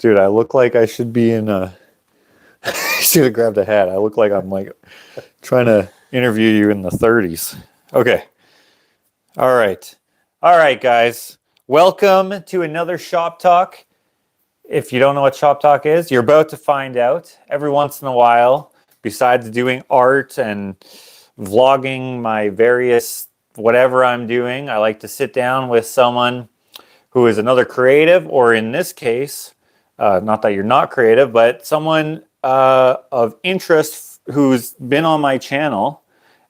Dude, I look like I should be in a... I should have grabbed a hat. I look like I'm like trying to interview you in the 30s. Okay. All right. All right, guys. Welcome to another Shop Talk. If you don't know what Shop Talk is, you're about to find out. Every once in a while, besides doing art and vlogging my various whatever I'm doing, I like to sit down with someone who is another creative, or in this case, not that you're not creative, but someone of interest who's been on my channel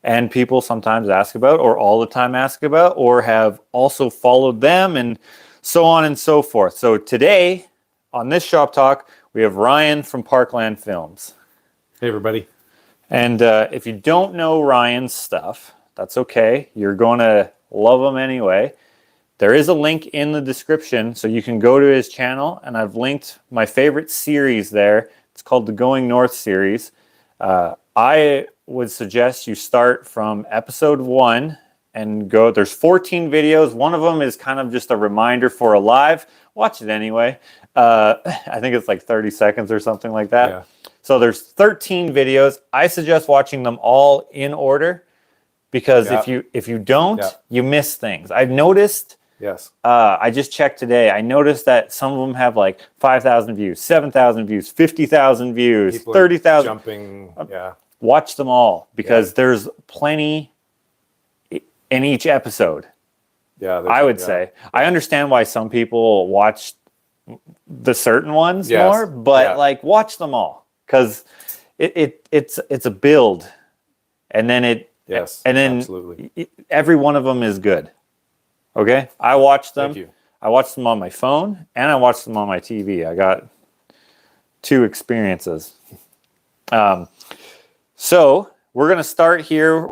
and people sometimes ask about, or all the time ask about, or have also followed them, and so on and so forth. So today, on this Shop Talk, we have Ryan from Parklandfilms. Hey, everybody. And if you don't know Ryan's stuff, that's okay. You're going to love him anyway. There is a link in the description, so you can go to his channel, and I've linked my favorite series there. It's called the Going North series. I would suggest you start from episode 1 and go. There's 14 videos. One of them is kind of just a reminder for a live. Watch it anyway. I think it's like 30 seconds or something like that. Yeah. So there's 13 videos. I suggest watching them all in order, because if you don't, you miss things. I've noticed. Yes. I just checked today. I noticed that some of them have like 5,000 views, 7,000 views, 50,000 views, 30,000. Jumping. Yeah. Watch them all, because there's plenty in each episode. Yeah. I would say. I understand why some people watch the certain ones more, but like watch them all, because it's a build, and then absolutely. Every one of them is good. Okay, I watched them. Thank you. I watched them on my phone, and I watched them on my TV. I got 2 experiences. So we're gonna start here.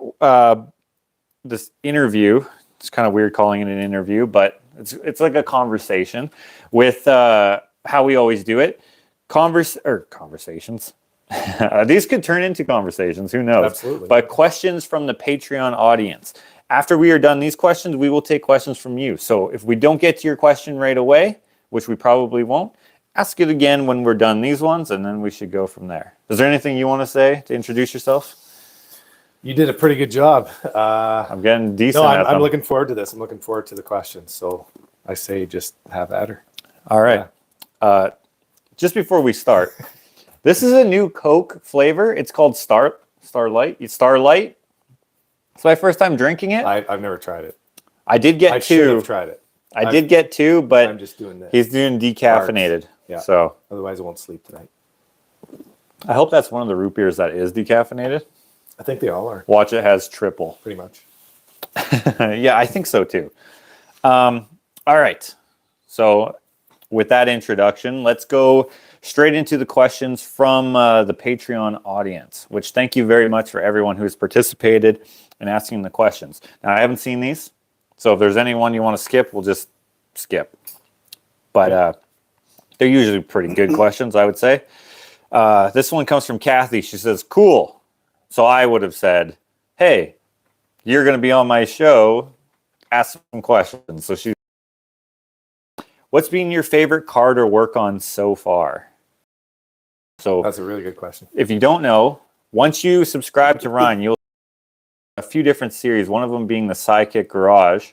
This interview. It's kind of weird calling it an interview, but it's like a conversation with how we always do it. Conversations. These could turn into conversations. Who knows? Absolutely. But questions from the Patreon audience. After we are done these questions, we will take questions from you. So if we don't get to your question right away, which we probably won't, ask it again when we're done these ones, and then we should go from there. Is there anything you want to say to introduce yourself? You did a pretty good job. I'm getting decent. No, I'm looking forward to this. I'm looking forward to the questions. So I say just have at her. All right. Yeah. Just before we start, this is a new Coke flavor. It's called Starlight. It's my first time drinking it. I've never tried it. I did get 2. I should have tried it. I did get 2, but I'm just doing this. He's doing decaffeinated. Yeah. So otherwise, I won't sleep tonight. I hope that's one of the root beers that is decaffeinated. I think they all are. Watch, it has triple. Pretty much. Yeah, I think so too. All right. So with that introduction, let's go straight into the questions from the Patreon audience, which thank you very much for everyone who's participated in asking the questions. Now, I haven't seen these, so if there's anyone you want to skip, we'll just skip. But they're usually pretty good questions, I would say. This one comes from Kathy. She says, cool. So I would have said, hey, you're going to be on my show. Ask some questions. So what's been your favorite car to work on so far? So that's a really good question. If you don't know, once you subscribe to Ryan, you'll see a few different series. One of them being the Sidekick Garage,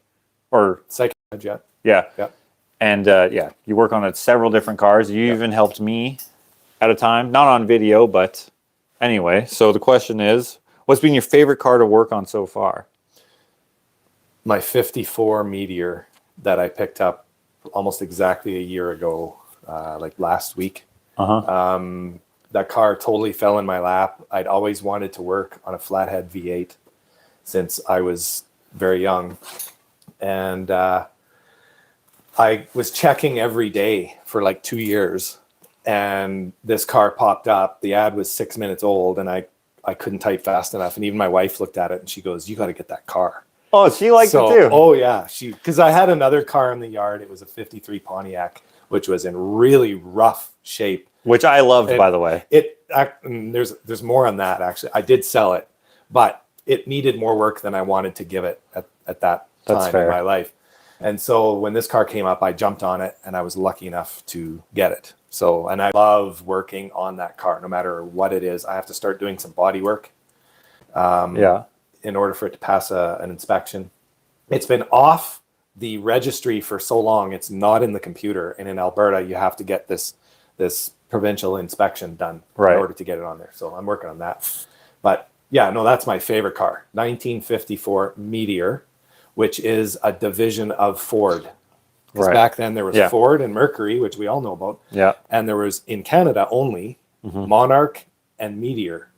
or Sidekick Jet. Yeah. And you work on several different cars. You even helped me at a time, not on video, but anyway. So the question is, what's been your favorite car to work on so far? My 54 Meteor that I picked up almost exactly a year ago, like last week. That car totally fell in my lap. I'd always wanted to work on a flathead V8 since I was very young. And I was checking every day for like 2 years. And this car popped up. The ad was 6 minutes old, and I couldn't type fast enough. And even my wife looked at it, and she goes, you got to get that car. Oh, she liked it too. Oh, yeah. Because I had another car in the yard. It was a 53 Pontiac, which was in really rough shape. Which I loved, by the way. There's more on that, actually. I did sell it, but it needed more work than I wanted to give it at that time in my life. And so when this car came up, I jumped on it, and I was lucky enough to get it. So, and I love working on that car, no matter what it is. I have to start doing some body work in order for it to pass an inspection. It's been off the registry for so long, it's not in the computer. And in Alberta, you have to get this provincial inspection done in order to get it on there. So I'm working on that. But yeah, no, that's my favorite car. 1954 Meteor, which is a division of Ford. Because back then there was Ford and Mercury, which we all know about. Yeah. And there was, in Canada only, Monarch and Meteor.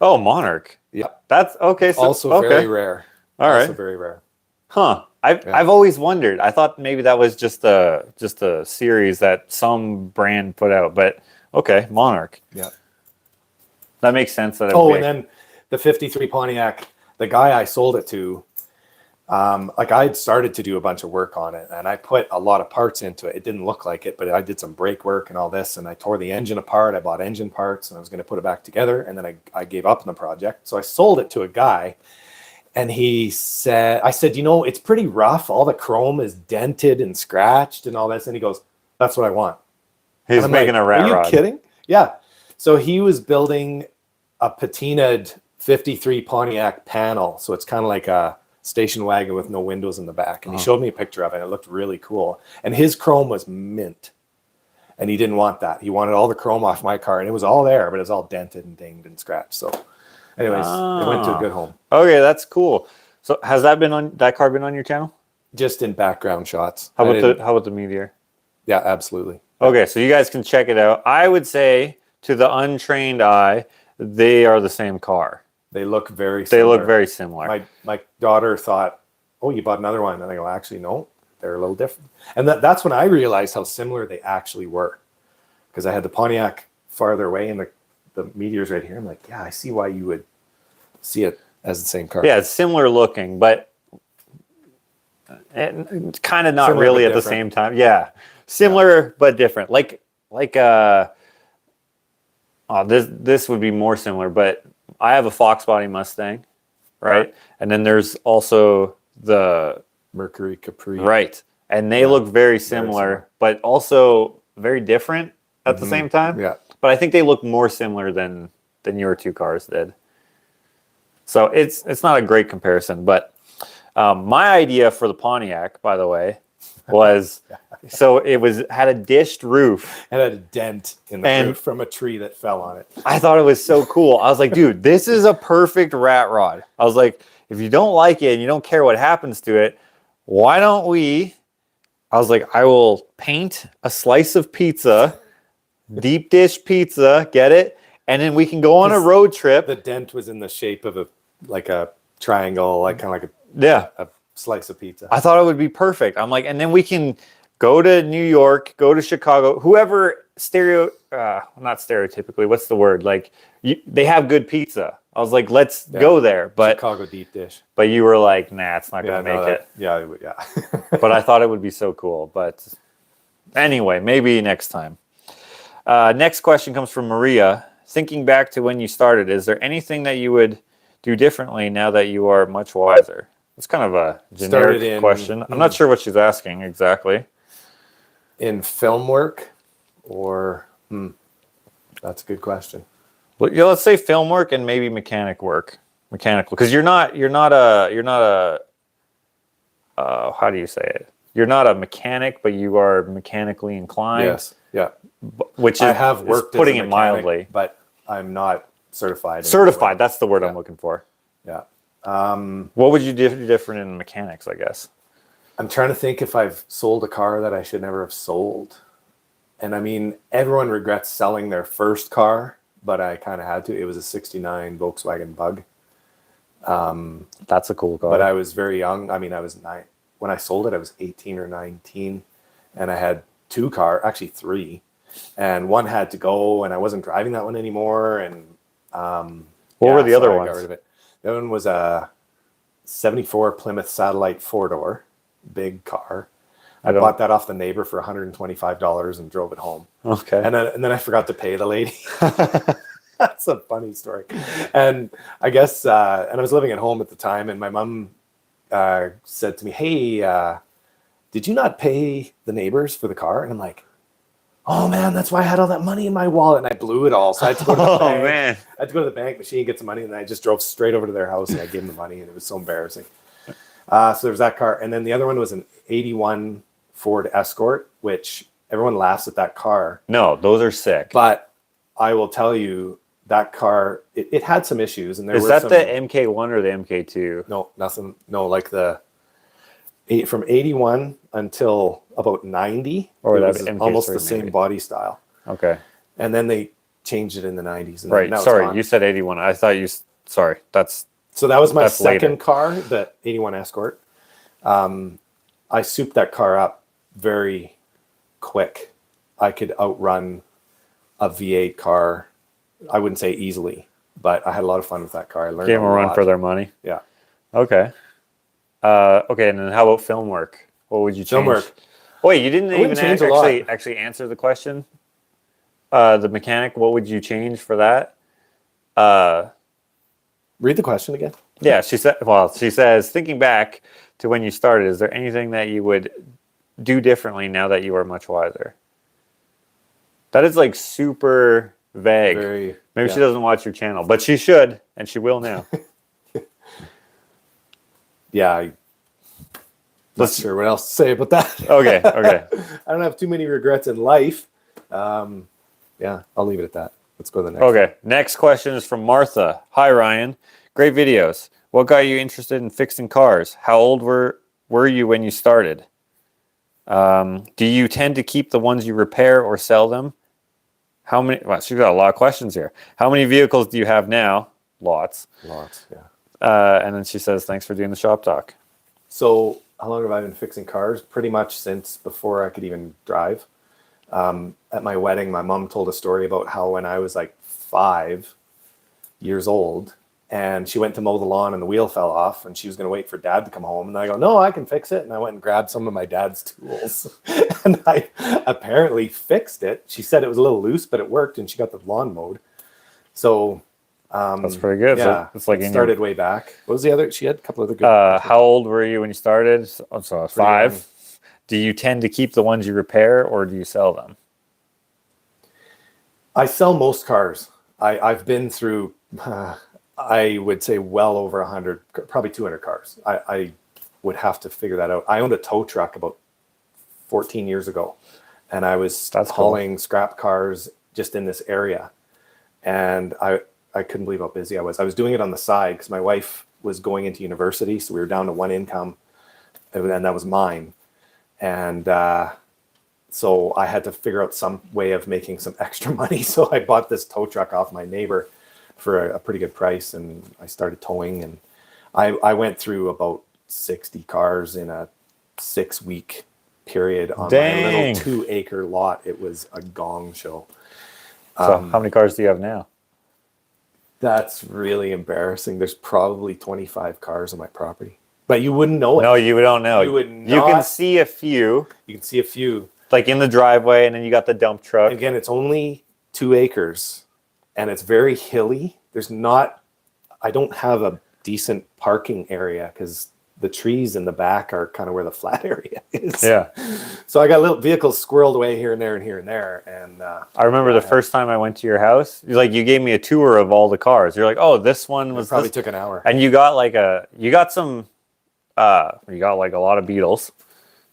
Oh, Monarch. Yeah. That's okay. So, also very rare. All right. Also very rare. Huh. I've always wondered. I thought maybe that was just a series that some brand put out, but okay, Monarch. Yeah. That makes sense. That and then the 53 Pontiac, the guy I sold it to, like I'd started to do a bunch of work on it and I put a lot of parts into it. It didn't look like it, but I did some brake work and all this, and I tore the engine apart. I bought engine parts and I was going to put it back together, and then I gave up on the project. So I sold it to a guy, and I said, it's pretty rough. All the chrome is dented and scratched and all this. And he goes, that's what I want. He's making a rat rod. Are you kidding? Yeah. So he was building a patinaed 53 Pontiac panel. So it's kind of like a station wagon with no windows in the back. And he showed me a picture of it, and it looked really cool. And his chrome was mint. And he didn't want that. He wanted all the chrome off my car. And it was all there, but it was all dented and dinged and scratched. So anyways, it went to a good home. Okay, that's cool. So has that car been on your channel? Just in background shots. How about the Meteor? Yeah, absolutely. Okay, so you guys can check it out. I would say to the untrained eye, they are the same car. They look very similar. They look very similar. My daughter thought, oh, you bought another one. And I go, actually, no, they're a little different. And that's when I realized how similar they actually were. Because I had the Pontiac farther away and the Meteor's right here. I'm like, yeah, I see why you would see it as the same car. Yeah, it's similar looking, but kind of not similar really at the same time. Yeah, similar but different. This would be more similar, but I have a Fox body Mustang, right? And then there's also the Mercury Capri. Right. And they look very similar, but also very different at the same time. Yeah. But I think they look more similar than your two cars did. So it's not a great comparison, but my idea for the Pontiac, by the way, was so it had a dished roof. It had a dent in the roof from a tree that fell on it. I thought it was so cool. I was like, dude, this is a perfect rat rod. I was like, if you don't like it and you don't care what happens to it, why don't we? I was like, I will paint a slice of pizza, deep dish pizza, get it? And then we can go on a road trip. The dent was in the shape of a triangle, kind of like a slice of pizza. I thought it would be perfect. I'm like, and then we can go to New York, go to Chicago, whoever not stereotypically, what's the word? They have good pizza. I was like, let's go there. But Chicago deep dish. But you were like, nah, it's not going to make it. Yeah. But I thought it would be so cool. But anyway, maybe next time. Next question comes from Maria. Thinking back to when you started, is there anything that you would do differently now that you are much wiser? It's kind of a generic question. I'm not sure what she's asking exactly. In film work, or that's a good question. Well, let's say film work and maybe mechanical, because you're not a how do you say it? You're not a mechanic, but you are mechanically inclined. Yes, yeah. Which I have worked putting as a it mechanic, mildly, but I'm not certified. Certified, that's the word I'm looking for. Yeah. What would you do different in mechanics, I guess? I'm trying to think if I've sold a car that I should never have sold. And I mean, everyone regrets selling their first car, but I kind of had to. It was a 69 Volkswagen Bug. That's a cool car. But I was very young. I mean, I was 9. When I sold it, I was 18 or 19. And I had 2 cars, actually 3. And one had to go, and I wasn't driving that one anymore. And what were the other ones? I got rid of it. The other one was a 74 Plymouth Satellite 4-door, big car. I bought that off the neighbor for $125 and drove it home. Okay. And then I forgot to pay the lady. That's a funny story. And I guess, and I was living at home at the time, and my mom said to me, hey, did you not pay the neighbors for the car? And I'm like, oh man, that's why I had all that money in my wallet, and I blew it all. So I had to go to the bank. Man. I had to go to the bank machine, get some money, and I just drove straight over to their house and I gave them the money, and it was so embarrassing. So there was that car, and then the other one was an '81 Ford Escort, which everyone laughs at that car. No, those are sick. But I will tell you, that car, it had some issues, and there Is were that some, the MK1 or the MK2? no, nothing, no, like from '81 until about '90, Or it that was MK3 almost the same maybe. body style. Okay. And then they changed it in the '90s. And Right. now it's Sorry, gone. you said 81. I thought you. Sorry, that's. So that was my That's second later. car, the '81 Escort. I souped that car up very quick. I could outrun a V8 car. I wouldn't say easily, but I had a lot of fun with that car. I learned Gave them a run lot. for their money. Yeah. Okay. Okay, and then how about film work? What would you change? Film work. Oh, wait, you didn't even change a lot. actually answer the question. The mechanic, what would you change for that? Read the question again. Yeah, she says, thinking back to when you started, is there anything that you would do differently now that you are much wiser? That is like super vague. Maybe she doesn't watch your channel, but she should, and she will now. Yeah, I'm not sure what else to say about that. Okay. I don't have too many regrets in life. Yeah, I'll leave it at that. Let's go to the next. Okay, next question is from Martha. Hi, Ryan. Great videos. What got you interested in fixing cars? How old were you when you started? Do you tend to keep the ones you repair or sell them? How many? Well, she's got a lot of questions here. How many vehicles do you have now? Lots. Lots, yeah. And then she says, thanks for doing the shop talk. So how long have I been fixing cars? Pretty much since before I could even drive. At my wedding, my mom told a story about how when I was like 5 years old, and she went to mow the lawn and the wheel fell off, and she was going to wait for dad to come home. And I go, no, I can fix it. And I went and grabbed some of my dad's tools and I apparently fixed it. She said it was a little loose, but it worked, and she got the lawn mowed. So that's pretty good. Yeah, so it's like it started way back. What was the other? She had a couple other good. How old were you when you started? So 5. young. Do you tend to keep the ones you repair, or do you sell them? I sell most cars. I've been through, I would say well over 100, probably 200 cars. I would have to figure that out. I owned a tow truck about 14 years ago, and I was hauling scrap cars just in this area. And I couldn't believe how busy I was. I was doing it on the side because my wife was going into university, so we were down to one income, and that was mine. And so I had to figure out some way of making some extra money. So I bought this tow truck off my neighbor for a pretty good price, and I started towing. And I went through about 60 cars in a 6-week period on my little 2-acre lot. It was a gong show. So how many cars do you have now? That's really embarrassing. There's probably 25 cars on my property. But you wouldn't know it. No, you don't know. You would You can see a few. You can see a few. Like in the driveway, and then you got the dump truck. Again, it's only 2 acres, and it's very hilly. I don't have a decent parking area because the trees in the back are kind of where the flat area is. Yeah. So I got little vehicles squirreled away here and there and here and there. And I remember the first time I went to your house, you gave me a tour of all the cars. You're like, oh, this one was probably took an hour. And you got like a lot of Beetles.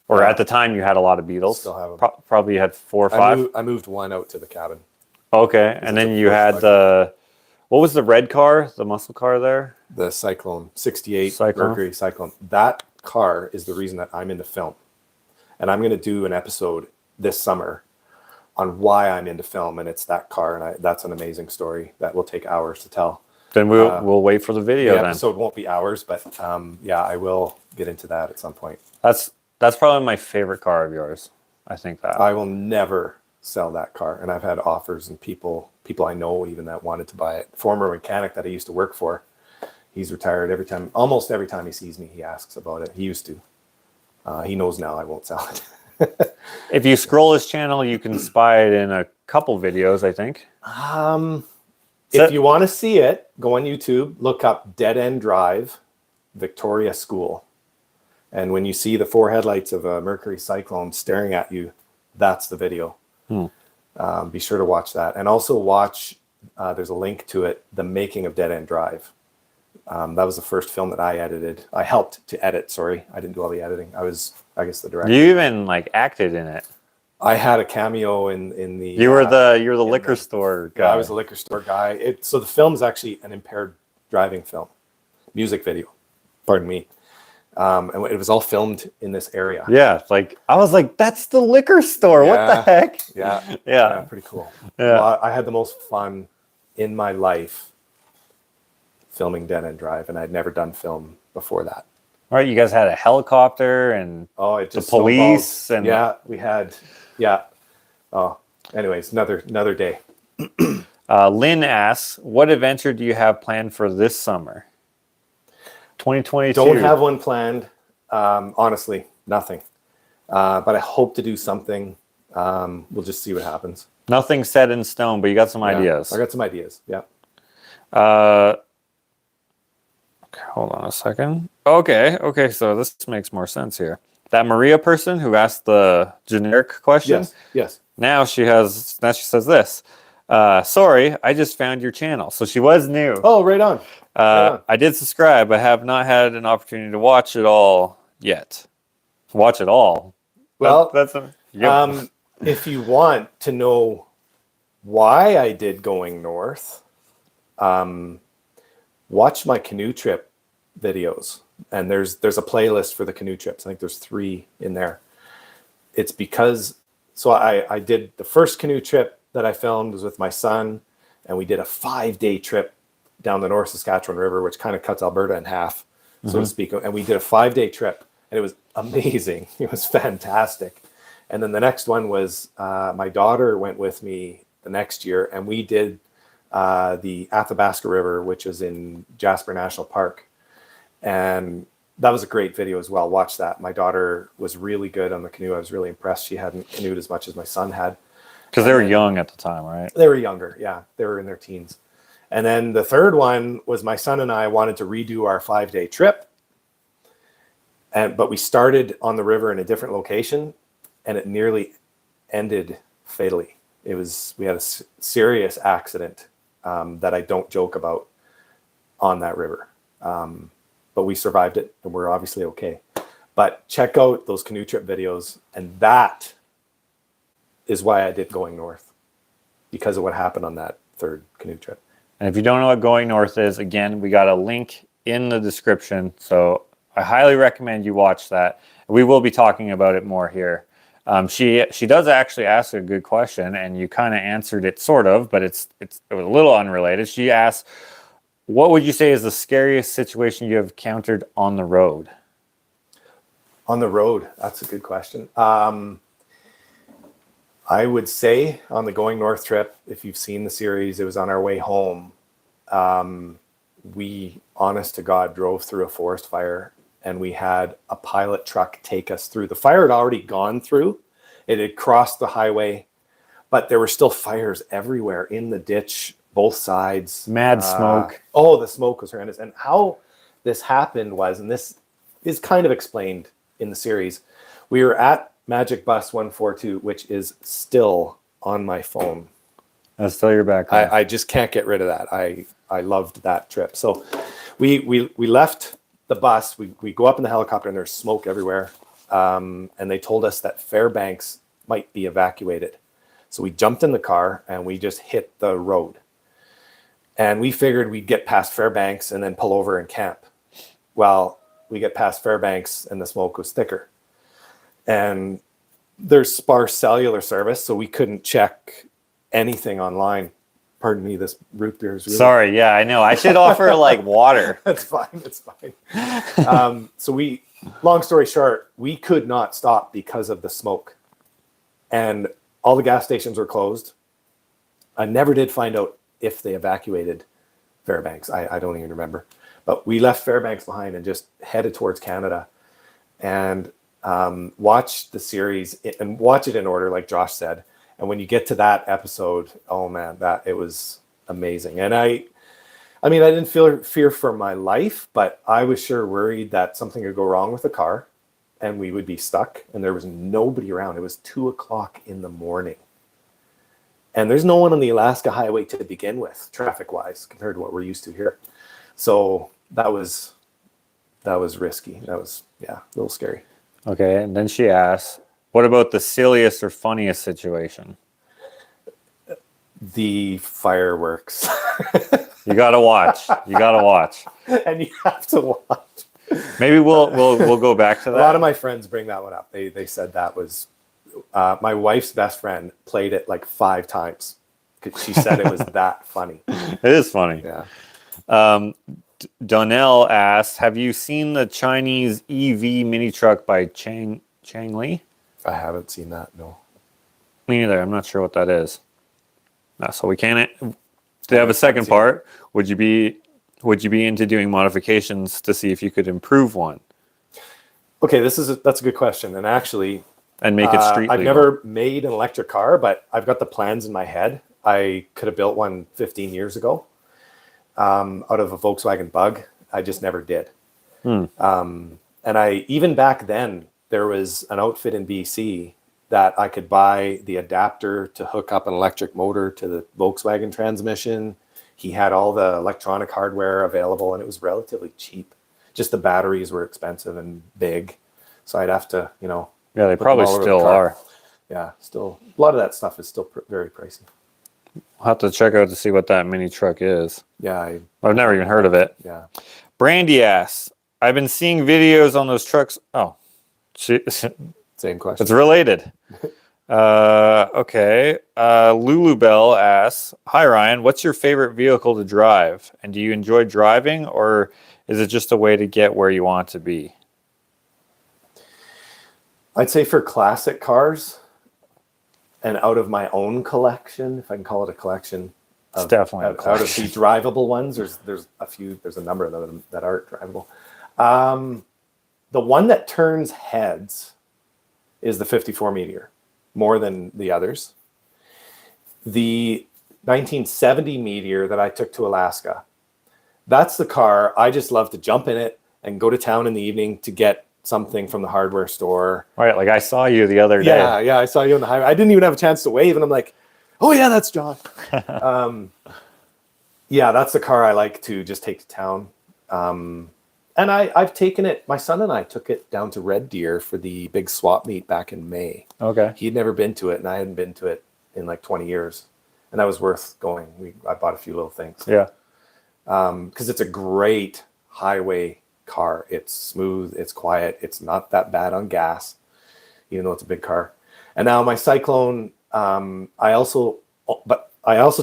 Or at the time you had a lot of Beetles. Still have them. Probably you had 4 or 5. I moved one out to the cabin. Okay, and then you had what was the red car, the muscle car there? The Cyclone, 68 Cyclone. Mercury Cyclone. That car is the reason that I'm into film. And I'm going to do an episode this summer on why I'm into film, and it's that car, and that's an amazing story that will take hours to tell. Then we'll wait for the video. The episode won't be hours, but yeah, I will get into that at some point. That's probably my favorite car of yours. I think that. I will never sell that car, and I've had offers and people I know even that wanted to buy it. Former mechanic that I used to work for, he's retired. Almost every time he sees me, he asks about it. He used to. He knows now I won't sell it. If you scroll his channel, you can spy it in a couple videos, I think. If you want to see it, go on YouTube, look up Dead End Drive, Victoria School. And when you see the 4 headlights of a Mercury Cyclone staring at you, that's the video. Be sure to watch that, and also watch. There's a link to it. The Making of Dead End Drive. That was the first film that I edited. I helped to edit. Sorry, I didn't do all the editing. I was, I guess, the director. You even like acted in it. I had a cameo in the. You were the liquor store guy. Yeah, I was a liquor store guy. So the film is actually an impaired driving film, music video. Pardon me. And it was all filmed in this area. Yeah, like I was like, that's the liquor store. Yeah, what the heck? Yeah, pretty cool. Yeah, well, I had the most fun in my life filming Dead End Drive, and I'd never done film before that. All right, you guys had a helicopter and it just the police and we had Oh, anyways, another day. Lynn asks, what adventure do you have planned for this summer? 2022. Don't have one planned. Honestly, nothing. But I hope to do something. We'll just see what happens. Nothing set in stone, but you got some ideas. I got some ideas. Yeah. Okay, hold on a second. Okay. So this makes more sense here. That Maria person who asked the generic question. Yes. Now she says this. Sorry, I just found your channel. So she was new. Oh, right on. I did subscribe. I have not had an opportunity to watch it all yet. Watch it all. Well, Yeah. If you want to know why I did Going North, watch my canoe trip videos. And there's a playlist for the canoe trips. I think there's 3 in there. It's because, so I did the first canoe trip that I filmed was with my son, and we did a 5-day trip down the North Saskatchewan River, which kind of cuts Alberta in half, so to speak. And we did a 5-day trip, and it was amazing. It was fantastic. And then the next one was my daughter went with me the next year, and we did the Athabasca River, which is in Jasper National Park. And that was a great video as well. Watch that. My daughter was really good on the canoe. I was really impressed. She hadn't canoed as much as my son had. Because they were young at the time, right? They were younger. Yeah. They were in their teens. And then the third one was my son and I wanted to redo our 5-day trip. But we started on the river in a different location, and it nearly ended fatally. We had a serious accident that I don't joke about on that river. But we survived it, and we're obviously okay. But check out those canoe trip videos, and that is why I did Going North, because of what happened on that third canoe trip. And if you don't know what Going North is, again, we got a link in the description. So I highly recommend you watch that. We will be talking about it more here. She does actually ask a good question, and you kind of answered it sort of, but it was a little unrelated. She asked, what would you say is the scariest situation you have encountered on the road? On the road, that's a good question. I would say on the Going North trip, if you've seen the series, it was on our way home. We, honest to God, drove through a forest fire, and we had a pilot truck take us through. The fire had already gone through. It had crossed the highway, but there were still fires everywhere in the ditch, both sides. Mad smoke. The smoke was horrendous. And how this happened was, and this is kind of explained in the series, we were at Magic Bus 142, which is still on my phone. That's still your background. I just can't get rid of that. I loved that trip. So we left the bus. We go up in the helicopter, and there's smoke everywhere. And they told us that Fairbanks might be evacuated. So we jumped in the car, and we just hit the road. And we figured we'd get past Fairbanks and then pull over and camp. Well, we get past Fairbanks, and the smoke was thicker. And there's sparse cellular service, so we couldn't check anything online. Pardon me, this root beer is really... Sorry, yeah, I know. I should offer like water. That's fine, it's fine. So long story short, we could not stop because of the smoke. And all the gas stations were closed. I never did find out if they evacuated Fairbanks. I don't even remember. But we left Fairbanks behind and just headed towards Canada. And watch the series and watch it in order, like Josh said. And when you get to that episode, oh man, it was amazing. And I didn't feel fear for my life, but I was sure worried that something could go wrong with the car and we would be stuck, and there was nobody around. It was 2:00 in the morning. And there's no one on the Alaska highway to begin with, traffic-wise, compared to what we're used to here. So that was risky. That was, yeah, a little scary. Okay, and then she asks, what about the silliest or funniest situation? The fireworks. You gotta watch. You gotta watch. And you have to watch. Maybe we'll go back to that. A lot of my friends bring that one up. They said that was my wife's best friend played it like 5 times. She said it was that funny. It is funny. Yeah. Donnell asks, have you seen the Chinese EV mini truck by Chang Li? I haven't seen that. No. Me neither. I'm not sure what that is. So we can't. They have a second part. Would you be into doing modifications to see if you could improve one? Okay, that's a good question. And actually, and make it street I've legal. never made an electric car, but I've got the plans in my head. I could have built one 15 years ago out of a Volkswagen Bug. I just never did. And even back then, there was an outfit in BC that I could buy the adapter to hook up an electric motor to the Volkswagen transmission. He had all the electronic hardware available, and it was relatively cheap. Just the batteries were expensive and big. So I'd have to, Yeah, they probably still the are. Yeah, still. A lot of that stuff is still very pricey. I'll have to check out to see what that mini truck is. Yeah. I've never even heard of it. Yeah. Brandy asks, I've been seeing videos on those trucks. Oh, Same question. it's related. Okay. Lulu Bell asks, hi, Ryan, what's your favorite vehicle to drive? And do you enjoy driving, or is it just a way to get where you want to be? I'd say for classic cars and out of my own collection, if I can call it a collection, It's definitely a out of collection. the drivable ones, there's a number of them that aren't drivable. The one that turns heads is the 54 Meteor, more than the others. The 1970 Meteor that I took to Alaska, that's the car I just love to jump in it and go to town in the evening to get something from the hardware store. Right, like I saw you the other day. Yeah, I saw you on the highway. I didn't even have a chance to wave, and I'm like, oh yeah, that's John. Yeah, that's the car I like to just take to town. And I've taken it, my son and I took it down to Red Deer for the big swap meet back in May. Okay. He'd never been to it, and I hadn't been to it in like 20 years. And that was worth going. I bought a few little things. Yeah. Because it's a great highway car. It's smooth, it's quiet, it's not that bad on gas, even though it's a big car. And now my Cyclone, I also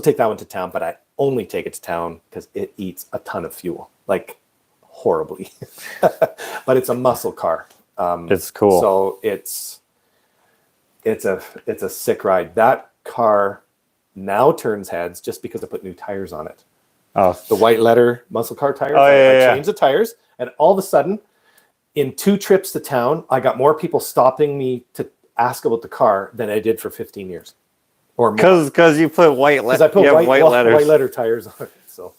take that one to town, but I only take it to town because it eats a ton of fuel, like horribly. But it's a muscle car. It's cool. So it's a sick ride. That car now turns heads just because I put new tires on it. Oh, The white letter muscle car tires. Oh, yeah, I changed the tires, and all of a sudden, in 2 trips to town, I got more people stopping me to ask about the car than I did for 15 years, or more. Because you put white letters. Because I put white letters. white letter tires on it. So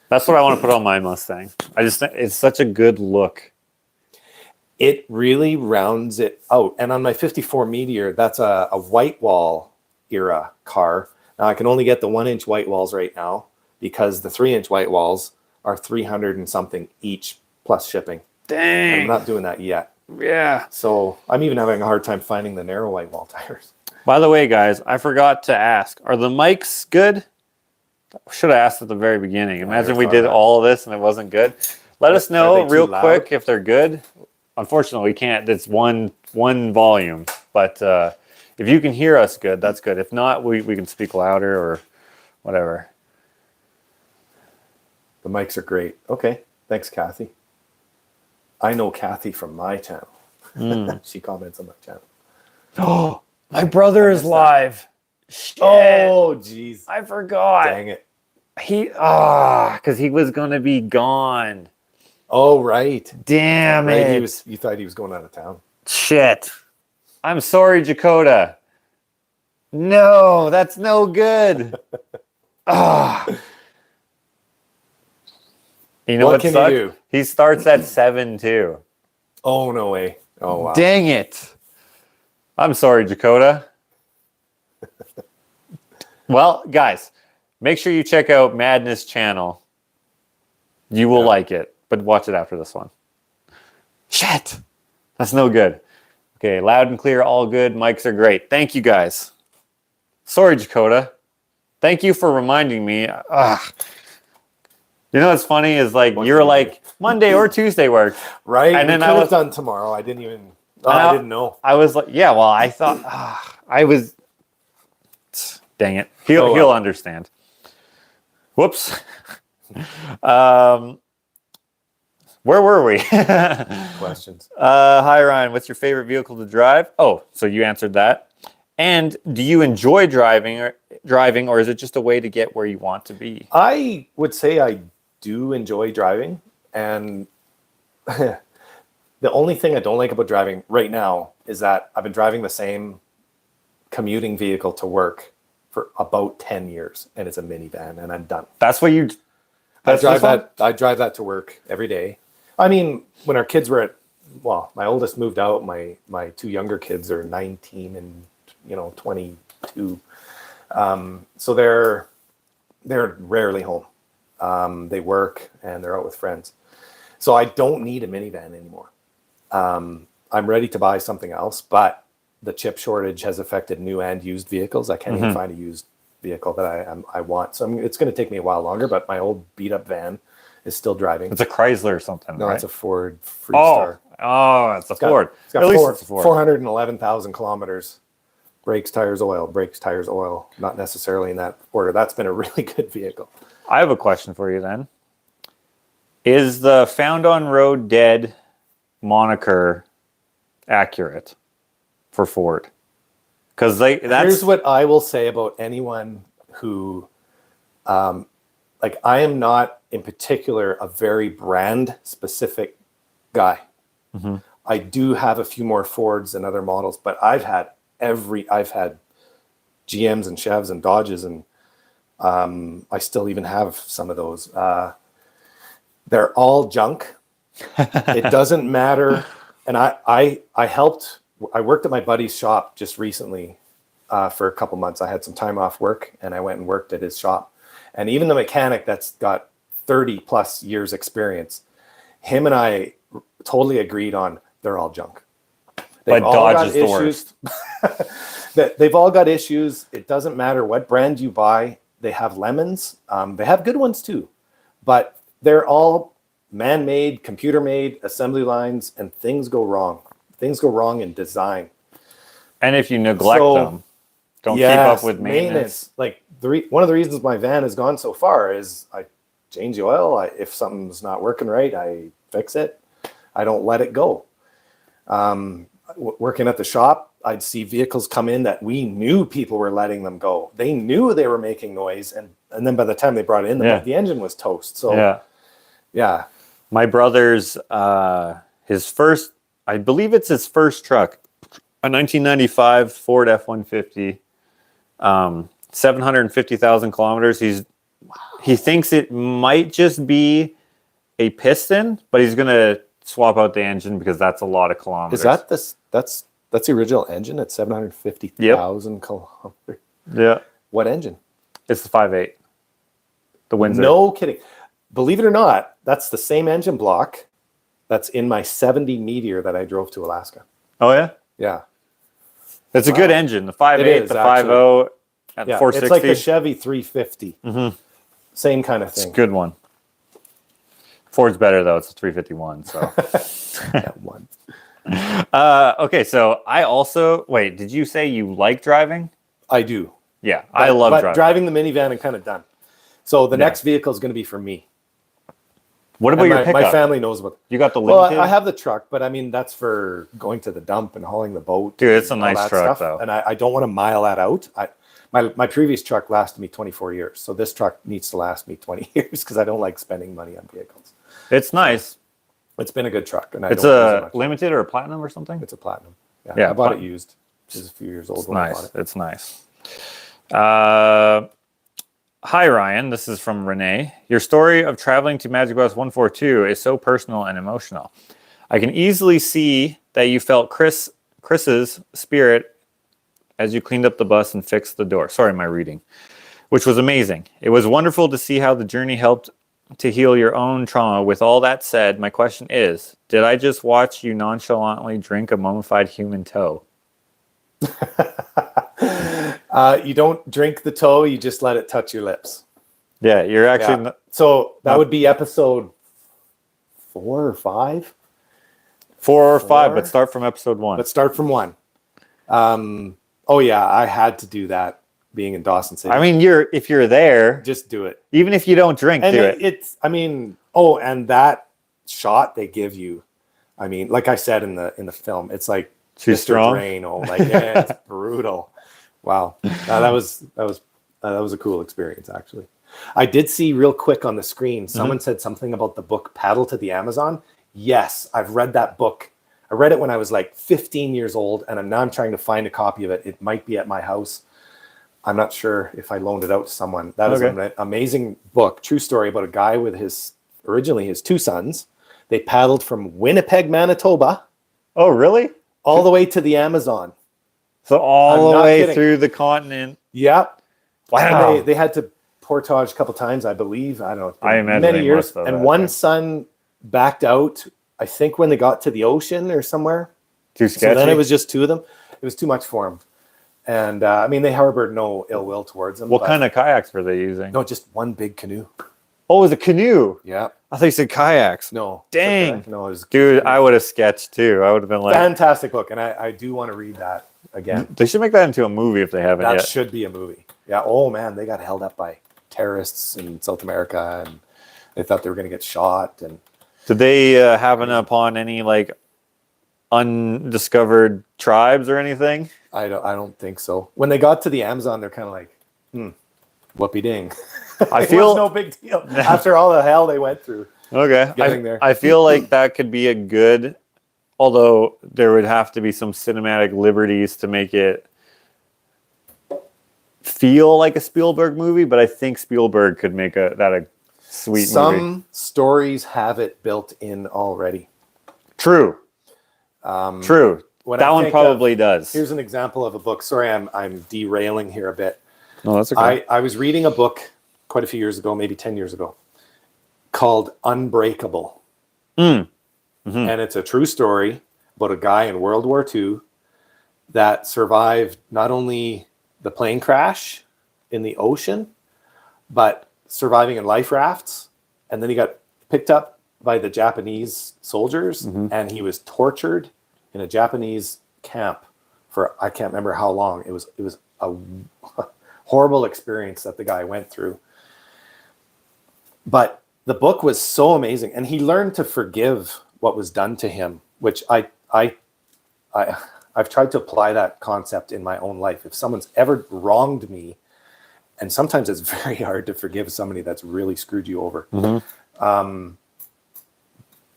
That's what I want to put on my Mustang. I just think it's such a good look. it really rounds it out. And on my 54 Meteor, that's a white wall era car. Now I can only get the 1-inch white walls right now because the 3-inch white walls are 300 and something each plus shipping. Dang. I'm not doing that yet. Yeah. So I'm even having a hard time finding the narrow white wall tires. By the way, guys, I forgot to ask, are the mics good? Should have asked at the very beginning. Imagine we did all of this and it wasn't good. Let us know real quick if they're good. Unfortunately, we can't. It's one volume. But if you can hear us good, that's good. If not, we can speak louder or whatever. The mics are great. Okay. Thanks, Kathy. I know Kathy from my channel. She comments on my channel. Oh, my brother is live. Shit. Oh, jeez. I forgot. Dang it. Because he was going to be gone. Oh, right. Damn Right. it. You thought he was going out of town. Shit. I'm sorry, Dakota. No, that's no good. You know What what can sucks? you do? He starts at 7 too. Oh, no way. Oh, wow. Dang it. I'm sorry, Dakota. Well, guys, make sure you check out Madness channel. You will like it, but watch it after this one. Shit, that's no good. Okay, loud and clear, all good. Mics are great. Thank you, guys. Sorry, Dakota. Thank you for reminding me. Ugh. You know what's funny is like you're like Monday or Tuesday work, right? And then I was done tomorrow. I didn't even. I didn't know. I was like, yeah. Well, I thought I was. Dang it. He'll understand. Whoops. Where were we? Questions. Hi, Ryan. What's your favorite vehicle to drive? Oh, so you answered that. And do you enjoy driving, or is it just a way to get where you want to be? I would say I do enjoy driving, and the only thing I don't like about driving right now is that I've been driving the same commuting vehicle to work for about 10 years, and it's a minivan, and I'm done. That's what you... I drive that to work every day. I mean, when our kids were my oldest moved out. My two younger kids are 19 and 22. So they're rarely home. They work and they're out with friends. So I don't need a minivan anymore. I'm ready to buy something else, but the chip shortage has affected new and used vehicles. I can't even find a used vehicle that I want. So it's going to take me a while longer, but my old beat up van is still driving. It's a Chrysler or something, No, right? it's a Ford Freestar. Oh, it's a Ford. It's got At least it's a Ford. 411,000 kilometers. Brakes, tires, oil. Not necessarily in that order. That's been a really good vehicle. I have a question for you then. Is the Found on Road Dead moniker accurate for Ford? Because here's what I will say about anyone who, I am not in particular a very brand specific guy. Mm-hmm. I do have a few more Fords and other models, but I've had GMs and Chevs and Dodges, and I still even have some of those. They're all junk. It doesn't matter. And I worked at my buddy's shop just recently for a couple months. I had some time off work and I went and worked at his shop. And even the mechanic that's got 30 plus years experience, him and I totally agreed on they're all junk. But Dodge is the worst. They've all got issues. It doesn't matter what brand you buy. They have lemons. They have good ones too. But they're all man-made, computer-made assembly lines, and things go wrong. Things go wrong in design. And if you neglect them, don't keep up with maintenance. Like one of the reasons my van has gone so far is I change the oil. If something's not working right, I fix it. I don't let it go. Working at the shop, I'd see vehicles come in that we knew people were letting them go. They knew they were making noise, and then by the time they brought it in, the engine was toast. So yeah. My brother's his first, I believe it's his first truck, a 1995 Ford F-150, 750,000 kilometers. He thinks it might just be a piston, but he's gonna swap out the engine because that's a lot of kilometers. Is that that's the original engine at 750,000 kilometers? Yeah. What engine? It's the 5.8. The Windsor. No kidding. Believe it or not, that's the same engine block that's in my 70 Meteor that I drove to Alaska. Oh, yeah? Yeah. It's a good engine. The 5.8, the 5.0, and the 460. It's like the Chevy 350. Mm-hmm. Same kind of thing. It's a good one. Ford's better, though. It's a 351. So. That one. Okay, so I also... Wait, did you say you like driving? I do. Yeah, I love driving. Driving the minivan, I'm kind of done. So the next vehicle is going to be for me. What about your pickup? My family knows about it. You got the limited? Well, I have the truck, but I mean, that's for going to the dump and hauling the boat. Dude, it's a nice truck, though. And I don't want to mile that out. My previous truck lasted me 24 years. So this truck needs to last me 20 years because I don't like spending money on vehicles. It's nice. It's been a good truck. And it's a limited or a platinum or something? It's a platinum. Yeah, I bought it used. Which is a few years old when I bought it. It's nice. Hi, Ryan. This is from Renee. Your story of traveling to Magic Bus 142 is so personal and emotional. I can easily see that you felt Chris's spirit as you cleaned up the bus and fixed the door. Sorry, my reading. which was amazing. It was wonderful to see how the journey helped to heal your own trauma. With all that said, my question is, did I just watch you nonchalantly drink a mummified human toe? You don't drink the toe, you just let it touch your lips. Yeah, you're actually... Yeah. So that would be episode 4 or 5? 4 or 5, but start from episode 1. Let's start from 1. Oh yeah, I had to do that being in Dawson City. I mean, if you're there, just do it. Even if you don't drink, and do it. And that shot they give you, I mean, like I said in the film, it's like Too Mr. strong. Drano, like yeah, it's brutal. Wow, that was a cool experience actually. I did see real quick on the screen, someone said something about the book Paddle to the Amazon. Yes, I've read that book. I read it when I was like 15 years old, and now I'm trying to find a copy of it. It might be at my house. I'm not sure if I loaned it out to someone. That is an amazing book, true story about a guy with originally his 2 sons. They paddled from Winnipeg, Manitoba. Oh, really? All the way to the Amazon. So all the way through the continent. Yep. Wow. And they had to portage a couple times, I believe. I don't know. I imagine many years. Must, and one son backed out, I think, when they got to the ocean or somewhere. Too sketchy? So then it was just 2 of them. It was too much for him. And I mean, they harbored no ill will towards them. What kind of kayaks were they using? No, just one big canoe. Oh, it was a canoe? Yeah. I thought you said kayaks. No. Dang. No, it was dude, I would have sketched too. I would have been like... Fantastic book. And I do want to read that again. They should make that into a movie if they haven't yet. That should be a movie. Yeah. Oh, man. They got held up by terrorists in South America. And they thought they were going to get shot. And did they happen upon any like undiscovered tribes or anything? I don't think so. When they got to the Amazon, they're kind of like, whoopee ding. I it feel was no big deal after all the hell they went through. Okay. Getting there. I feel like that could be a good, although there would have to be some cinematic liberties to make it feel like a Spielberg movie, but I think Spielberg could make that a sweet movie. Some stories have it built in already. True. True. That one probably does. Here's an example of a book. Sorry, I'm derailing here a bit. No, that's okay. I was reading a book quite a few years ago, maybe 10 years ago, called Unbreakable. And it's a true story about a guy in World War II that survived not only the plane crash in the ocean, but surviving in life rafts. And then he got picked up by the Japanese soldiers, and he was tortured in a Japanese camp for, I can't remember how long. It was a horrible experience that the guy went through. But the book was so amazing, and he learned to forgive what was done to him, which I've tried to apply that concept in my own life. If someone's ever wronged me, and sometimes it's very hard to forgive somebody that's really screwed you over.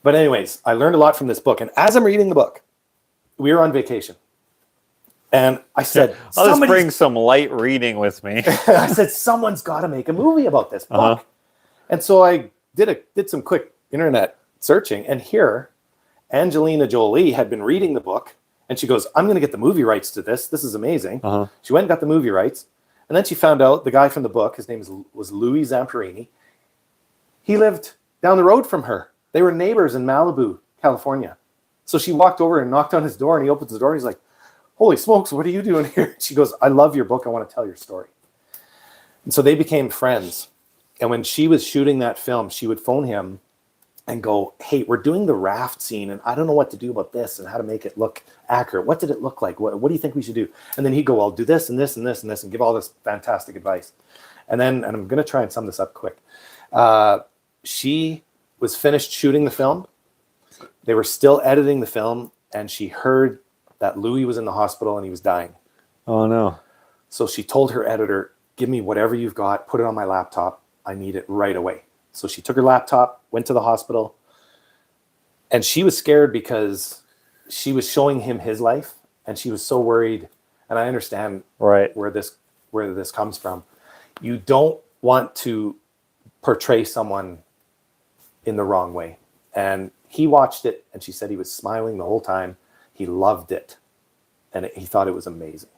But anyways, I learned a lot from this book. And as I'm reading the book, we were on vacation. And I said, I'll just bring some light reading with me. I said, someone's got to make a movie about this book. And so I did some quick internet searching. And here, Angelina Jolie had been reading the book. And she goes, I'm going to get the movie rights to this. This is amazing. She went and got the movie rights. And then she found out the guy from the book, his name was Louis Zamperini. He lived down the road from her. They were neighbors in Malibu, California. So she walked over and knocked on his door, and he opens the door, and he's like, holy smokes, what are you doing here? She goes, I love your book. I want to tell your story. And so they became friends. And when she was shooting that film, she would phone him and go, hey, we're doing the raft scene, and I don't know what to do about this and how to make it look accurate. What did it look like? What do you think we should do? And then he'd go, well, do this and this and this and this, and give all this fantastic advice. And I'm going to try and sum this up quick. She was finished shooting the film. They were still editing the film, and she heard that Louis was in the hospital and he was dying. Oh, no. So she told her editor, give me whatever you've got, put it on my laptop. I need it right away. So she took her laptop, went to the hospital, and she was scared because she was showing him his life, and she was so worried. And I understand where this comes from. You don't want to portray someone in the wrong way. And he watched it, and she said he was smiling the whole time. He loved it, and he thought it was amazing.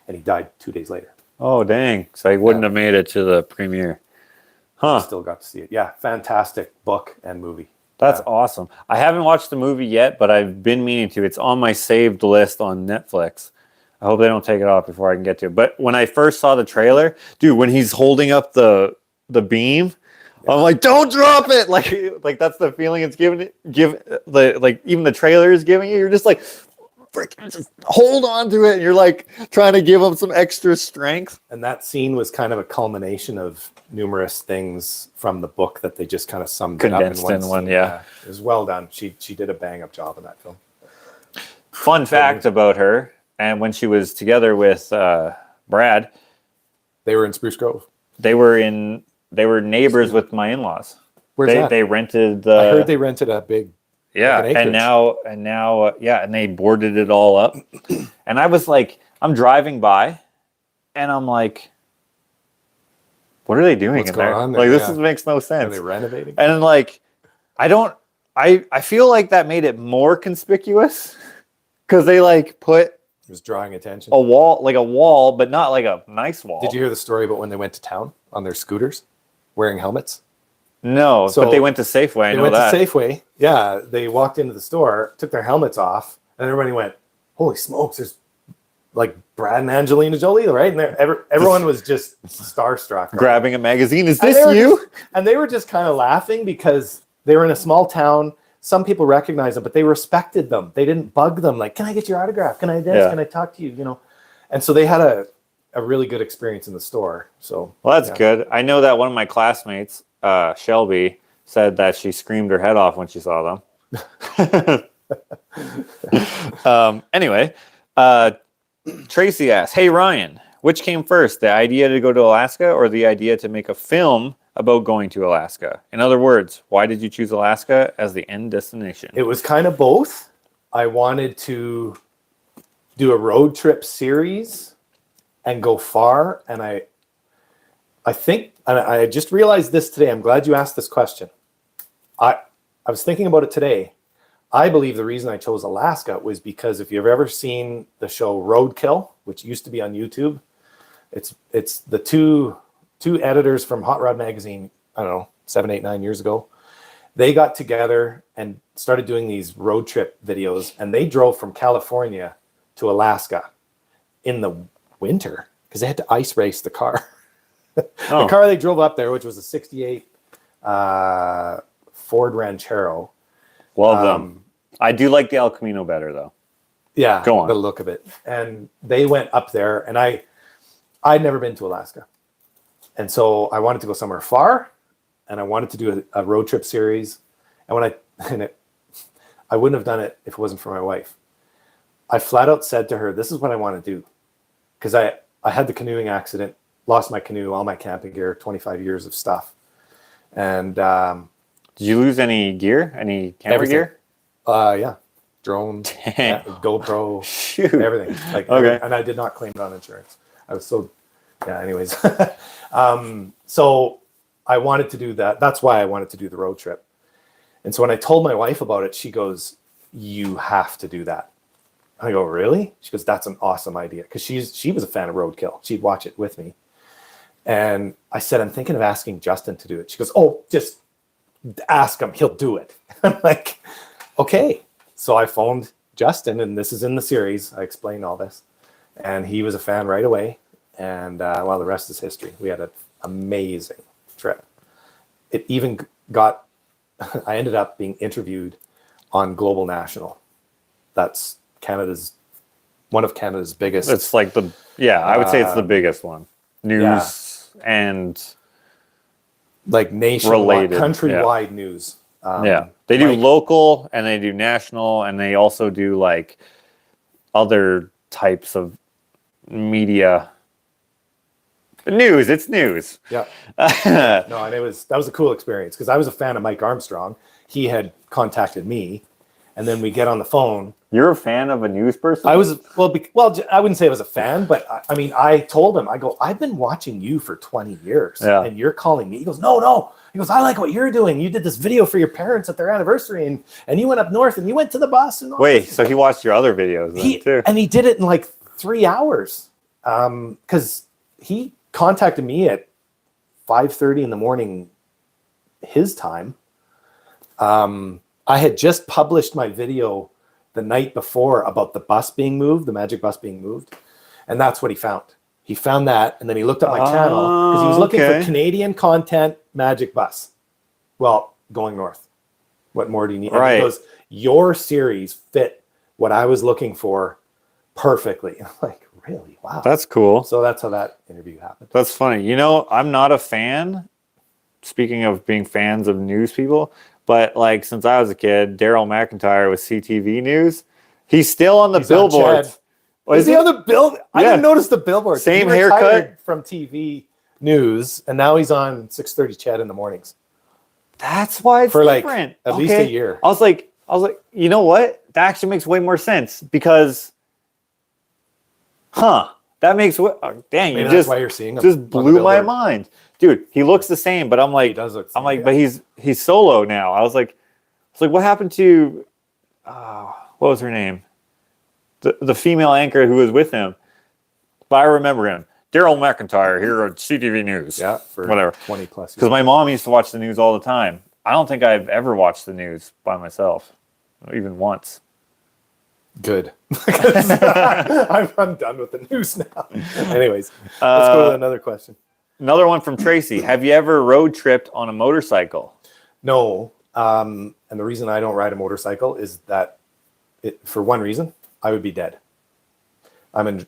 And he died 2 days later. Oh, dang. So I wouldn't have made it to the premiere. I Huh. still got to see it. Yeah, fantastic book and movie. That's awesome. I haven't watched the movie yet, but I've been meaning to. It's on my saved list on Netflix. I hope they don't take it off before I can get to it. But when I first saw the trailer, dude, when he's holding up the beam, I'm like, don't drop it. Like that's the feeling it's like even the trailer is giving you. You're just like, freaking just hold on to it. And you're like trying to give him some extra strength. And that scene was kind of a culmination of numerous things from the book that they just kind of summed Condensed it up in one, yeah. It was well done. She did a bang up job in that film. Fun fact about her, and when she was together with Brad, they were in Spruce Grove. they were neighbors with my in-laws. Where's that? They rented I heard they rented a big yeah, like and now yeah, and they boarded it all up. And I was like, I'm driving by, and I'm like, what are they doing What's in going there? on there? Like this Yeah. makes no Are sense. they renovating? And like, I feel like that made it more conspicuous because they like put It was drawing attention. a wall, but not like a nice wall. Did you hear the story about when they went to town on their scooters wearing helmets? No, So but they went to Safeway. I They know went that. to Safeway. Yeah, they walked into the store, took their helmets off, and everybody went, "Holy smokes! There's like Brad and Angelina Jolie, right?" And everyone was just starstruck. Grabbing a magazine. Is And this they were you? just- and they were just kind of laughing because they were in a small town. Some people recognized them, but they respected them. They didn't bug them like, "Can I get your autograph? Can I this? Yeah. Can I talk to you?" You know. And so they had a really good experience in the store. So Well, that's yeah. good. I know that one of my classmates, Shelby, said that she screamed her head off when she saw them. Anyway, Tracy asks, "Hey Ryan, which came first, the idea to go to Alaska or the idea to make a film about going to Alaska? In other words, why did you choose Alaska as the end destination?" It was kind of both. I wanted to do a road trip series and go far. And I think, and I just realized this today. I'm glad you asked this question. I was thinking about it today. I believe the reason I chose Alaska was because if you've ever seen the show Roadkill, which used to be on YouTube, it's the two editors from Hot Rod Magazine, I don't know, 7, 8, 9 years ago. They got together and started doing these road trip videos, and they drove from California to Alaska in the winter because they had to ice race the car. Oh. The car they drove up there, which was a 68 Ford Ranchero. Well done. I do like the El Camino better, though. Yeah, Go on. the look of it. And they went up there, and I'd never been to Alaska. And so I wanted to go somewhere far, and I wanted to do a road trip series. And I wouldn't have done it if it wasn't for my wife. I flat out said to her, "This is what I want to do." Because I had the canoeing accident, lost my canoe, all my camping gear, 25 years of stuff. And Did you lose any gear? Any camera Everything. gear? yeah, drone, Dang. GoPro, Shoot. everything. Like, Okay. and I did not claim it on insurance. I was so, yeah. Anyways, so I wanted to do that. That's why I wanted to do the road trip. And so when I told my wife about it, she goes, "You have to do that." I go, "Really?" She goes, "That's an awesome idea." Because she was a fan of Roadkill. She'd watch it with me. And I said, "I'm thinking of asking Justin to do it." She goes, "Oh, just ask him. He'll do it." I'm like, okay. So I phoned Justin, and this is in the series. I explained all this. And he was a fan right away. And well, the rest is history. We had an amazing trip. It even got, I ended up being interviewed on Global National. That's one of Canada's biggest. It's like I would say it's the biggest one. News and like nationwide, countrywide news. They do local and they do national, and they also do like other types of media. News, it's news. Yeah. No, and that was a cool experience because I was a fan of Mike Armstrong. He had contacted me, and then we get on the phone. You're a fan of a news person? I was well. I wouldn't say I was a fan, but I mean, I told him, I go, "I've been watching you for 20 years, and you're calling me." He goes, "No." He goes, "I like what you're doing. You did this video for your parents at their anniversary, and you went up north and you went to the bus and all." Wait, so he watched your other videos then too? And he did it in like 3 hours, because he contacted me at 5:30 in the morning, his time. I had just published my video the night before about the bus being moved, the magic bus being moved. And that's what he found. He found that, and then he looked at my channel because he was looking for Canadian content magic bus. Well, going north. What more do you need? And he goes, your series fit what I was looking for perfectly. And I'm like, really? Wow. That's cool. So that's how that interview happened. That's funny. You know, I'm not a fan, speaking of being fans of news people, but like since I was a kid, Daryl McIntyre with CTV News. He's still on the billboards. Is he on the billboard? I didn't notice the billboard. Same haircut from TV news, and now he's on 6:30 Chad in the mornings. That's why it's for different. Like at least a year. I was like, you know what? That actually makes way more sense because, that makes what? Oh, dang, maybe you that's why you're seeing him. Just blew my mind, dude. He looks the same, but I'm like, he does look. I'm like, but he's solo now. I was like, what happened to? What was her name? The female anchor who was with him. But I remember him. Daryl McIntyre here at CTV News. Yeah, for whatever. 20 plus years. Because my mom used to watch the news all the time. I don't think I've ever watched the news by myself, even once. Good. I'm done with the news now. Anyways, let's go to another question. Another one from Tracy. Have you ever road tripped on a motorcycle? No. And the reason I don't ride a motorcycle is that, for one reason, I would be dead. I'm an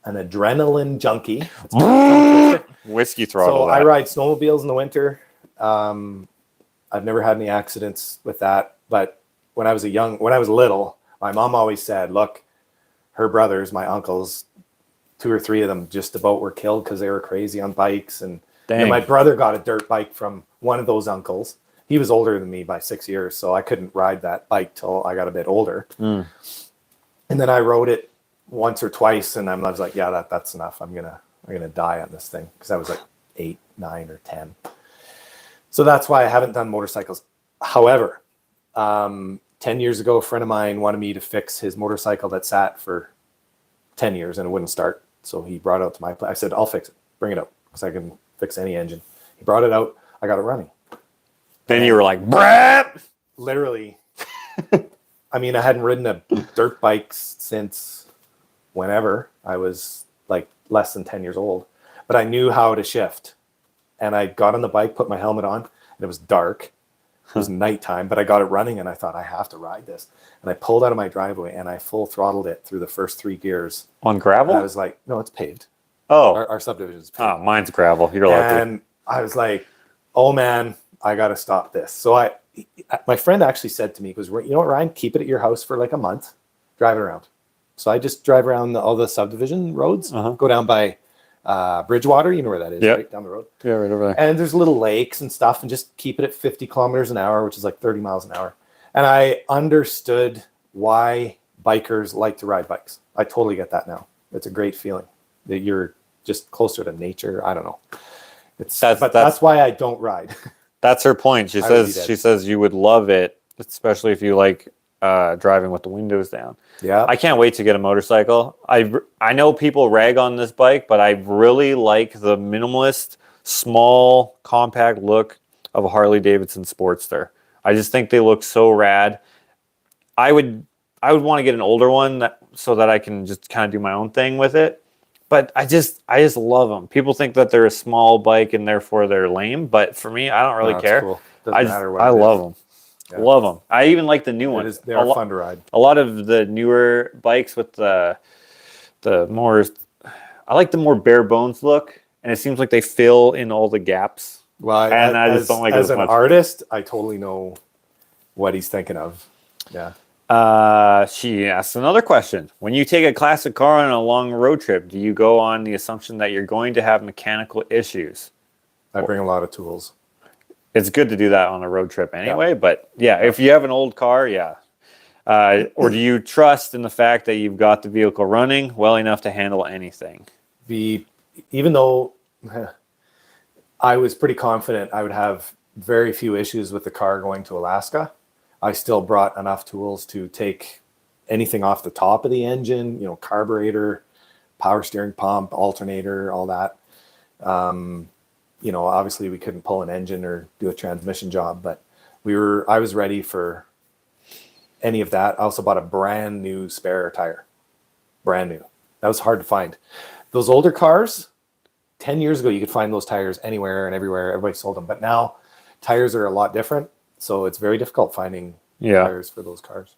adrenaline junkie. Whiskey throttle. So I ride snowmobiles in the winter. I've never had any accidents with that. But when I was little, my mom always said, look, her brothers, my uncles, 2 or 3 of them just about were killed because they were crazy on bikes. And my brother got a dirt bike from one of those uncles. He was older than me by 6 years, so I couldn't ride that bike till I got a bit older. And then I rode it once or twice, and I was like, yeah, that's enough. I'm gonna die on this thing, because I was like 8, 9, or 10. So that's why I haven't done motorcycles. However, 10 years ago, a friend of mine wanted me to fix his motorcycle that sat for 10 years and it wouldn't start. So he brought it out to my place. I said, I'll fix it. Bring it out, because I can fix any engine. He brought it out. I got it running. Then you were like, Brap! Literally. I mean, I hadn't ridden a dirt bike since whenever. I was like less than 10 years old. But I knew how to shift. And I got on the bike, put my helmet on, and it was dark. It was nighttime, but I got it running, and I thought, I have to ride this. And I pulled out of my driveway, and I full throttled it through the first 3 gears. On gravel? And I was like, no, it's paved. Oh. Our subdivision is paved. Oh, mine's gravel. You're lucky. And I was like, oh, man, I got to stop this. So my friend actually said to me, he goes, you know what, Ryan, keep it at your house for like a month, drive it around. So I just drive around all the subdivision roads, go down by Bridgewater, you know where that is, right down the road. Yeah, right over there. And there's little lakes and stuff, and just keep it at 50 kilometers an hour, which is like 30 miles an hour. And I understood why bikers like to ride bikes. I totally get that now. It's a great feeling that you're just closer to nature. I don't know. That's why I don't ride. That's her point. She says you would love it, especially if you like driving with the windows down. Yeah. I can't wait to get a motorcycle. I know people rag on this bike, but I really like the minimalist, small, compact look of a Harley-Davidson Sportster. I just think they look so rad. I would want to get an older one so that I can just kind of do my own thing with it. But I just love them. People think that they're a small bike and therefore they're lame, but for me, I don't really care. Cool. Doesn't matter what I love them. Yeah. Love them. I even like the new ones. They are fun to ride. A lot of the newer bikes with the more, I like the more bare bones look, and it seems like they fill in all the gaps. Well, I just don't like it as much. As an artist, I totally know what he's thinking of. Yeah. She asked another question. When you take a classic car on a long road trip, do you go on the assumption that you're going to have mechanical issues? I bring a lot of tools. It's good to do that on a road trip anyway, but yeah, if you have an old car, yeah. Or do you trust in the fact that you've got the vehicle running well enough to handle anything? Even though I was pretty confident I would have very few issues with the car going to Alaska, I still brought enough tools to take anything off the top of the engine, carburetor, power steering pump, alternator, all that. You know, obviously we couldn't pull an engine or do a transmission job, but I was ready for any of that. I also bought a brand new spare tire, brand new. That was hard to find. Those older cars, 10 years ago, you could find those tires anywhere and everywhere. Everybody sold them, but now tires are a lot different. So it's very difficult finding tires for those cars.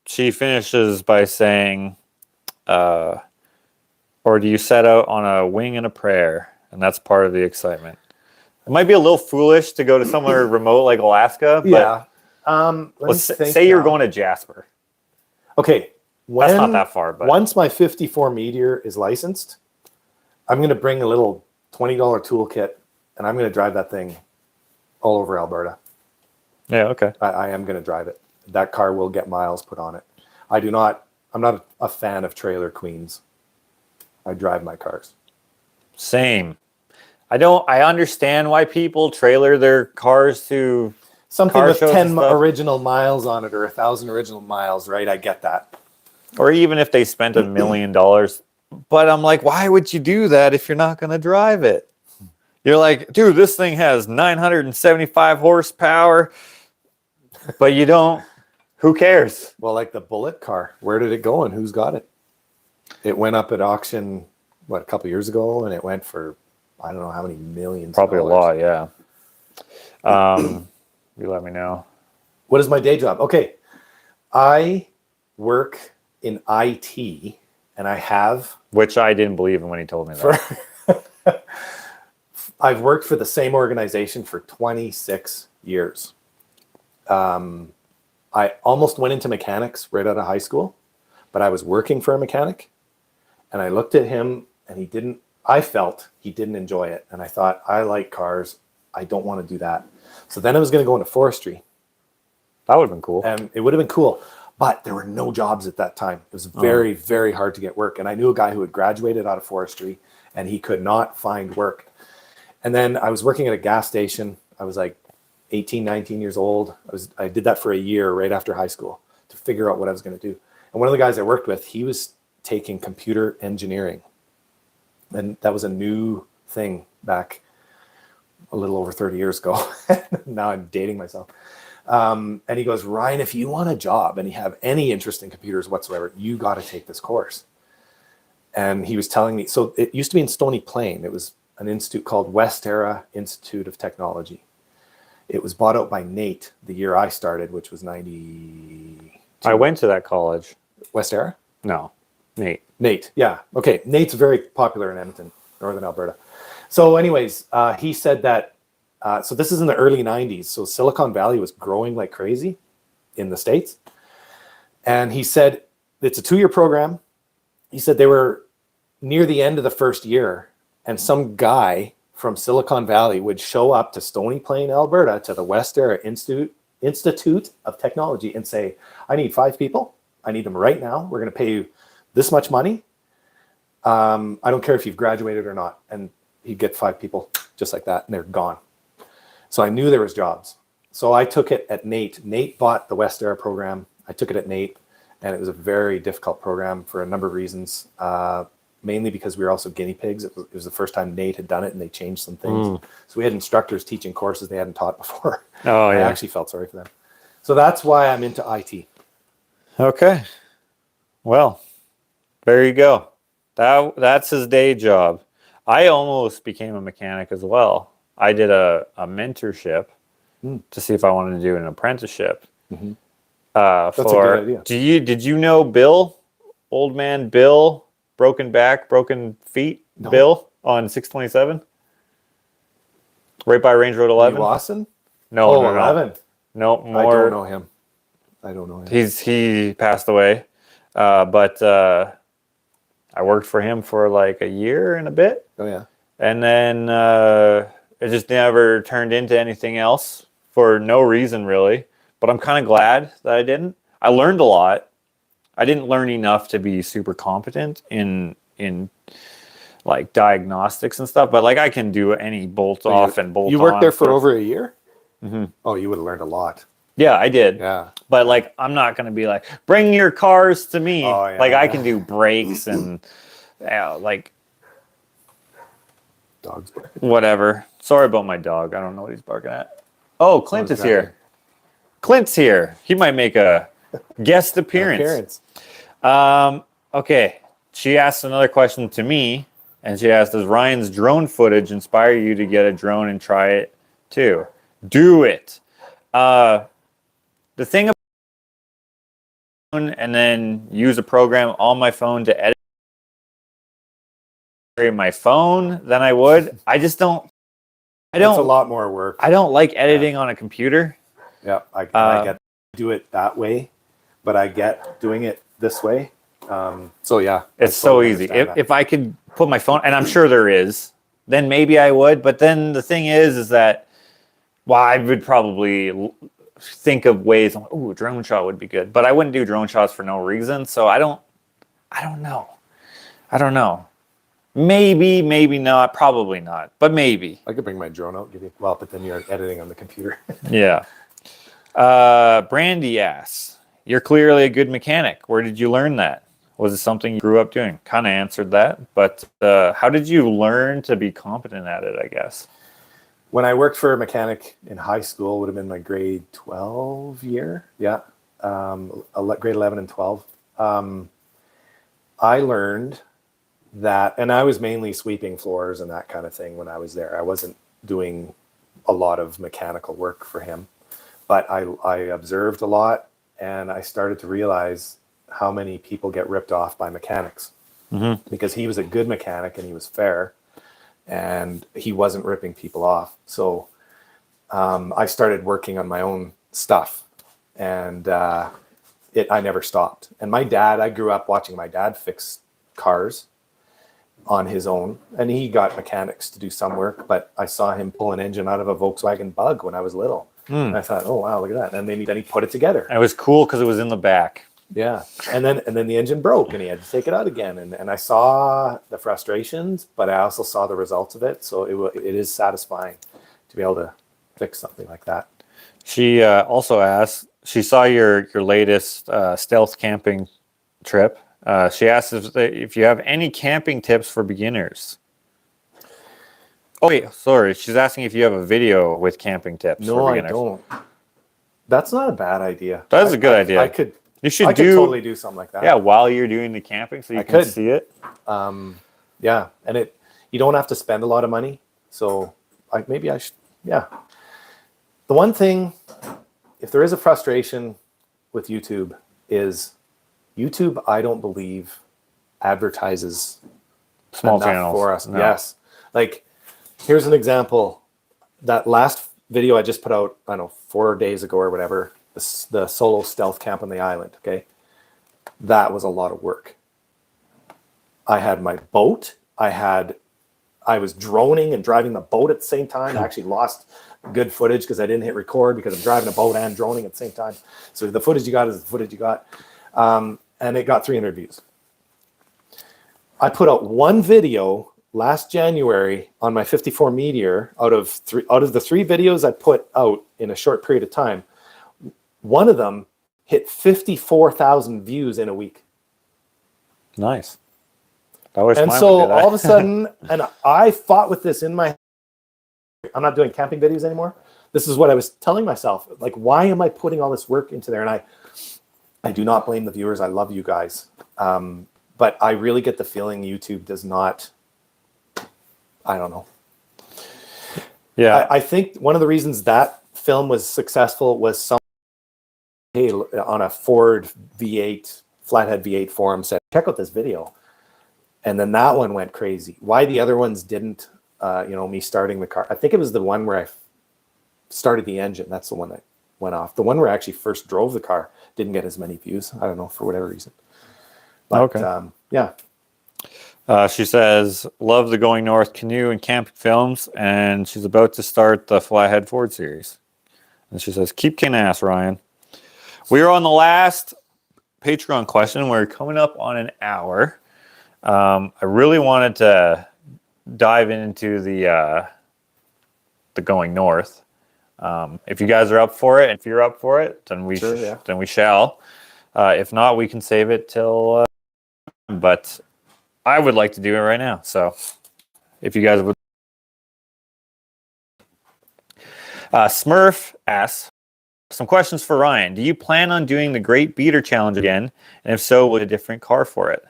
She finishes by saying, or do you set out on a wing and a prayer? And that's part of the excitement. It might be a little foolish to go to somewhere remote like Alaska, but let's say you're going to Jasper. Okay. That's not that far, but once my 54 Meteor is licensed, I'm going to bring a little $20 toolkit and I'm going to drive that thing all over Alberta. Yeah, okay. I am going to drive it. That car will get miles put on it. I'm not a fan of trailer queens. I drive my cars. Same. I understand why people trailer their cars to something with 10 original miles on it or 1,000 original miles, right? I get that. Or even if they spent $1 million. But I'm like, why would you do that if you're not going to drive it? You're like, dude, this thing has 975 horsepower, but you don't. Who cares? Well, like the Bullet car, where did it go and who's got it? It went up at auction, a couple years ago, and it went for, I don't know how many millions. Probably a lot, yeah. You let me know. What is my day job? Okay. I work in IT, and I have... Which I didn't believe in when he told me that. I've worked for the same organization for 26 years. I almost went into mechanics right out of high school, but I was working for a mechanic, and I looked at him, and I felt he didn't enjoy it. And I thought, I like cars. I don't want to do that. So then I was going to go into forestry. That would have been cool. And it would have been cool, but there were no jobs at that time. It was very, very hard to get work. And I knew a guy who had graduated out of forestry, and he could not find work. And then I was working at a gas station. I was like 18, 19 years old. I did that for a year right after high school to figure out what I was going to do. And one of the guys I worked with, he was taking computer engineering. And that was a new thing back a little over 30 years ago. Now I'm dating myself. And he goes, Ryan, if you want a job and you have any interest in computers whatsoever, you got to take this course. And he was telling me, so it used to be in Stony Plain. It was an institute called Westera Institute of Technology. It was bought out by Nate the year I started, which was 92. I went to that college. Westera? No, Nate. Nate, yeah. Okay, Nate's very popular in Edmonton, Northern Alberta. So anyways, he said that, so this is in the early 90s, so Silicon Valley was growing like crazy in the States. And he said, it's a 2-year program. He said they were near the end of the first year, and some guy from Silicon Valley would show up to Stony Plain, Alberta, to the Westera Institute of Technology and say, I need 5 people. I need them right now. We're going to pay you this much money. I don't care if you've graduated or not. And he'd get 5 people just like that, and they're gone. So I knew there was jobs. So I took it at Nate. Nate bought the Westera program. I took it at Nate, and it was a very difficult program for a number of reasons. Mainly because we were also guinea pigs. It was the first time Nate had done it, and they changed some things. So we had instructors teaching courses they hadn't taught before. Oh, yeah. I actually felt sorry for them. So that's why I'm into IT. Okay. Well, there you go. That's his day job. I almost became a mechanic as well. I did a mentorship to see if I wanted to do an apprenticeship. Mm-hmm. That's a good idea. Did you know Bill, old man Bill, broken back, broken feet, no. Bill on 627? Right by Range Road 11? Lawson? No, oh, no, 11. No, more. I don't know him. He passed away. But I worked for him for like a year and a bit. Oh, yeah. And then it just never turned into anything else for no reason, really. But I'm kind of glad that I didn't. I learned a lot. I didn't learn enough to be super competent in like diagnostics and stuff. But like I can do any bolt off and bolt on. You worked there for over a year? Mm-hmm. Oh, you would have learned a lot. Yeah, I did. Yeah. But like, I'm not going to be like, bring your cars to me. Oh, yeah. Like I can do brakes and like Dogs barking. whatever. Sorry about my dog. I don't know what he's barking at. Oh, Clint What is does that here. mean? Clint's here. He might make a guest appearance. Okay. She asked another question to me, and she asked, does Ryan's drone footage inspire you to get a drone and try it too? Do it. The thing about and then use a program on my phone to edit my phone than I would. I just don't. It's a lot more work. I don't like editing on a computer. Yeah, I get do it that way, but I get doing it this way. So yeah, It's so easy. If I could put my phone, and I'm sure there is, then maybe I would. But then the thing is that, well, I would probably think of ways. Oh, a drone shot would be good, but I wouldn't do drone shots for no reason. So I don't know. Maybe, maybe not. Probably not, but maybe. I could bring my drone out, but then you're editing on the computer. Yeah. Brandy asks, you're clearly a good mechanic. Where did you learn that? Was it something you grew up doing? Kind of answered that, but how did you learn to be competent at it, I guess? When I worked for a mechanic in high school, would have been my grade 12 year. Yeah. Grade 11 and 12. I learned that, and I was mainly sweeping floors and that kind of thing when I was there. I wasn't doing a lot of mechanical work for him, but I observed a lot, and I started to realize how many people get ripped off by mechanics, because he was a good mechanic and he was fair and he wasn't ripping people off. So I started working on my own stuff, and I never stopped. And I grew up watching my dad fix cars on his own, and he got mechanics to do some work, but I saw him pull an engine out of a Volkswagen Bug when I was little. And I thought, oh wow, look at that. And then he put it together. It was cool because it was in the back. Yeah. And then the engine broke and he had to take it out again. And I saw the frustrations, but I also saw the results of it. So it is satisfying to be able to fix something like that. She also asked, she saw your latest stealth camping trip. She asked if you have any camping tips for beginners. Oh, wait, sorry. She's asking if you have a video with camping tips for beginners. No, I don't. That's not a bad idea. That's a good idea. I could totally do something like that. Yeah, while you're doing the camping, so you can see it. Yeah, and you don't have to spend a lot of money. So maybe I should. Yeah. The one thing, if there is a frustration with YouTube, is YouTube, I don't believe, advertises Small channels for us. No. Yes. Like, here's an example. That last video I just put out, I don't know, 4 days ago or whatever, the solo stealth camp on the island, okay? That was a lot of work. I had my boat. I was droning and driving the boat at the same time. I actually lost good footage because I didn't hit record because I'm driving a boat and droning at the same time. So the footage you got is the footage you got. And it got 300 views. I put out one video last January on my 54 Meteor out of the 3 videos I put out in a short period of time. One of them hit 54,000 views in a week. Nice. And so all of a sudden, and I fought with this in my, I'm not doing camping videos anymore. This is what I was telling myself. Like, why am I putting all this work into there? And I do not blame the viewers. I love you guys. But I really get the feeling YouTube does not, I don't know. Yeah. I think one of the reasons that film was successful was on a Ford V8, flathead V8 forum said, check out this video. And then that one went crazy. Why the other ones didn't, me starting the car. I think it was the one where I started the engine. That's the one that went off. The one where I actually first drove the car didn't get as many views. I don't know, for whatever reason. But, okay. Yeah. She says, love the Going North canoe and camping films, and she's about to start the Flathead Ford series. And she says, keep kicking ass, Ryan. We are on the last Patreon question. We're coming up on an hour. I really wanted to dive into the Going North. If you guys are up for it, if you're up for it, then we Sure, then we shall. If not, we can save it till. But I would like to do it right now. So if you guys would. Smurf asks some questions for Ryan. Do you plan on doing the Great Beater Challenge again? And if so, with a different car for it?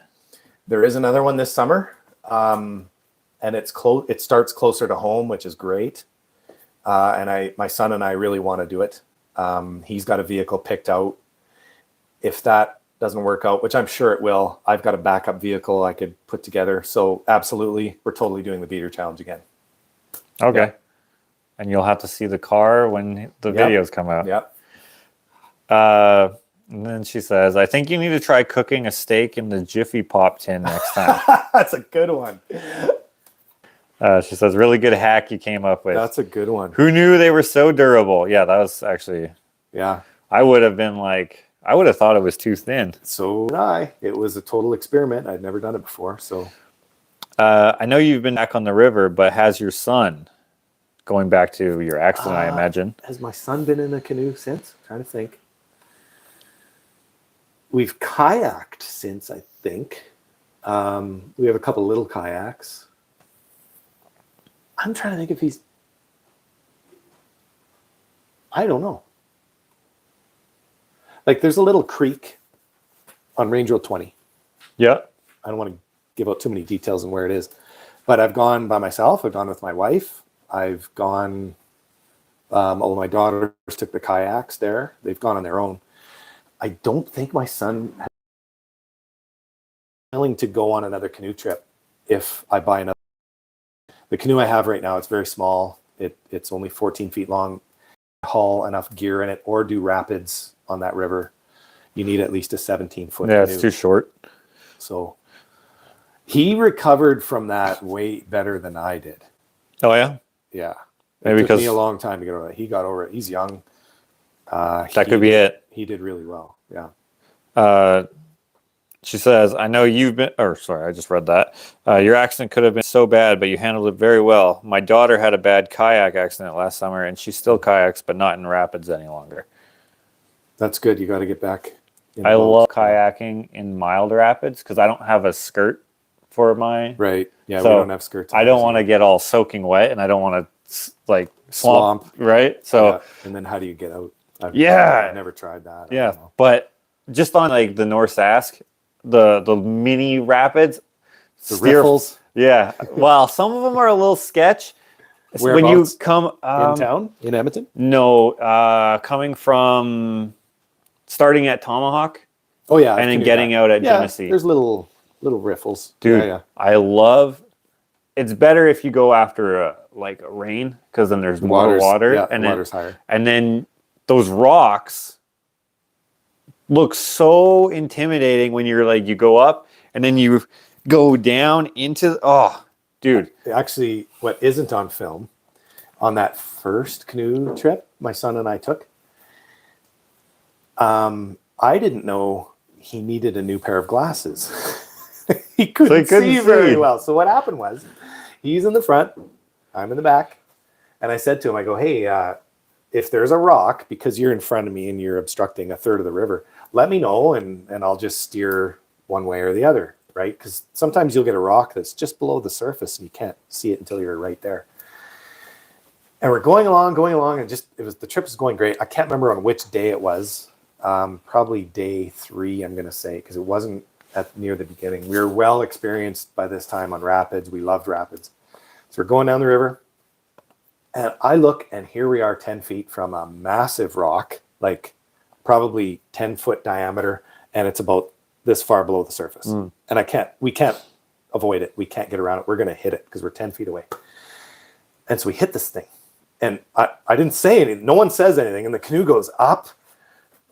There is another one this summer, and it's close. It starts closer to home, which is great. And my son and I really want to do it. He's got a vehicle picked out. If that doesn't work out, which I'm sure it will, I've got a backup vehicle I could put together. So absolutely, we're totally doing the Beater Challenge again. Okay. Yeah. And you'll have to see the car when the videos come out. Yep. And then she says, I think you need to try cooking a steak in the Jiffy Pop tin next time. That's a good one. She says, really good hack you came up with. That's a good one. Who knew they were so durable? Yeah, that was actually... Yeah. I would have been like... I would have thought it was too thin. So did I. It was a total experiment. I'd never done it before. So I know you've been back on the river, but has your son, going back to your accident, I imagine. Has my son been in a canoe since? I'm trying to think. We've kayaked since, I think. We have a couple little kayaks. I'm trying to think if he's... I don't know. Like, there's a little creek on Range Road 20. Yeah. I don't want to give out too many details on where it is. But I've gone by myself. I've gone with my wife. I've gone... all of my daughters took the kayaks there. They've gone on their own. I don't think my son is willing to go on another canoe trip if I buy another. The canoe I have right now, it's very small. It's only 14 feet long. Haul enough gear in it or do rapids on that river. You need at least a 17-foot Yeah, canoe. it's too short. So he recovered from that way better than I did. Oh, yeah? Yeah. Maybe it took because me a long time to get over it. He got over it. He's young. that could be it. He did really well. Yeah. She says, I know you've been, or sorry, I just read that. Your accident could have been so bad, but you handled it very well. My daughter had a bad kayak accident last summer, and she still kayaks, but not in rapids any longer. That's good. You got to get back. I love kayaking in mild rapids because I don't have a skirt for my... Right. Yeah, so we don't have skirts. I don't want to get all soaking wet, and I don't want to, like, swamp. Right? So... Yeah. And then how do you get out? I've never tried that. Yeah, but just on, like, the North Sask, the mini rapids, the riffles. Yeah, well, some of them are a little sketch. When you come in town in Edmonton, no, coming from starting at Tomahawk, and then getting out at Genesee. There's little riffles, dude. Yeah. I love. It's better if you go after a rain because then there's more water, and the water's higher, and then those rocks look so intimidating when you're like, you go up and then you go down into, oh, dude. Actually, what isn't on film on that first canoe trip my son and I took, I didn't know he needed a new pair of glasses. He couldn't see very well. So what happened was he's in the front, I'm in the back. And I said to him, I go, hey, if there's a rock, because you're in front of me and you're obstructing a third of the river, let me know and I'll just steer one way or the other, right? Because sometimes you'll get a rock that's just below the surface and you can't see it until you're right there. And we're going along, and the trip was going great. I can't remember on which day it was. Probably day 3, I'm going to say, because it wasn't near the beginning. We were well experienced by this time on rapids. We loved rapids. So we're going down the river. And I look, and here we are 10 feet from a massive rock, like probably 10-foot diameter, and it's about this far below the surface. And we can't avoid it. We can't get around it. We're going to hit it because we're 10 feet away. And so we hit this thing. And I didn't say anything. No one says anything. And the canoe goes up,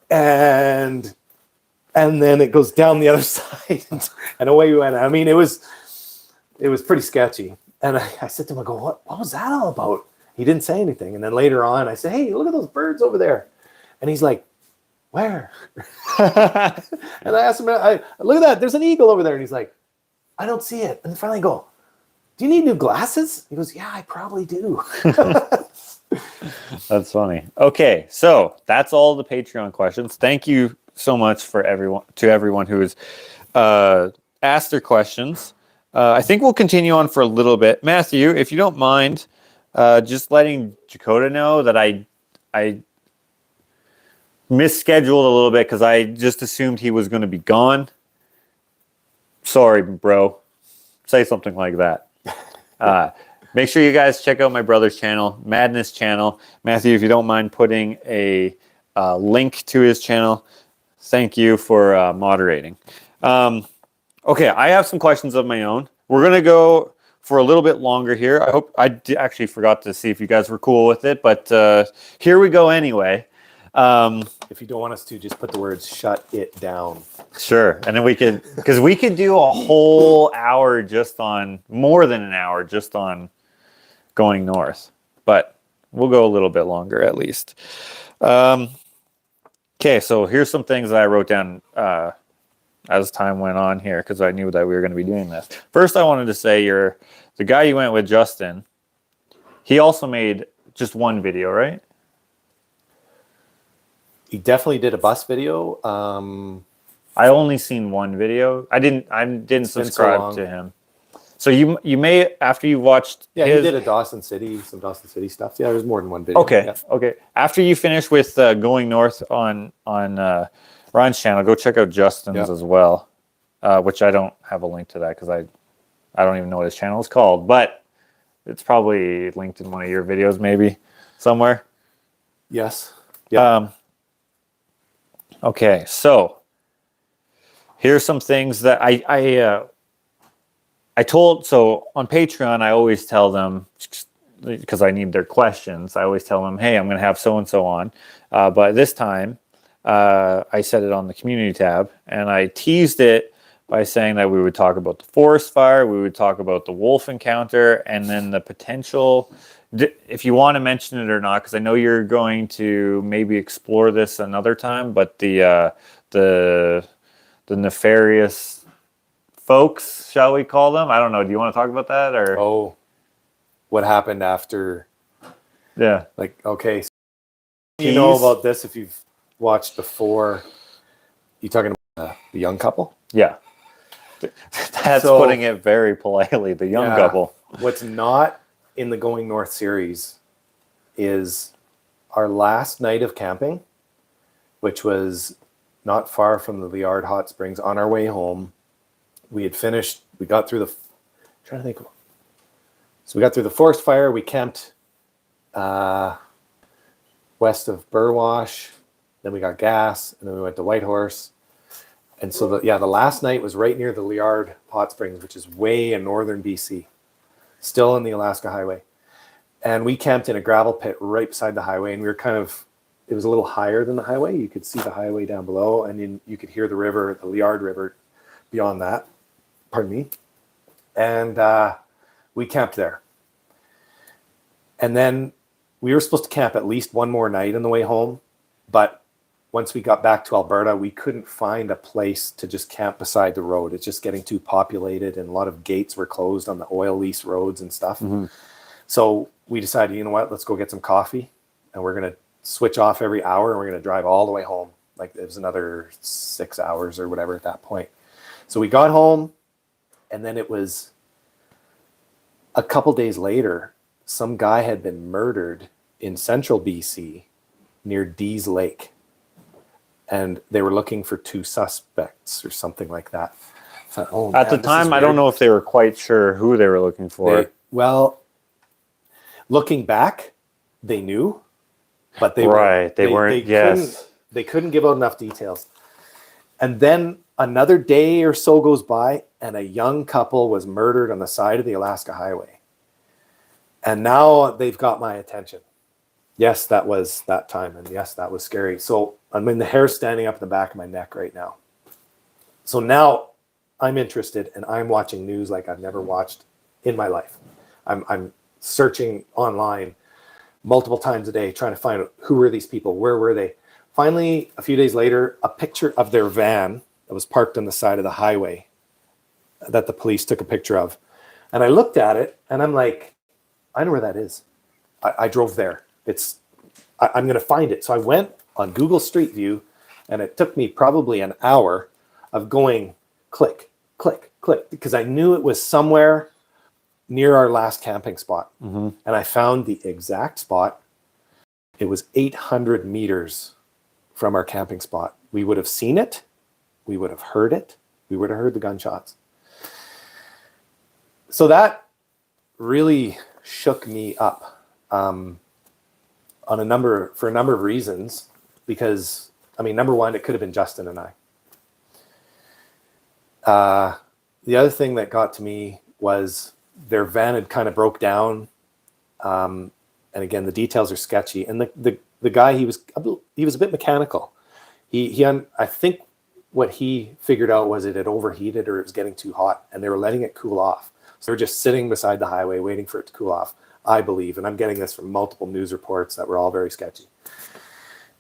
and then it goes down the other side. And away we went. I mean, it was pretty sketchy. And I said to him, I go, what was that all about? He didn't say anything. And then later on, I said, hey, look at those birds over there. And he's like, where? And I asked him, look at that. There's an eagle over there. And he's like, I don't see it. And finally I go, do you need new glasses? He goes, yeah, I probably do. That's funny. Okay, so that's all the Patreon questions. Thank you so much for everyone who has asked their questions. I think we'll continue on for a little bit. Matthew, if you don't mind, just letting Dakota know that I misscheduled a little bit because I just assumed he was going to be gone. Sorry, bro. Say something like that. Make sure you guys check out my brother's channel, Madness channel. Matthew, if you don't mind putting a link to his channel, thank you for moderating. Okay, I have some questions of my own. We're going to go for a little bit longer here. I hope actually forgot to see if you guys were cool with it, but here we go anyway. If you don't want us to, just put the words "shut it down." Sure, and then we could do a whole hour just on, more than an hour just on going north, but we'll go a little bit longer at least. Okay, so here's some things that I wrote down as time went on here because I knew that we were going to be doing this. First, I wanted to say the guy you went with, Justin. He also made just one video, right? He definitely did a bus video. I only seen one video. I didn't subscribe to him. So you may, after you watched he did some Dawson City stuff. Yeah, there's more than one video. Okay, yeah. okay. After you finish with Going North on Ryan's channel, go check out Justin's as well, which I don't have a link to that because I don't even know what his channel is called, but it's probably linked in one of your videos maybe somewhere. Yes. Yeah. Okay, so here's some things that I told, so on Patreon, I always tell them, because I need their questions, I always tell them, hey, I'm going to have so-and-so on. But this time, I said it on the community tab, and I teased it by saying that we would talk about the forest fire, we would talk about the wolf encounter, and then the potential, if you want to mention it or not, because I know you're going to maybe explore this another time, but the nefarious folks, shall we call them? I don't know. Do you want to talk about that, or what happened after? Yeah, like, okay, so you know about this if you've watched before. You talking about the young couple? Yeah, that's putting it very politely. The young couple. What's not in the Going North series is our last night of camping, which was not far from the Liard Hot Springs. On our way home, we had finished. We got through trying to think. So we got through the forest fire. We camped west of Burwash. Then we got gas, and then we went to Whitehorse. And so the last night was right near the Liard Hot Springs, which is way in northern BC, still on the Alaska Highway. And we camped in a gravel pit right beside the highway, and we were it was a little higher than the highway. You could see the highway down below, and then you could hear the river, the Liard River, beyond that. Pardon me. And we camped there. And then we were supposed to camp at least one more night on the way home, but once we got back to Alberta, we couldn't find a place to just camp beside the road. It's just getting too populated, and a lot of gates were closed on the oil lease roads and stuff. Mm-hmm. So we decided, you know what, let's go get some coffee, and we're going to switch off every hour, and we're going to drive all the way home. Like, it was another 6 hours or whatever at that point. So we got home, and then it was a couple days later, some guy had been murdered in central BC near Dease Lake. And they were looking for 2 suspects or something like that. So, at the time, I don't know if they were quite sure who they were looking for. Well, looking back, they knew, but they weren't. They couldn't give out enough details. And then another day or so goes by, and a young couple was murdered on the side of the Alaska Highway. And now they've got my attention. Yes, that was that time, and yes, that was scary. So the hair's standing up in the back of my neck right now. So now I'm interested, and I'm watching news like I've never watched in my life. I'm searching online multiple times a day, trying to find out who were these people, where were they. Finally, a few days later, a picture of their van that was parked on the side of the highway that the police took a picture of. And I looked at it, and I'm like, I know where that is. I drove there. It's I'm going to find it. So I went on Google Street View, and it took me probably an hour of going click, click, click, because I knew it was somewhere near our last camping spot. And I found the exact spot. It was 800 meters from our camping spot. We would have seen it. We would have heard it. We would have heard the gunshots. So that really shook me up for a number of reasons, because, I mean, number one, it could have been Justin and I. The other thing that got to me was their van had kind of broke down. And again, the details are sketchy. And the guy, he was a bit mechanical. I think what he figured out was it had overheated or it was getting too hot, and they were letting it cool off. So they were just sitting beside the highway waiting for it to cool off, I believe. And I'm getting this from multiple news reports that were all very sketchy.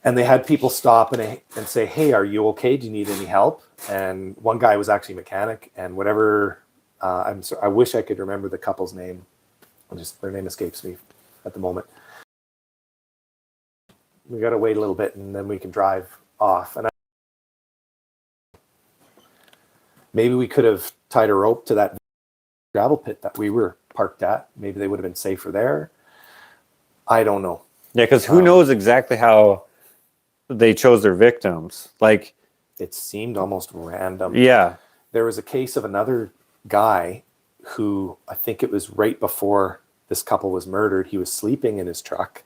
And they had people stop and say, hey, are you okay? Do you need any help? And one guy was actually a mechanic, and whatever, I wish I could remember the couple's name. Their name escapes me at the moment. We got to wait a little bit and then we can drive off. And maybe we could have tied a rope to that gravel pit that we were parked at. Maybe they would have been safer there. I don't know. Yeah, because who knows exactly how they chose their victims? Like, it seemed almost random. Yeah. There was a case of another guy who, I think it was right before this couple was murdered, he was sleeping in his truck.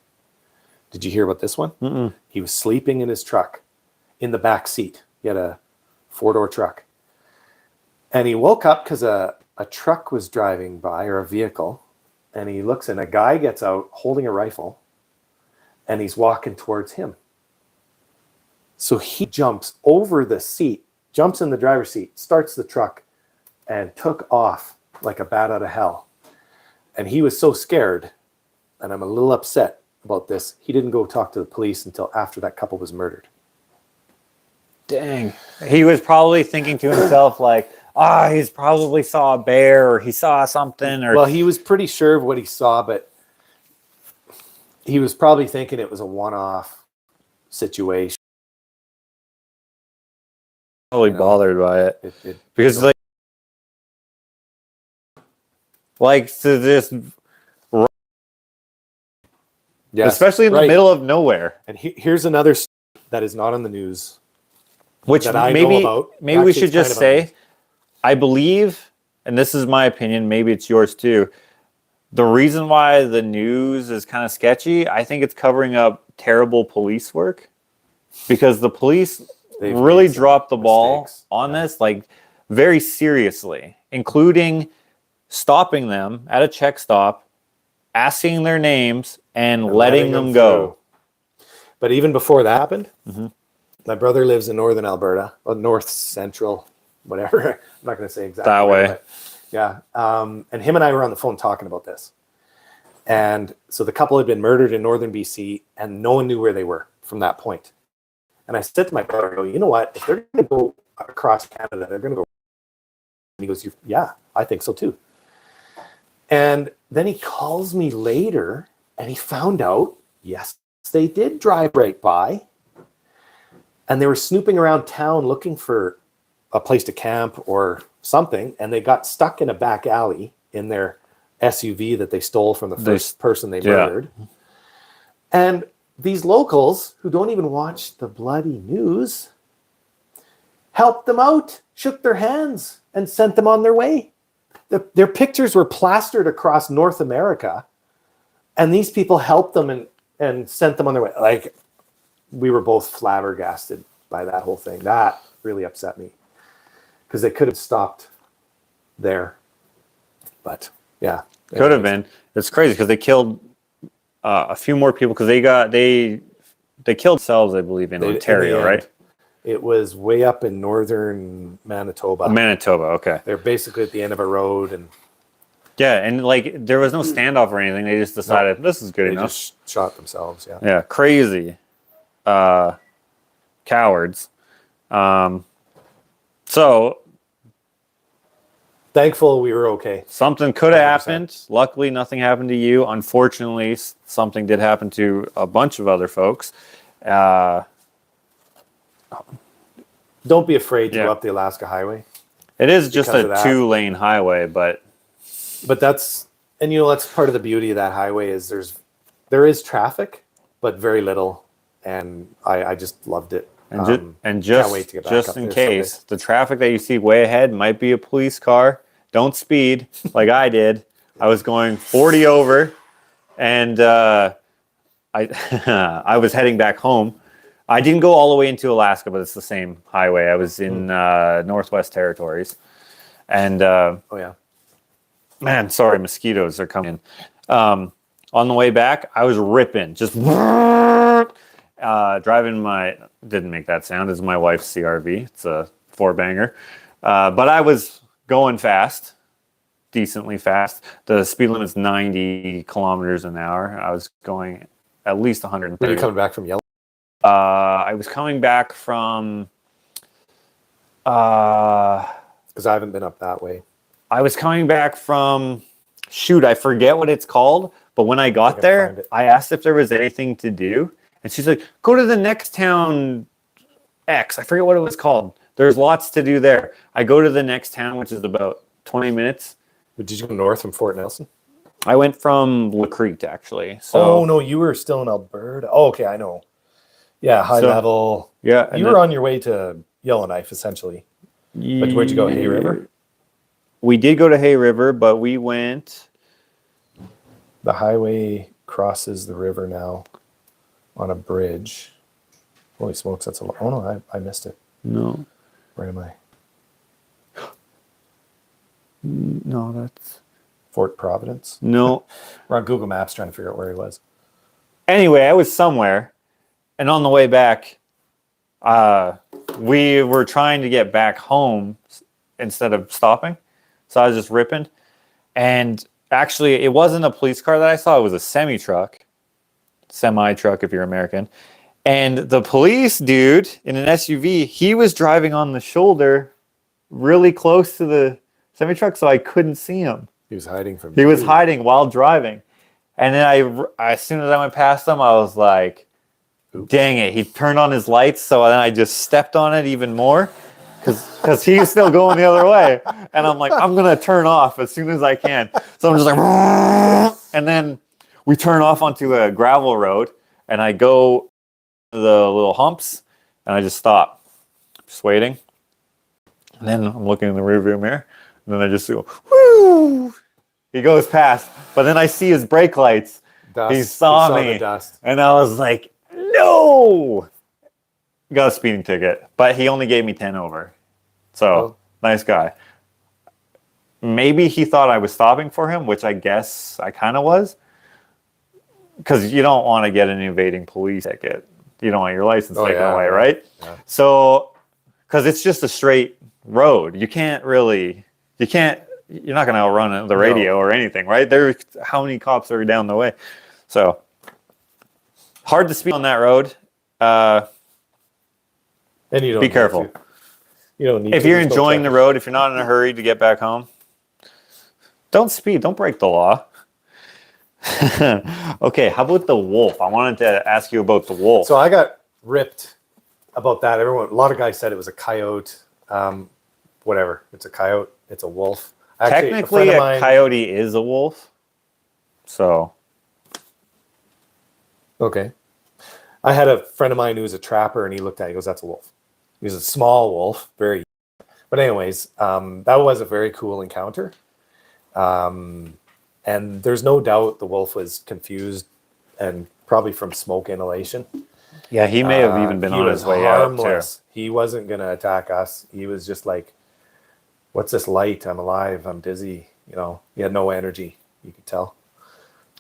Did you hear about this one? Mm-mm. He was sleeping in his truck in the back seat. He had a 4-door truck. And he woke up because a truck was driving by, or a vehicle, and he looks, and a guy gets out holding a rifle, and he's walking towards him. So he jumps over the seat, jumps in the driver's seat, starts the truck, and took off like a bat out of hell. And he was so scared, and I'm a little upset about this, he didn't go talk to the police until after that couple was murdered. Dang. He was probably thinking to himself, like, he's probably saw a bear, or he saw something. Or well, he was pretty sure of what he saw, but he was probably thinking it was a one-off situation. Totally bothered by it. Because, like to this, yes, especially in the middle of nowhere. And here's another that is not on the news, which that I maybe know about. Maybe we should just say, I believe, and this is my opinion, maybe it's yours too, the reason why the news is kind of sketchy, I think it's covering up terrible police work, because the police really dropped the ball on this, like, very seriously, including stopping them at a check stop, asking their names, and letting them go. But even before that happened, my brother lives in northern Alberta, north central, whatever. I'm not going to say exactly that way. But yeah. And him and I were on the phone talking about this. And so the couple had been murdered in northern BC, and no one knew where they were from that point. And I said to my brother, I go, you know what? If they're going to go across Canada, they're going to go. And he goes, yeah, I think so too. And then he calls me later, and he found out, yes, they did drive right by. And they were snooping around town looking for a place to camp or something. And they got stuck in a back alley in their SUV that they stole from the first person they murdered. And these locals who don't even watch the bloody news helped them out, shook their hands, and sent them on their way. Their pictures were plastered across North America, and these people helped them and sent them on their way. Like, we were both flabbergasted by that whole thing. That really upset me, because they could have stopped there. But yeah, could have been. It's crazy because they killed a few more people, because they killed themselves, I believe, in Ontario, right? It was way up in northern Manitoba. Manitoba, okay. They're basically at the end of a road, and yeah, and like there was no standoff or anything. They just decided this is good enough. They just shot themselves. Yeah. Yeah, crazy, cowards. So Thankful we were okay. Something could have 100%. happened. Luckily, nothing happened to you. Unfortunately, something did happen to a bunch of other folks. Don't be afraid to go up the Alaska Highway. It is just Because a of that. 2-lane highway, but that's part of the beauty of that highway is there is traffic, but very little, and I just loved it. and Can't just wait to get back just up in there case someday. the traffic that you see way ahead might be a police car. Don't speed like I did. I was going 40 over, and I I was heading back home. I didn't go all the way into Alaska, but it's the same highway. I was in Northwest Territories, and Oh yeah. man, sorry, mosquitoes are coming in. On the way back, I was ripping, just driving my, didn't make that sound, it's my wife's CRV. It's a 4-banger. But I was going fast, decently fast. The speed limit is 90 kilometers an hour. I was going at least 130. Were you coming back from Yellow? I was coming back from, Because I haven't been up that way. I was coming back from, shoot, I forget what it's called, but when I got there, I asked if there was anything to do, and she's like, go to the next town X. I forget what it was called. There's lots to do there. I go to the next town, which is about 20 minutes. Did you go north from Fort Nelson? I went from La Crete, actually. So, oh, no, you were still in Alberta. Oh, okay, I know. Yeah, high level. Yeah. You were on your way to Yellowknife, essentially. But where'd you go, Hay River? We did go to Hay River, but we went... The highway crosses the river now on a bridge. Holy smokes, that's a lot. Oh, no, I missed it. No. Where am I? No, that's... Fort Providence? No. We're on Google Maps trying to figure out where he was. Anyway, I was somewhere, and on the way back, we were trying to get back home instead of stopping. So I was just ripping. And actually, it wasn't a police car that I saw. It was a semi-truck if you're American. And the police dude in an SUV, he was driving on the shoulder really close to the semi-truck, so I couldn't see him. He was hiding from He was hiding while driving. And then as soon as I went past him, I was like, dang it. He turned on his lights, so then I just stepped on it even more because he's still going the other way. And I'm like, I'm going to turn off as soon as I can. So I'm just like, and then we turn off onto a gravel road, and I go to the little humps, and I just stop. Just waiting. And then I'm looking in the rearview mirror, and then I just go, woo! He goes past, but then I see his brake lights. Dust. He saw me, the dust. and I was like, no! Got a speeding ticket, but he only gave me 10 over. So, nice guy. Maybe he thought I was stopping for him, which I guess I kind of was. Because you don't want to get an evading police ticket. You don't want your license taken away, right? Yeah. So, because it's just a straight road. You're not going to outrun the radio or anything, right? How many cops are down the way? So, hard to speed on that road. And you don't be careful. You don't need if you're enjoying the road, if you're not in a hurry to get back home, don't speed. Don't break the law. Okay, how about the wolf? I wanted to ask you about the wolf. So I got ripped about that. A lot of guys said it was a coyote. Whatever. It's a coyote. It's a wolf. Actually, technically, a coyote is a wolf. So. Okay. I had a friend of mine who was a trapper, and he looked at it. He goes, that's a wolf. He was a small wolf, very. But anyways, that was a very cool encounter. And there's no doubt the wolf was confused and probably from smoke inhalation. Yeah, he may have even been on his way out. He wasn't going to attack us. He was just like, what's this light? I'm alive. I'm dizzy. You know, he had no energy. You could tell.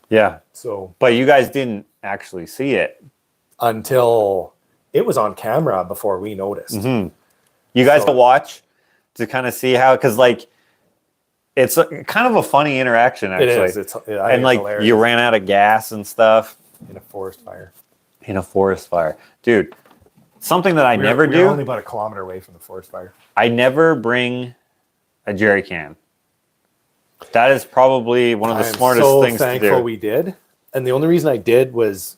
Yeah. So, but you guys didn't actually see it until it was on camera before we noticed. Mm-hmm. You guys to watch to kind of see how, because like it's kind of a funny interaction actually. It is. And like hilarious. You ran out of gas and stuff in a forest fire. Dude. Something that I never do. We're only about a kilometer away from the forest fire. I never bring a jerry can That is probably one of the smartest things to do. I'm so thankful we did. And the only reason I did was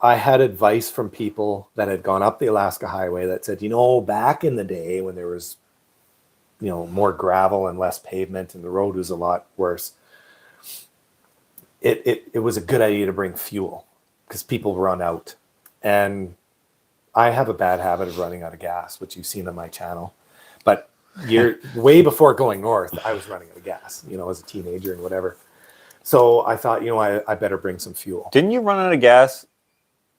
I had advice from people that had gone up the Alaska Highway that said, back in the day when there was, more gravel and less pavement and the road was a lot worse, it was a good idea to bring fuel because people run out. And I have a bad habit of running out of gas, which you've seen on my channel. But way before going north, I was running out of gas, as a teenager and whatever. So I thought, I better bring some fuel. Didn't you run out of gas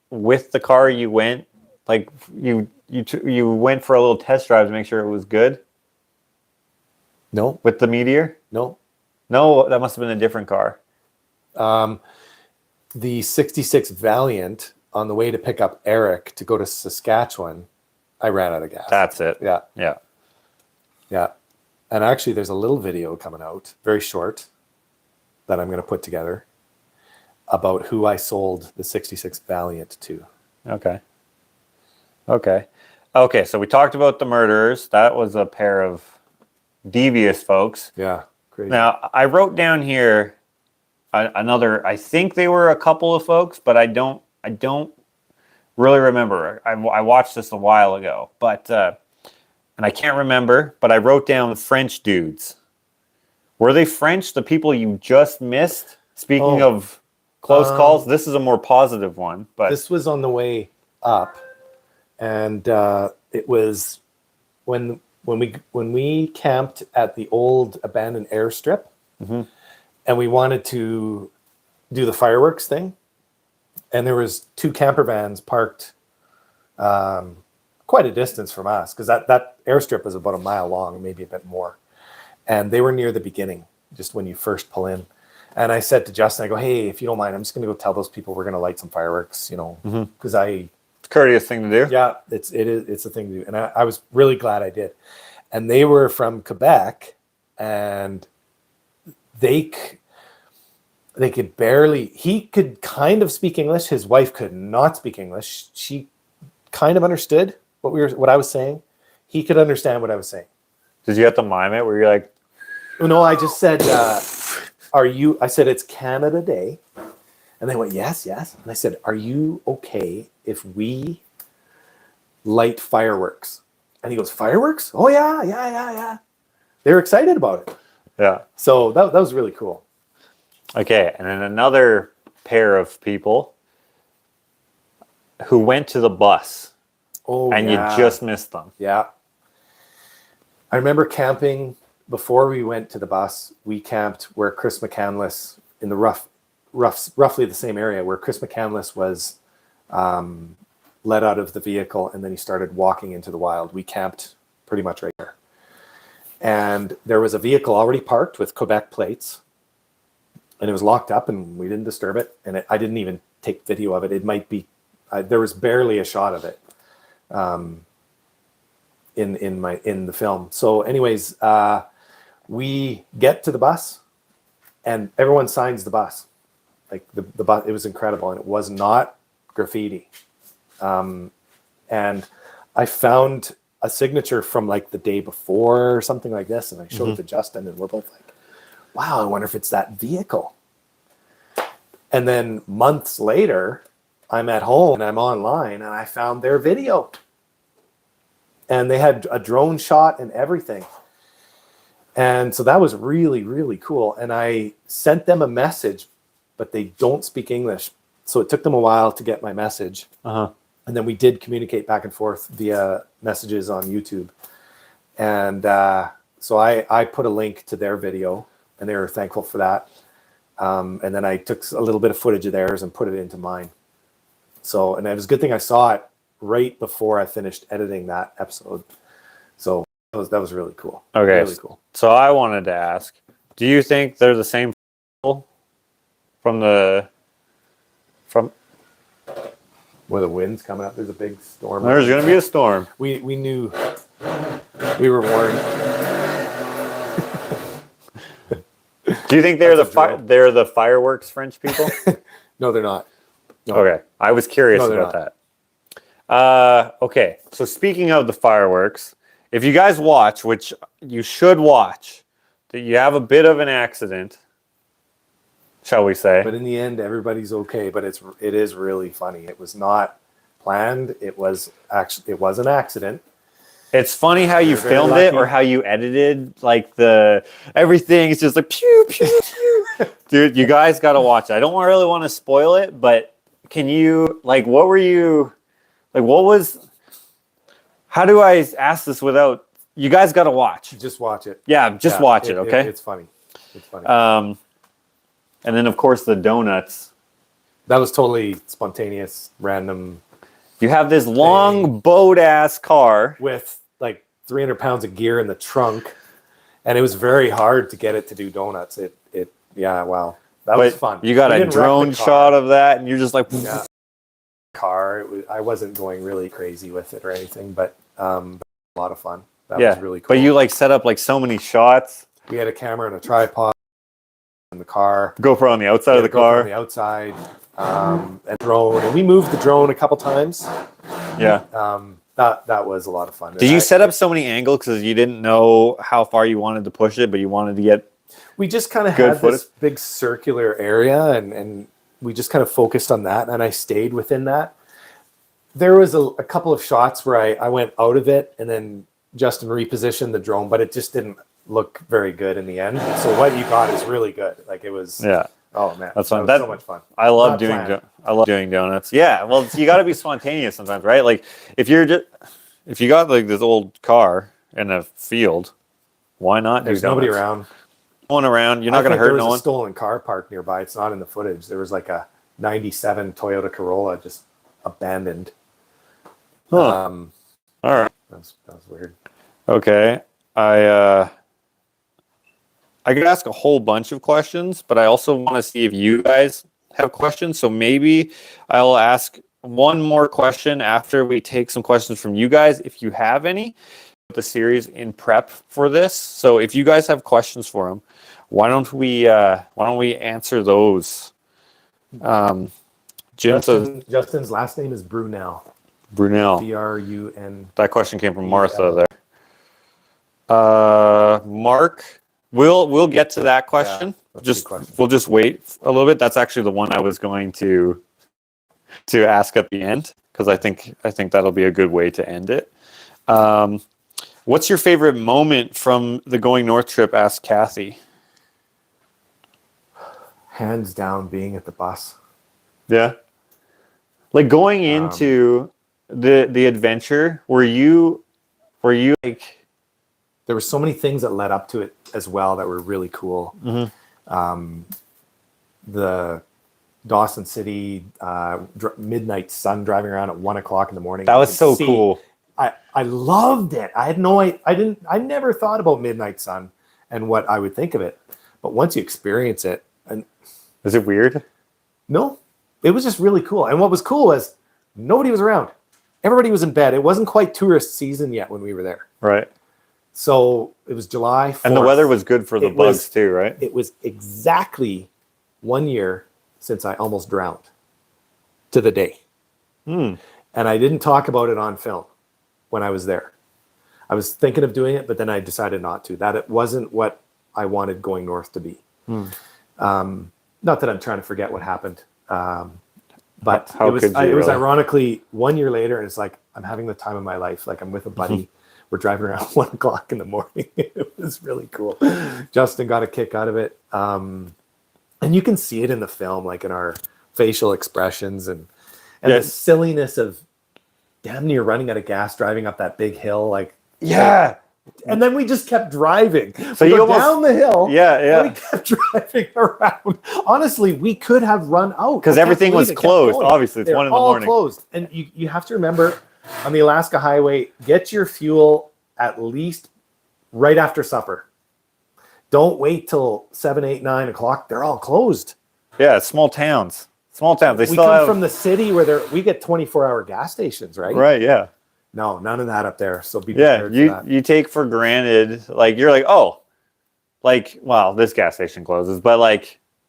with the car you went? Like you went for a little test drive to make sure it was good? No. With the Meteor? No. No, that must have been a different car. The 66 Valiant, on the way to pick up Eric to go to Saskatchewan, I ran out of gas. That's it. Yeah. Yeah. Yeah. And actually, there's a little video coming out, very short, that I'm going to put together about who I sold the 66 Valiant to. Okay. Okay, so we talked about the murderers. That was a pair of devious folks. Yeah, crazy. Now, I wrote down here another, I think they were a couple of folks, but I don't really remember. I watched this a while ago, but and I can't remember, but I wrote down French dudes. Were they French, the people you just missed? Speaking of close calls, this is a more positive one. But this was on the way up, and it was when we camped at the old abandoned airstrip, and we wanted to do the fireworks thing, and there was 2 camper vans parked quite a distance from us, because that airstrip was about a mile long, maybe a bit more. And they were near the beginning, just when you first pull in. And I said to Justin, I go, hey, if you don't mind, I'm just going to go tell those people we're going to light some fireworks, because it's a courteous thing to do. Yeah, it's a thing to do. And I was really glad I did. And they were from Quebec, and they could barely, he could kind of speak English. His wife could not speak English. She kind of understood what I was saying. He could understand what I was saying. Did you have to mime it? Were you like... No, I just said, I said, it's Canada Day. And they went, yes. And I said, are you okay if we light fireworks? And he goes, fireworks? Oh, yeah. They were excited about it. Yeah. So that was really cool. Okay, and then another pair of people who went to the bus. Oh, and yeah. you just missed them. Yeah. I remember camping before we went to the bus. We camped where Chris McCandless, in the roughly the same area where Chris McCandless was let out of the vehicle, and then he started walking into the wild. We camped pretty much right there. And there was a vehicle already parked with Quebec plates, and it was locked up, and we didn't disturb it. And I didn't even take video of it. It might be, there was barely a shot of it in the film. So anyways, we get to the bus, and everyone signs the bus. Like the bus, it was incredible, and it was not graffiti. And I found a signature from like the day before or something like this, and I showed it to Justin, and we're both like, wow, I wonder if it's that vehicle. And then months later, I'm at home and I'm online, and I found their video. And they had a drone shot and everything. And so that was really, really cool. And I sent them a message, but they don't speak English. So it took them a while to get my message. And then we did communicate back and forth via messages on YouTube. And so I put a link to their video, and they were thankful for that. And then I took a little bit of footage of theirs and put it into mine. So, and it was a good thing I saw it right before I finished editing that episode. So that was really cool. Okay. Really cool. So I wanted to ask, do you think they're the same people from where the wind's coming up? There's a big storm. There's going to be a storm. We knew, we were warned. Do you think they're the fireworks French people? No, they're not. No. Okay. I was curious about that. Okay, so speaking of the fireworks, if you guys watch, which you should watch, you have a bit of an accident, shall we say? But in the end, everybody's okay. But it is really funny. It was not planned. It was an accident. It's funny how you filmed it or how you edited, like everything is just like pew pew pew. Dude, you guys got to watch it. I don't really want to spoil it, but can you what were you how do I ask this without you guys got to watch? Just watch it. Yeah, just watch it, okay? It's funny. It's funny. And then of course the donuts. That was totally spontaneous, random. You have this long boat ass car with like 300 pounds of gear in the trunk, and it was very hard to get it to do donuts. Wow, that was fun. You got a drone shot of that, and you're just like, yeah. I wasn't going really crazy with it or anything, but a lot of fun. That was really cool. But you set up so many shots. We had a camera and a tripod in the car. GoPro on the outside of the car. On the outside. And drone, and we moved the drone a couple times. Yeah. That was a lot of fun. Did you set up so many angles because you didn't know how far you wanted to push it, but you wanted to get? We just kind of had this big circular area, and we just kind of focused on that, and I stayed within that. There was a couple of shots where I went out of it, and then Justin repositioned the drone, but it just didn't look very good in the end. So what you got is really good. It was. Yeah. Oh man, that's fun. That was so much fun. I love doing donuts. Yeah, well, you got to be spontaneous sometimes, right? If you got this old car in a field, why not? There's nobody around. No one around. You're not going to hurt no one. There was a stolen car parked nearby. It's not in the footage. There was a '97 Toyota Corolla just abandoned. Huh. All right. That was weird. Okay, I could ask a whole bunch of questions, but I also want to see if you guys have questions. So maybe I'll ask one more question after we take some questions from you guys, if you have any. The series in prep for this. So if you guys have questions for him, why don't we answer those? Justin's last name is Brunel. Brunel. Brun. That question came from Martha there. Mark. We'll get to that question. We'll just wait a little bit. That's actually the one I was going to ask at the end, because I think that'll be a good way to end it. What's your favorite moment from the Going North trip? Asked Kathy. Hands down, being at the bus. Yeah. Going into the adventure, were you there were so many things that led up to it as well that were really cool. Mm-hmm. The Dawson City midnight sun driving around at 1 o'clock in the morning. That was so cool. I loved it. I never thought about midnight sun and what I would think of it. But once you experience it, and is it weird? No, it was just really cool. And what was cool was nobody was around. Everybody was in bed. It wasn't quite tourist season yet when we were there. Right. So it was July 4th. And the weather was good for the bugs too, right? It was exactly 1 year since I almost drowned, to the day. And I didn't talk about it on film when I was there. I was thinking of doing it, but then I decided not to. That it wasn't what I wanted Going North to be. Not that I'm trying to forget what happened. But it was ironically 1 year later, and it's I'm having the time of my life. I'm with a buddy. We're driving around 1 o'clock in the morning. It was really cool. Justin got a kick out of it. And you can see it in the film, in our facial expressions and the silliness of damn near running out of gas, driving up that big hill. And then we just kept driving. So you go down the hill. Yeah. And we kept driving around. Honestly, we could have run out. Because everything was closed. Obviously, it's 1 in the morning. All closed. And you have to remember, on the Alaska Highway, get your fuel at least right after supper. Don't wait till 7, 8, 9 o'clock. They're all closed. Yeah, small towns. We come from the city where we get 24-hour gas stations, right? Right, yeah. No, none of that up there. So be prepared for that. You take for granted, wow, this gas station closes, but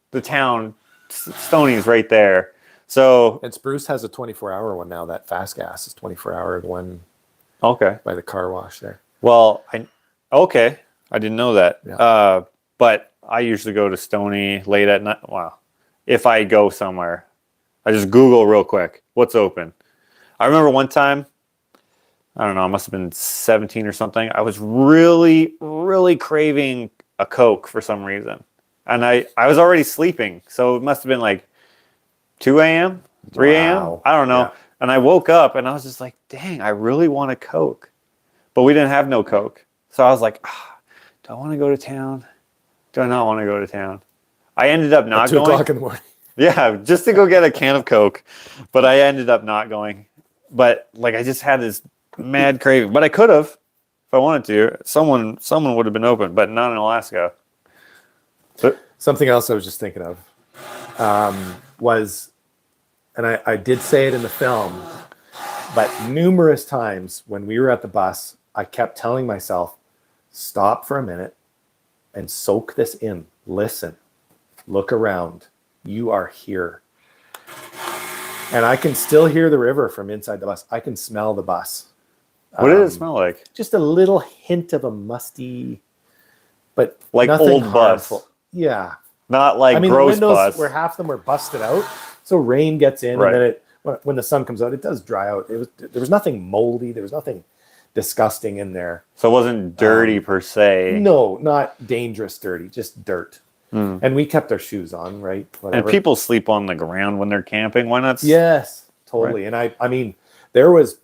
the town, Stony's right there. So and Spruce has a 24-hour one now. That fast gas is 24-hour one. Okay. By the car wash there. Well, okay. I didn't know that. Yeah. But I usually go to Stony late at night. Wow. If I go somewhere, I just Google real quick what's open. I remember one time, I don't know, I must have been 17 or something. I was really, really craving a Coke for some reason. And I was already sleeping. So it must have been like 2 a.m., 3 a.m. Wow. I don't know. Yeah. And I woke up and I was just like, dang, I really want a Coke. But we didn't have no Coke. So I was like, do I want to go to town? Do I not want to go to town? I ended up not At 2 going. o'clock in the morning. Yeah, just to go get a can of Coke. But I ended up not going. But like I just had this mad craving. But I could have if I wanted to. Someone would have been open, but not in Alaska. But Something else I was just thinking of was, and I did say it in the film, but numerous times when we were at the bus, I kept telling myself, stop for a minute and soak this in. Listen, look around. You are here. And I can still hear the river from inside the bus. I can smell the bus. what did it smell like? Just a little hint of a musty, but Like nothing old harmful. bus. Yeah. Not like I mean, gross the windows bus. where half of them were busted out, so rain gets in, Right. and then when the sun comes out, it does dry out. There was nothing moldy, there was nothing disgusting in there. So it wasn't dirty per se. No, not dangerous dirty, just dirt. And we kept our shoes on, right? Whatever. And people sleep on the ground when they're camping. Why not? Yes, totally. And I mean, there was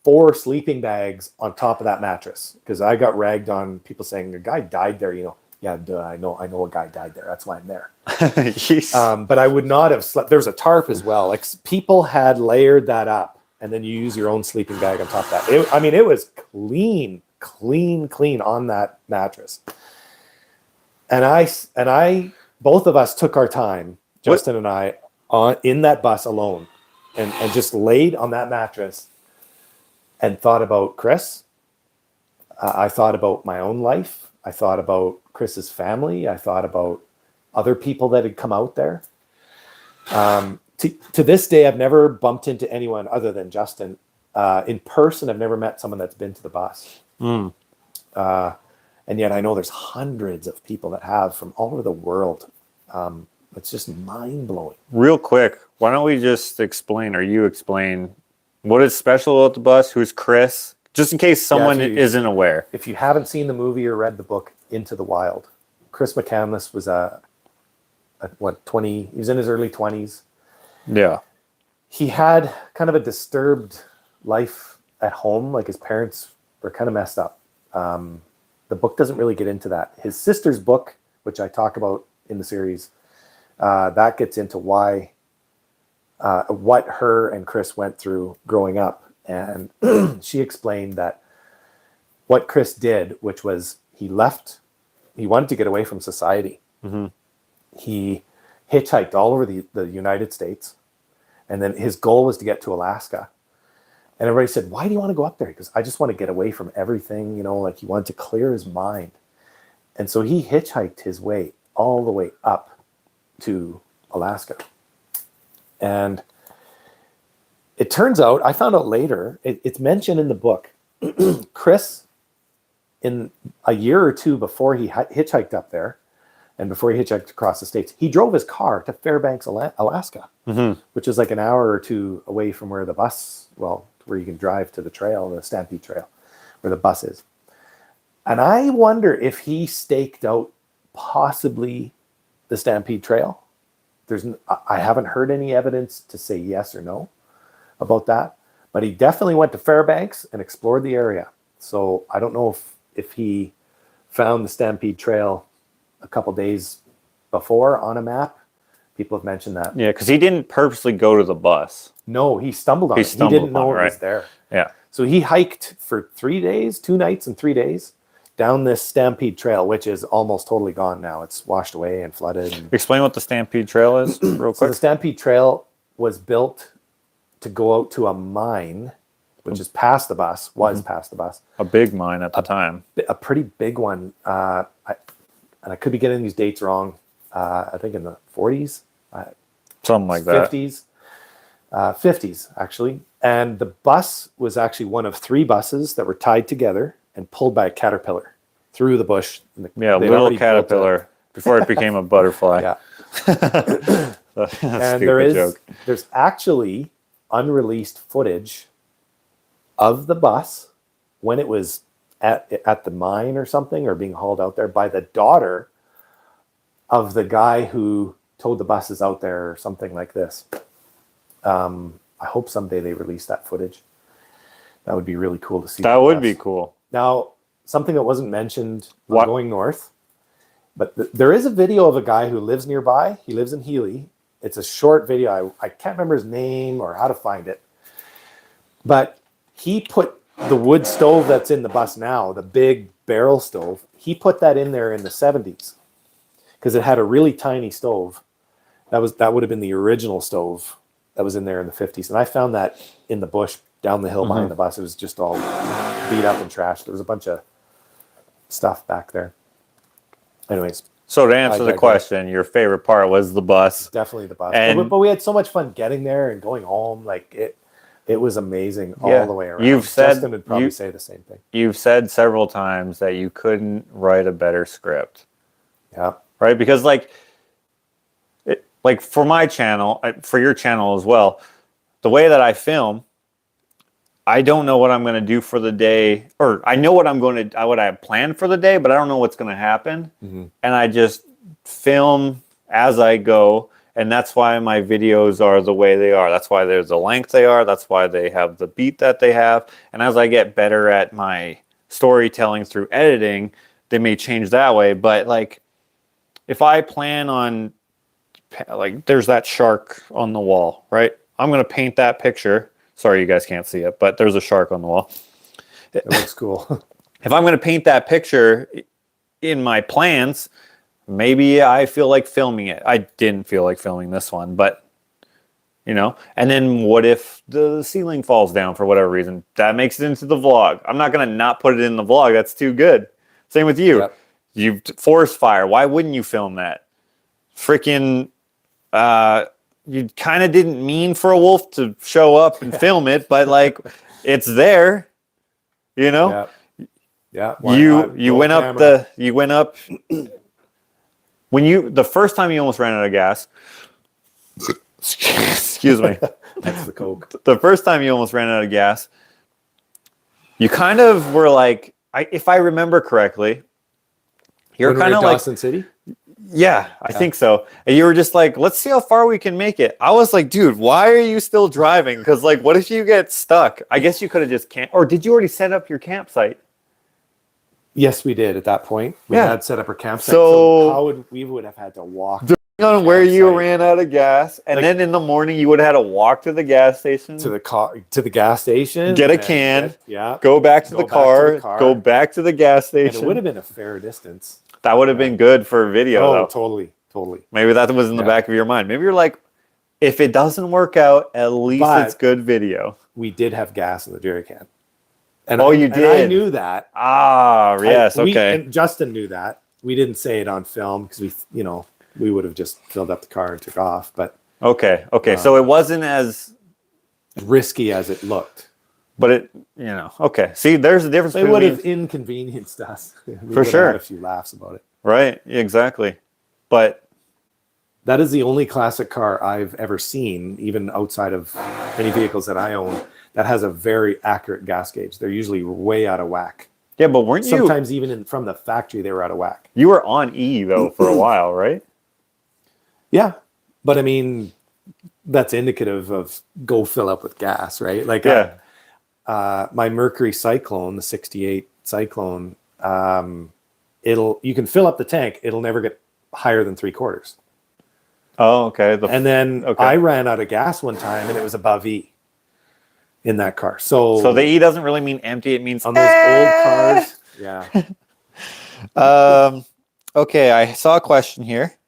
4 sleeping bags on top of that mattress because I got ragged on people saying a guy died there. You know, yeah, duh, I know a guy died there. That's why I'm there. But I would not have slept. There was a tarp as well. Like people had layered that up, and then you use your own sleeping bag on top of that. It was clean on that mattress. And I, both of us took our time, Justin and I, in that bus alone, and just laid on that mattress and thought about Chris. I thought about my own life. I thought about Chris's family. I thought about other people that had come out there. To this day, I've never bumped into anyone other than Justin. In person, I've never met someone that's been to the bus. And yet I know there's hundreds of people that have from all over the world. It's just mind-blowing. Real quick, why don't we just explain, or you explain, what is special about the bus? Who's Chris? Just in case someone isn't aware. If you haven't seen the movie or read the book Into the Wild, Chris McCandless was he was in his early 20s. Yeah. He had kind of a disturbed life at home. Like his parents were kind of messed up. The book doesn't really get into that. His sister's book, which I talk about in the series, that gets into what her and Chris went through growing up. And she explained that what Chris did, which was he wanted to get away from society. Mm-hmm. He hitchhiked all over the United States. And then his goal was to get to Alaska. And everybody said, why do you want to go up there? Because I just want to get away from everything, like he wanted to clear his mind. And so he hitchhiked his way all the way up to Alaska. And it turns out, I found out later, it's mentioned in the book, Chris, in a year or two before he hitchhiked up there, and before he hitchhiked across the states, he drove his car to Fairbanks, Alaska, which is like an hour or two away from where the bus, where you can drive to the trail, the Stampede Trail, where the bus is. And I wonder if he staked out possibly the Stampede Trail. I haven't heard any evidence to say yes or no about that, but he definitely went to Fairbanks and explored the area. So I don't know if he found the Stampede Trail a couple days before on a map. People have mentioned that. Yeah, because he didn't purposely go to the bus. No, he stumbled on it. He didn't know it was there. Yeah. So he hiked for 3 days, 2 nights and 3 days down this Stampede Trail, which is almost totally gone now. It's washed away and flooded. Explain what the Stampede Trail is real quick. So the Stampede Trail was built to go out to a mine, which is past the bus, past the bus. A big mine at the time. A pretty big one. And I could be getting these dates wrong. I think in the 40s. Something like that. 50s. 50s, actually. And the bus was actually one of 3 buses that were tied together and pulled by a caterpillar. through the bush. Yeah, They'd little already built caterpillar before it became a butterfly. Yeah. And Stupid joke. there's actually unreleased footage of the bus when it was at the mine or something, or being hauled out there by the daughter of the guy who towed the buses out there, or something like this. I hope someday they release that footage. That would be really cool to see. That would be cool. Now, something that wasn't mentioned on Going North, but there is a video of a guy who lives nearby. He lives in Healy. It's a short video. I can't remember his name or how to find it. But he put the wood stove that's in the bus now, the big barrel stove, he put that in there in the 70s because it had a really tiny stove. That would have been the original stove that was in there in the 50s. And I found that in the bush down the hill behind the bus. It was just all beat up and trashed. There was a bunch of stuff back there. Anyways. So to answer the question, your favorite part was the bus. Definitely the bus. But we had so much fun getting there and going home. Like it was amazing all the way around. Justin would probably say the same thing. You've said several times that you couldn't write a better script. Yeah. Right? Because like for my channel, for your channel as well, the way that I film, I don't know what I'm going to do for the day, or I know what what I have planned for the day, but I don't know what's going to happen. Mm-hmm. And I just film as I go. And that's why my videos are the way they are. That's why there's the length they are. That's why they have the beat that they have. And as I get better at my storytelling through editing, they may change that way. But like, if I plan on, like, there's that shark on the wall, right? I'm going to paint that picture. Sorry, you guys can't see it, but there's a shark on the wall. It looks cool. If I'm going to paint that picture in my plans, maybe I feel like filming it. I didn't feel like filming this one, but, you know. And then what if the ceiling falls down for whatever reason? That makes it into the vlog. I'm not going to not put it in the vlog. That's too good. Same with you. Yep. You forest fire. Why wouldn't you film that? Freaking, you kind of didn't mean for a wolf to show up and film it, but like, it's there, you know? Yeah. You went up the first time you almost ran out of gas. Excuse me. That's the Coke. The first time you almost ran out of gas, you kind of were like, if I remember correctly, you're kind of like Dawson City. Yeah, I think so. And you were just like, let's see how far we can make it. I was like, dude, why are you still driving? Because like, what if you get stuck? I guess you could have just or did you already set up your campsite? Yes, we did at that point. We had set up our campsite. So how we would have had to walk on where you ran out of gas, and then in the morning you would have had to walk to the gas station, to the gas station, get a can, go back to the car, go back to the gas station. And it would have been a fair distance. That would have been good for video. Oh, though. Totally. Maybe that was in the back of your mind. Maybe you're like, if it doesn't work out, at least it's good video. We did have gas in the jerry can. And you did? And I knew that. Ah, yes, okay. And Justin knew that. We didn't say it on film because we would have just filled up the car and took off. But okay. So it wasn't as risky as it looked. But it, okay. See, there's a difference. It would have inconvenienced us. We for sure. Had a few laughs about it. Right. Exactly. But that is the only classic car I've ever seen, even outside of any vehicles that I own, that has a very accurate gas gauge. They're usually way out of whack. Yeah, but weren't you? Sometimes even from the factory, they were out of whack. You were on E though for a while, right? Yeah, but I mean, that's indicative of go fill up with gas, right? Like, my Mercury Cyclone, the '68 Cyclone, you can fill up the tank. It'll never get higher than 3/4. Oh, okay. And then I ran out of gas one time, and it was above E in that car. So the E doesn't really mean empty. It means on those old cars. Yeah. Okay, I saw a question here.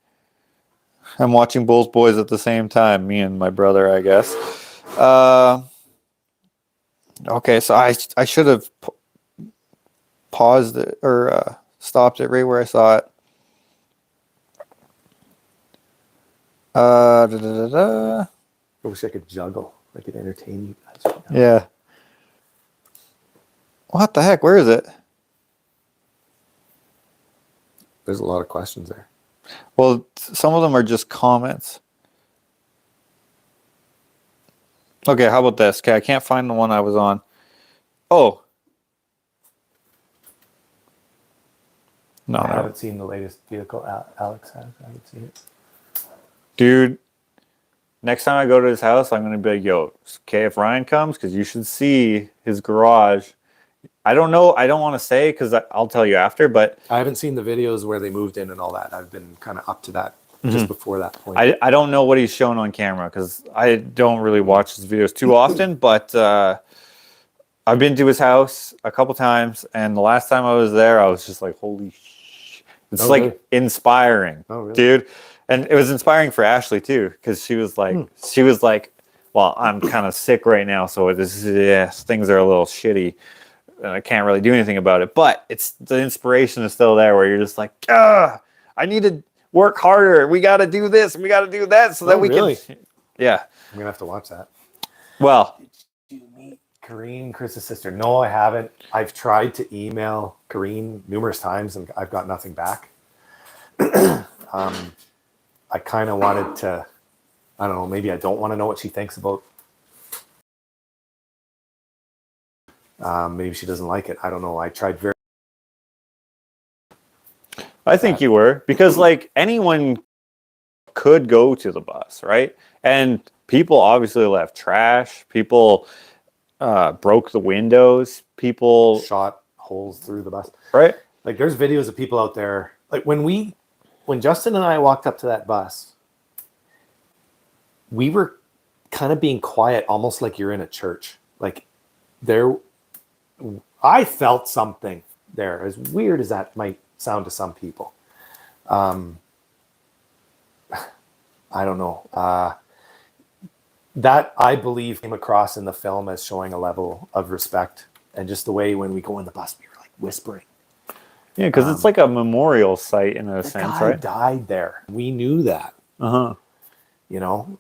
I'm watching both boys at the same time, me and my brother, I guess. Okay, so I should have paused it or stopped it right where I saw it. I wish I could juggle. I could entertain you guys. Right now. Yeah. What the heck? Where is it? There's a lot of questions there. Well, some of them are just comments. Okay, how about this? Okay, I can't find the one I was on. Oh. No, I haven't seen the latest vehicle Alex has. I haven't seen it. Dude, next time I go to his house, I'm going to be like, yo, okay, if Ryan comes, because you should see his garage. I don't know. I don't want to say because I'll tell you after, but I haven't seen the videos where they moved in and all that. I've been kind of up to that just before that point. I don't know what he's shown on camera because I don't really watch his videos too often, but I've been to his house a couple times, and the last time I was there, I was just like, holy sh! It's like really? inspiring, dude. And it was inspiring for Ashley too, because she was like, well, I'm kind of sick right now, so things are a little shitty. And I can't really do anything about it, but it's the inspiration is still there where you're just like, I need to work harder. We got to do this. We got to do that so that we can. Yeah. I'm going to have to watch that. Well, did you meet Kareen, Chris's sister? No, I haven't. I've tried to email Kareen numerous times and I've got nothing back. I kind of wanted to, I don't know, maybe I don't want to know what she thinks about. Maybe she doesn't like it. I don't know. I tried very. I think you were, because like anyone could go to the bus, right? And people obviously left trash. People broke the windows. People shot holes through the bus. Right. Like there's videos of people out there. Like when Justin and I walked up to that bus, we were kind of being quiet, almost like you're in a church. Like I felt something there, as weird as that might sound to some people. I don't know. That I believe came across in the film as showing a level of respect, and just the way when we go in the bus, we were like whispering. Yeah, because it's like a memorial site in a sense, guy right? Died there. We knew that. You know,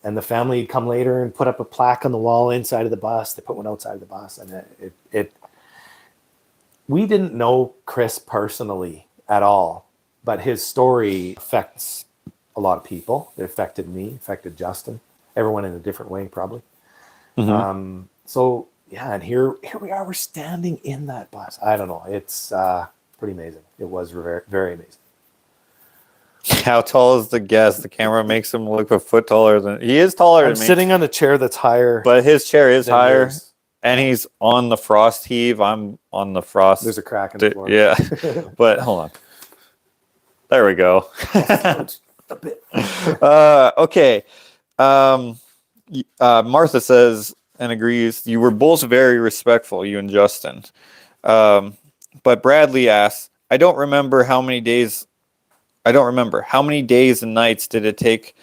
and the family had come later and put up a plaque on the wall inside of the bus. They put one outside of the bus, and we didn't know Chris personally at all, but his story affects a lot of people. It affected me, affected Justin, everyone in a different way, probably. So yeah, and here we are. We're standing in that bus. I don't know. It's pretty amazing. It was very, very amazing. How tall is the guest? The camera makes him look a foot taller than he is. Taller than me. I'm sitting on a chair that's higher, but his chair is higher, yours. And he's on the frost heave. I'm on the frost. There's a crack in the floor. Yeah, but hold on. There we go. A bit. Okay. Martha says and agrees. You were both very respectful, you and Justin. But Bradley asks, I don't remember how many days and nights did it take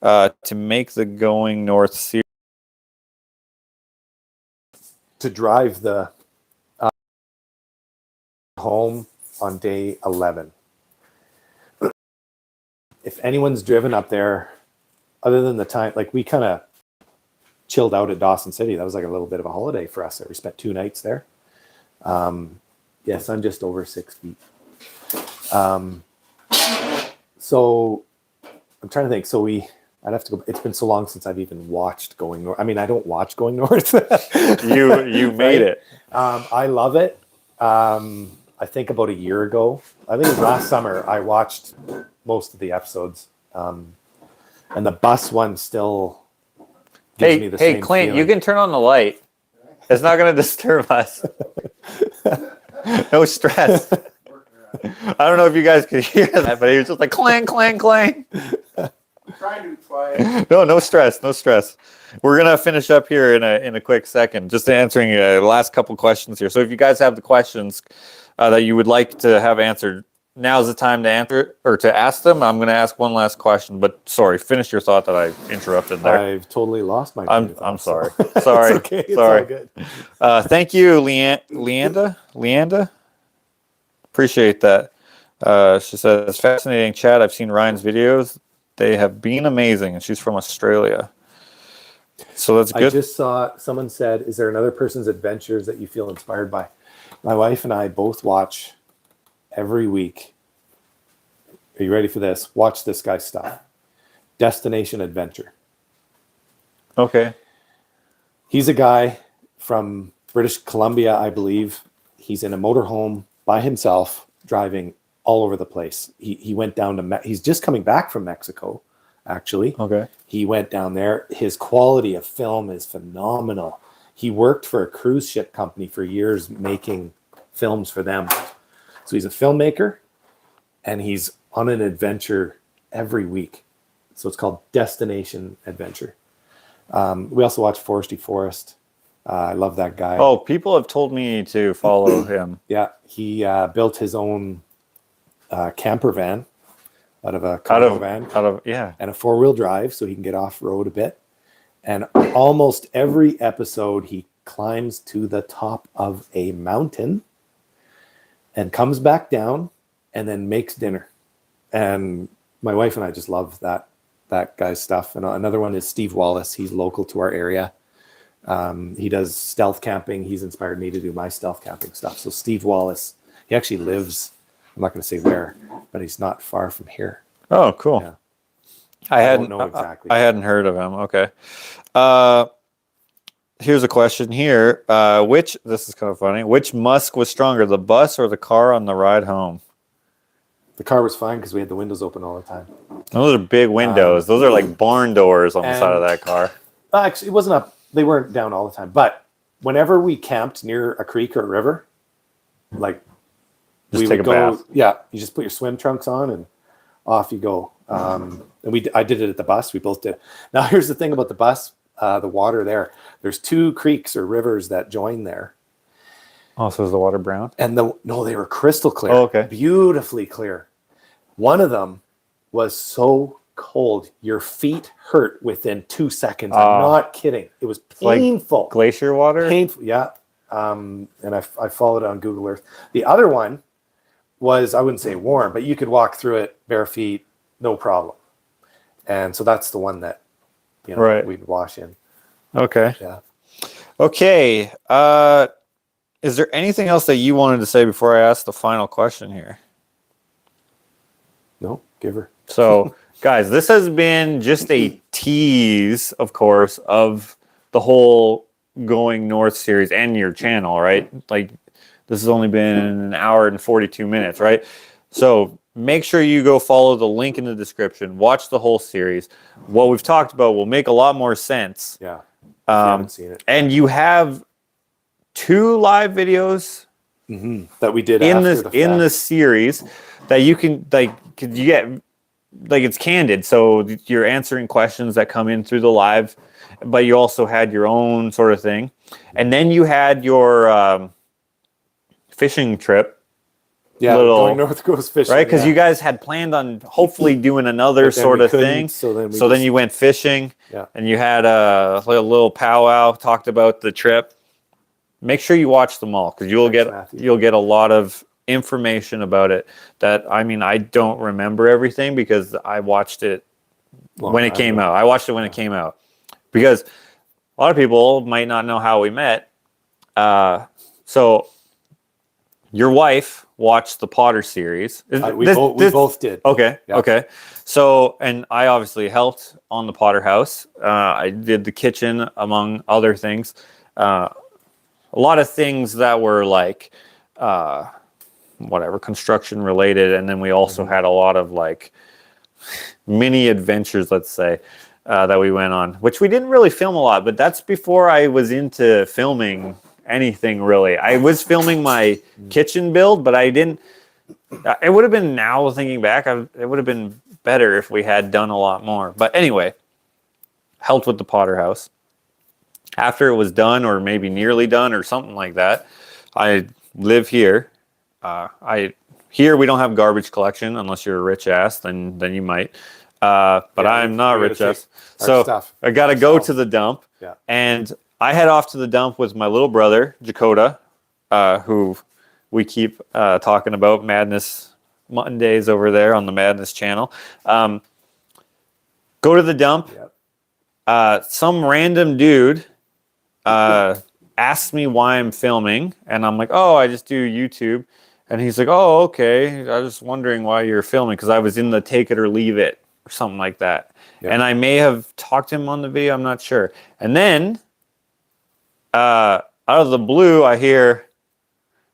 to make the going north series? To drive the home on day 11. If anyone's driven up there, other than the time, like we kind of chilled out at Dawson City. That was like a little bit of a holiday for us. We spent 2 nights there. Yes, I'm just over 6 feet. So I'm trying to think. So I'd have to go. It's been so long since I've even watched Going North. I mean, I don't watch Going North. You made it. I love it. I think about a year ago, I think it was last summer, I watched most of the episodes. And the bus one still gives me the same Clint, feeling. you can turn on the light. It's not going to disturb us. No stress. I don't know if you guys could hear that, but he was just like clang, clang, clang. Trying to be quiet. No stress, no stress. We're gonna finish up here in a quick second, just answering the last couple questions here. So if you guys have the questions that you would like to have answered, now's the time to answer or to ask them. I'm gonna ask one last question, but sorry, finish your thought that I interrupted there. I've totally lost my. I'm sorry. Sorry. It's okay. It's sorry. all good. Thank you, Leanda. Appreciate that. She says, fascinating chat. I've seen Ryan's videos. They have been amazing. And she's from Australia. So that's good. I just saw someone said, is there another person's adventures that you feel inspired by? My wife and I both watch every week Are you ready for this? Watch this guy's stuff. Destination Adventure. Okay. He's a guy from British Columbia, I believe. He's in a motorhome by himself, driving all over the place. He went down to, he's just coming back from Mexico, actually. Okay. He went down there. His quality of film is phenomenal. He worked for a cruise ship company for years making films for them. So he's a filmmaker and he's on an adventure every week. So it's called Destination Adventure. We also watch Foresty Forest. I love that guy. Oh, people have told me to follow him. Yeah, he built his own camper van out of a cargo van. Yeah. And a 4-wheel drive so he can get off-road a bit. And almost every episode, he climbs to the top of a mountain and comes back down and then makes dinner. And my wife and I just love that guy's stuff. And another one is Steve Wallace. He's local to our area. He does stealth camping. He's inspired me to do my stealth camping stuff. So Steve Wallace, he actually lives, I'm not going to say where, but he's not far from here. Oh, cool. Yeah. I don't know exactly. I hadn't heard of him. Okay. Here's a question here. This is kind of funny. Which Musk was stronger, the bus or the car on the ride home? The car was fine because we had the windows open all the time. Those are big windows. Those are like barn doors on the side of that car. Actually, it wasn't up. They weren't down all the time. But whenever we camped near a creek or a river, like just take a bath. Yeah, you just put your swim trunks on and off you go. And I did it at the bus. We both did. Now here's the thing about the bus, the water there. There's 2 creeks or rivers that join there. Oh, so is the water brown? And they were crystal clear. Oh, okay. Beautifully clear. One of them was so cold, your feet hurt within 2 seconds. I'm not kidding. It was painful. Like glacier water? Painful, yeah. And I followed it on Google Earth. The other one was, I wouldn't say warm, but you could walk through it bare feet, no problem. And so that's the one that we'd wash in. Okay. Yeah. Okay. Is there anything else that you wanted to say before I ask the final question here? No, give her. So, guys, this has been just a tease, of course, of the whole Going North series and your channel, right? Like, this has only been an hour and 42 minutes, right? So make sure you go follow the link in the description. Watch the whole series. What we've talked about will make a lot more sense. Yeah. If you haven't seen it. And you have 2 live videos that we did in this series that you can you get, like, it's candid, so you're answering questions that come in through the live, but you also had your own sort of thing, and then you had your fishing trip. Yeah, Going North goes fishing, right? Because you guys had planned on hopefully doing another sort of thing. So then you went fishing, and you had a little powwow, talked about the trip. Make sure you watch them all, because you'll get a lot of information about it that, I mean, I don't remember everything because I watched it when it came out. I watched it when it came out, because a lot of people might not know how we met. So your wife watched the Potter series. We both did. Okay. Yeah. Okay. So, and I obviously helped on the Potter house. I did the kitchen, among other things. A lot of things that were like, construction related. And then we also had a lot of like mini adventures, let's say, that we went on, which we didn't really film a lot, but that's before I was into filming anything really. I was filming my kitchen build, but I didn't. It would have been, now thinking back, it would have been better if we had done a lot more. But anyway, helped with the Potter house. After it was done, or maybe nearly done, or something like that, I live here. Here we don't have garbage collection unless you're a rich ass. Then you might. But I'm not rich ass, so I got to go to the dump. Yeah. And I head off to the dump with my little brother, Jakota, who we keep talking about, Madness Mondays over there on the Madness channel. Go to the dump. Yep. Some random dude asked me why I'm filming, and I'm like, oh, I just do YouTube. And he's like, oh, okay. I was just wondering why you're filming because I was in the take it or leave it or something like that. Yeah. And I may have talked to him on the video. I'm not sure. And then out of the blue, I hear,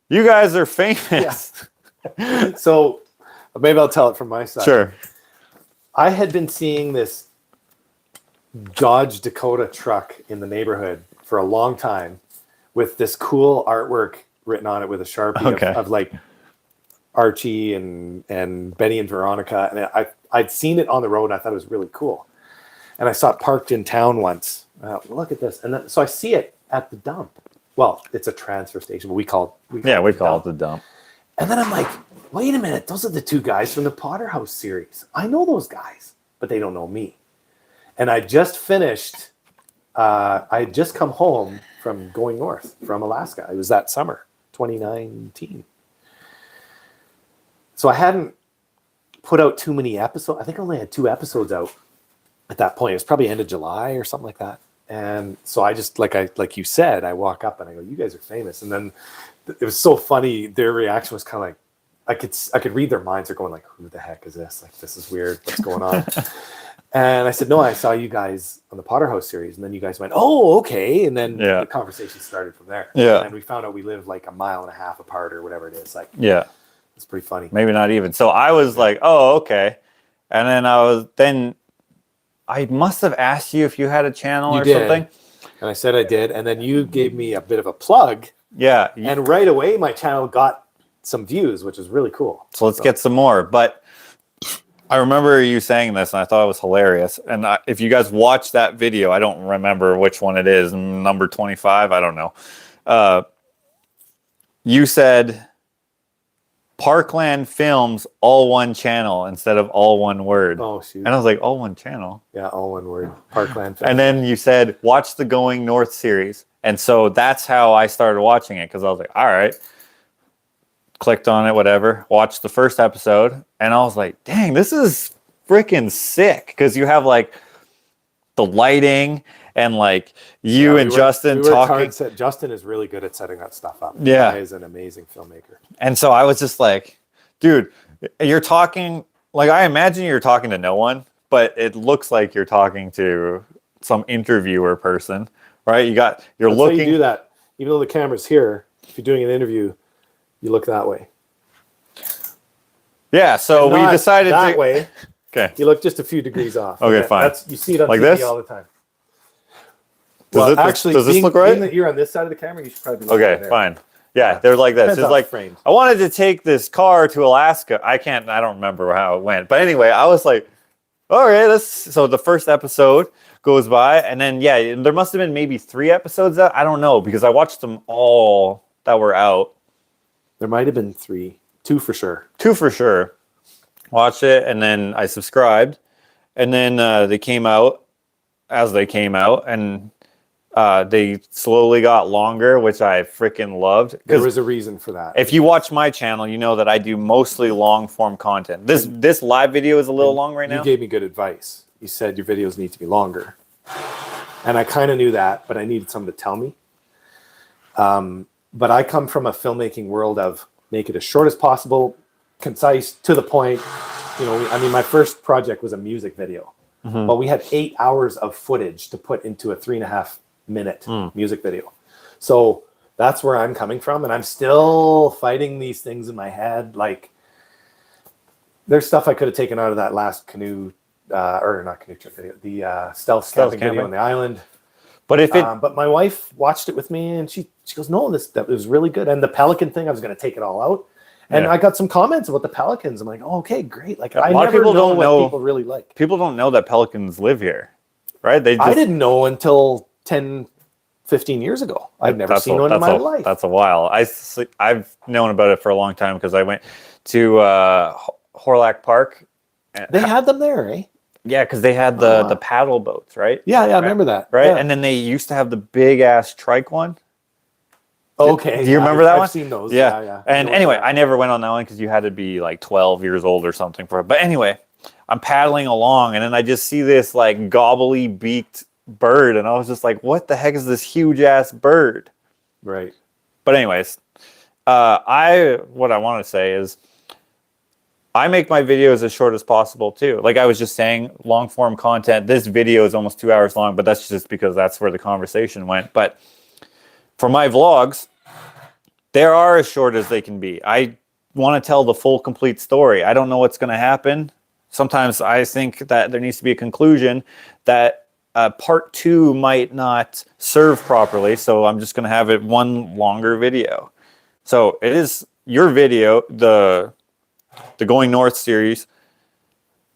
you guys are famous. Yeah. So maybe I'll tell it from my side. Sure. I had been seeing this Dodge Dakota truck in the neighborhood for a long time with this cool artwork written on it with a Sharpie of like Archie and Benny and Veronica. And I'd seen it on the road and I thought it was really cool. And I saw it parked in town once. Look at this. And then, so I see it at the dump. Well, it's a transfer station, but we call it the dump. And then I'm like, wait a minute. Those are the two guys from the Potter House series. I know those guys, but they don't know me. And I just finished, I had just come home from going north from Alaska. It was that summer, 2019. So I hadn't put out too many episodes. I think I only had 2 episodes out at that point. It was probably end of July or something like that. And so I just, like you said, I walk up and I go, you guys are famous. And then it was so funny. Their reaction was kind of like, I could read their minds. They're going like, who the heck is this? Like, this is weird. What's going on? And I said, no, I saw you guys on the Potter House series. And then you guys went, oh, okay. And then the conversation started from there. Yeah. And we found out we live like 1.5 miles apart or whatever it is. Like, yeah. It's pretty funny. Maybe not even. So I was like, oh, okay. And then I must have asked you if you had a channel or something. And I said I did. And then you gave me a bit of a plug. Yeah. And right away, my channel got some views, which is really cool. So let's get some more. But I remember you saying this, and I thought it was hilarious. And if you guys watch that video, I don't remember which one it is, number 25, I don't know. You said Parklandfilms, all one channel instead of all one word. Oh, shoot. And I was like, all one channel? Yeah, all one word. Parklandfilms. And then you said, watch the Going North series. And so that's how I started watching it, because I was like, all right. Clicked on it, whatever, watched the first episode, and I was like, dang, this is freaking sick, because you have like the lighting and like Justin talking. Justin is really good at setting that stuff up. Yeah. He is an amazing filmmaker. And so I was just like, dude, you're talking, like, I imagine you're talking to no one, but it looks like you're talking to some interviewer person, right? That's looking. How you do that. Even though the camera's here, if you're doing an interview, you look that way. Yeah, so we decided that way. Okay. You look just a few degrees off. Okay, fine. You see it on like TV this? all the time. Does this look right? Being that you're on this side of the camera, you should probably be okay, there. fine. Yeah, they're like this. Depends It's how like, it's framed. I wanted to take this car to Alaska. I don't remember how it went. But anyway, I was like, all right, so the first episode goes by, and then, there must have been maybe 3 episodes out. I don't know, because I watched them all that were out. There might have been 3. 2 for sure. 2 for sure. Watched it, and then I subscribed. And then they came out as they came out, and they slowly got longer, which I freaking loved. There was a reason for that. If you watch my channel, you know that I do mostly long-form content. This live video is a little long right now. You gave me good advice. You said your videos need to be longer. And I kind of knew that, but I needed someone to tell me. But I come from a filmmaking world of make it as short as possible, concise, to the point. My first project was a music video. Mm-hmm. But we had 8 hours of footage to put into a 3.5-minute music video. So that's where I'm coming from. And I'm still fighting these things in my head. Like, there's stuff I could have taken out of that last canoe, or not canoe trip video, the stealth camping video on the island. But but my wife watched it with me, and she goes, "No, that was really good." And the pelican thing, I was going to take it all out, and I got some comments about the pelicans. I'm like, "Oh, okay, great." Like, I never know what people really like. People don't know that pelicans live here, right? I didn't know until 10, 15 years ago. I've never seen one in my life. That's a while. I've known about it for a long time because I went to Horlack Park. They had them there, eh? Yeah, because they had the paddle boats, right? Yeah, I remember that. Right, yeah. And then they used to have the big ass trike one. Okay. Do you remember that one? I've seen those. Yeah. And anyway, I never went on that one because you had to be like 12 years old or something for it. But anyway, I'm paddling along, and then I just see this like gobbly beaked bird, and I was just like, "What the heck is this huge ass bird?" Right. But anyways, what I want to say is I make my videos as short as possible too. Like I was just saying, long form content. This video is almost 2 hours long, but that's just because that's where the conversation went. But for my vlogs, they are as short as they can be. I want to tell the full, complete story. I don't know what's going to happen. Sometimes I think that there needs to be a conclusion that part 2 might not serve properly. So I'm just going to have it one longer video. So it is your video, the Going North series.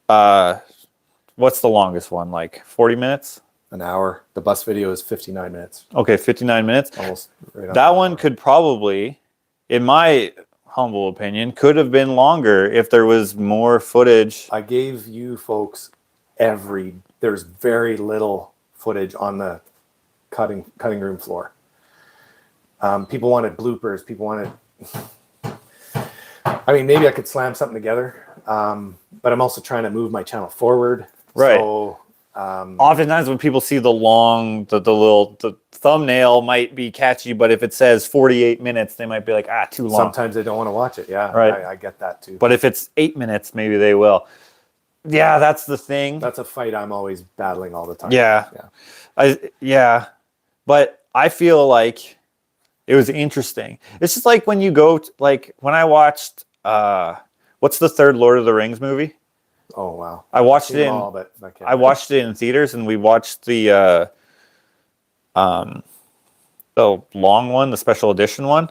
What's the longest one? Like 40 minutes? An hour. The bus video is 59 minutes. Okay, 59 minutes. Almost. Right That one could probably, in my humble opinion, could have been longer if there was more footage. I gave you folks there's very little footage on the cutting room floor. People wanted bloopers. People wanted, I mean, maybe I could slam something together. But I'm also trying to move my channel forward. Right. So, oftentimes when people see the thumbnail might be catchy, but if it says 48 minutes, they might be like, too long. Sometimes they don't want to watch it. Yeah, right. I get that too. But if it's 8 minutes, maybe they will. Yeah, that's the thing. That's a fight I'm always battling all the time. Yeah. But I feel like it was interesting. It's just like when you go, when I watched, what's the third Lord of the Rings movie? Oh, wow. I watched it I watched it in theaters, and we watched the long one, the special edition one,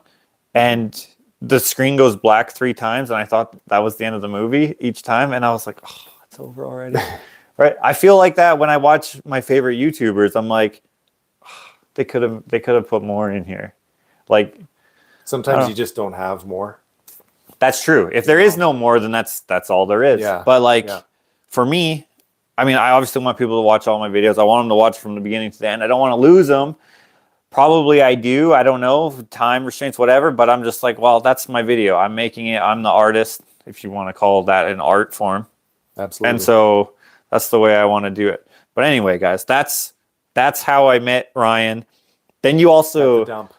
and the screen goes black 3 times, and I thought that was the end of the movie each time, and I was like, oh, it's over already. Right? I feel like that when I watch my favorite YouTubers. I'm like, oh, they could have put more in here. Like sometimes you just don't have more. That's true. If there is no more, then that's all there is. Yeah. But for me, I mean, I obviously want people to watch all my videos. I want them to watch from the beginning to the end. I don't want to lose them. Probably I do. I don't know, time restraints, whatever. But I'm just like, well, that's my video. I'm making it. I'm the artist, if you want to call that an art form. Absolutely. And so that's the way I want to do it. But anyway, guys, that's how I met Ryan. Then you also... dump.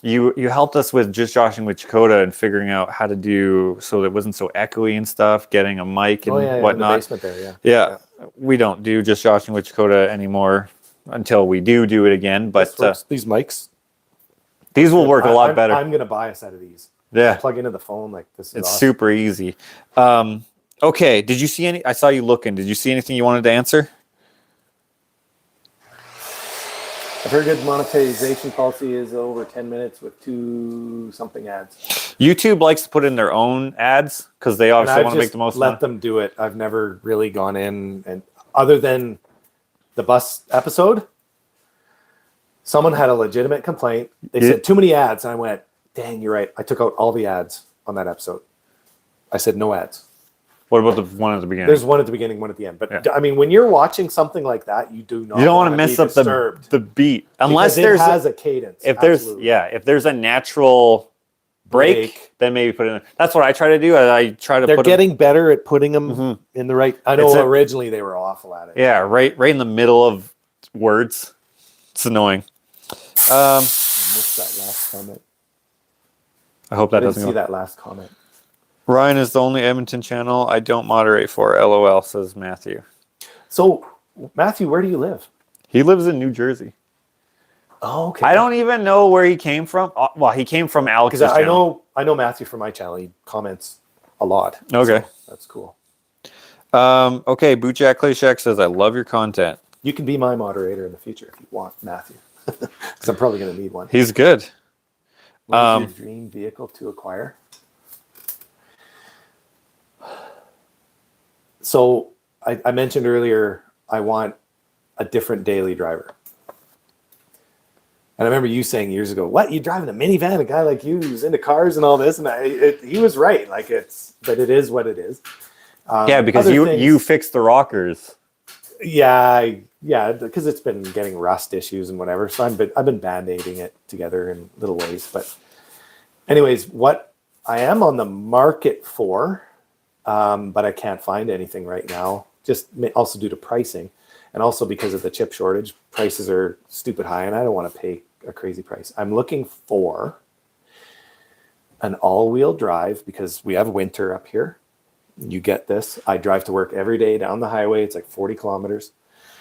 You helped us with just joshing with Chakota and figuring out how to do so that it wasn't so echoey and stuff, getting a mic and whatnot. In the basement there, yeah. We don't do just joshing with Chakota anymore until we do it again. But these mics, these will work a lot better. I'm gonna buy a set of these. Yeah, plug into the phone like this. It's awesome. Super easy. Okay, did you see any? I saw you looking. Did you see anything you wanted to answer? I've heard good monetization policy is over 10 minutes with 2 something ads. YouTube likes to put in their own ads because they obviously want to make the most money. Let them do it. I've never really gone in, and other than the bus episode, someone had a legitimate complaint. They said too many ads, and I went, dang, you're right. I took out all the ads on that episode. I said no ads. What about the one at the beginning? There's one at the beginning, one at the end. But I mean, when you're watching something like that, you do not. You don't want to mess up the beat unless it has a cadence. If there's a natural break, then maybe put it in. That's what I try to do. I try to. They're getting better at putting them in the right. I know originally they were awful at it. Yeah, right in the middle of words. It's annoying. I missed that last comment. I hope that doesn't see that last comment. Ryan is the only Edmonton channel I don't moderate for. LOL, says Matthew. So, Matthew, where do you live? He lives in New Jersey. Oh, okay. I don't even know where he came from. Well, he came from Alex's channel. I know Matthew from my channel. He comments a lot. Okay. So that's cool. Okay, Bootjack Clayshack says, I love your content. You can be my moderator in the future if you want, Matthew. Because I'm probably going to need one. He's good. What is your dream vehicle to acquire? So I mentioned earlier, I want a different daily driver. And I remember you saying years ago, what, you driving a minivan, a guy like you who's into cars and all this? And he was right. But it is what it is. Yeah, because you fixed the rockers. Yeah, because it's been getting rust issues and whatever. So I've been band-aiding it together in little ways. But anyways, what I am on the market for, but I can't find anything right now, just also due to pricing. And also because of the chip shortage, prices are stupid high, and I don't want to pay a crazy price. I'm looking for an all-wheel drive, because we have winter up here. You get this. I drive to work every day down the highway. It's like 40 kilometers.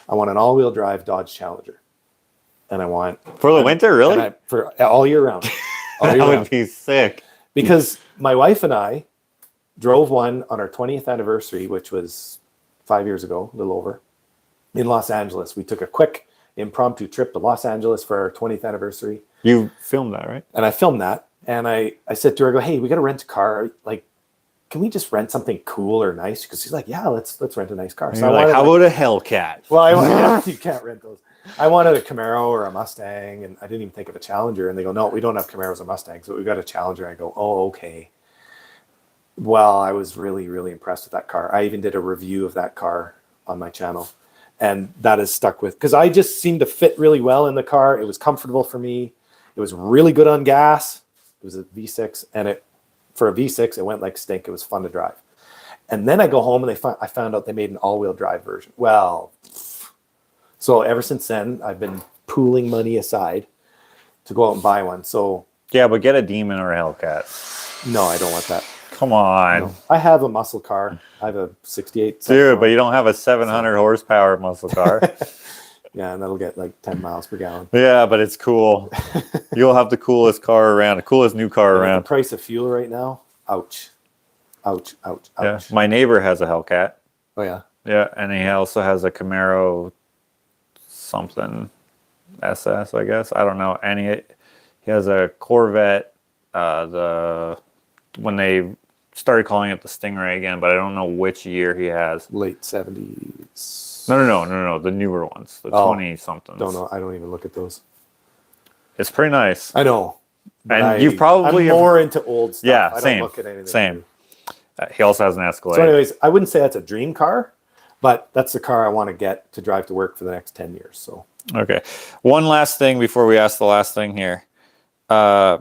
I want an all-wheel drive Dodge Challenger. And I want... For the winter, really? For all year round. All year That round. would be sick. Because my wife and I drove one on our 20th anniversary, which was 5 years ago, a little over, in Los Angeles. We took a quick impromptu trip to Los Angeles for our 20th anniversary. You filmed that, right? And I filmed that. And I said to her, I go, hey, we got to rent a car. Like, can we just rent something cool or nice? Because she's like, yeah, let's rent a nice car. So like, how about a Hellcat? Well, you can't rent those. I wanted a Camaro or a Mustang, and I didn't even think of a Challenger. And they go, no, we don't have Camaros or Mustangs, but we've got a Challenger. I go, oh, okay. Well, I was really, really impressed with that car. I even did a review of that car on my channel, and that is stuck with, because I just seemed to fit really well in the car. It was comfortable for me. It was really good on gas. It was a V6, and for a V6, it went like stink. It was fun to drive. And then I go home, and I found out they made an all-wheel drive version. Well, so ever since then, I've been pooling money aside to go out and buy one. So Yeah, but get a Demon or a Hellcat. no, I don't want that. Come on. No. I have a muscle car. I have a 68. Dude, but you don't have a 700 horsepower muscle car. Yeah, and that'll get like 10 miles per gallon. Yeah, but it's cool. You'll have the coolest car around, the coolest new car And around. the price of fuel right now, ouch. Ouch, ouch, Yeah, ouch. my neighbor has a Hellcat. Oh, yeah. Yeah, and he also has a Camaro something SS, I guess. I don't know. And he has a Corvette. When they started calling it the Stingray again, but I don't know which year he has. Late 70s. No. The newer ones, the 20 somethings. Don't know. I don't even look at those. It's pretty nice. I know. And you've probably I'm more into old stuff. Yeah, I same. don't look at anything Same. new. He also has an Escalade. So anyways, I wouldn't say that's a dream car, but that's the car I want to get to drive to work for the next 10 years. So Okay. One last thing before we ask the last thing here. I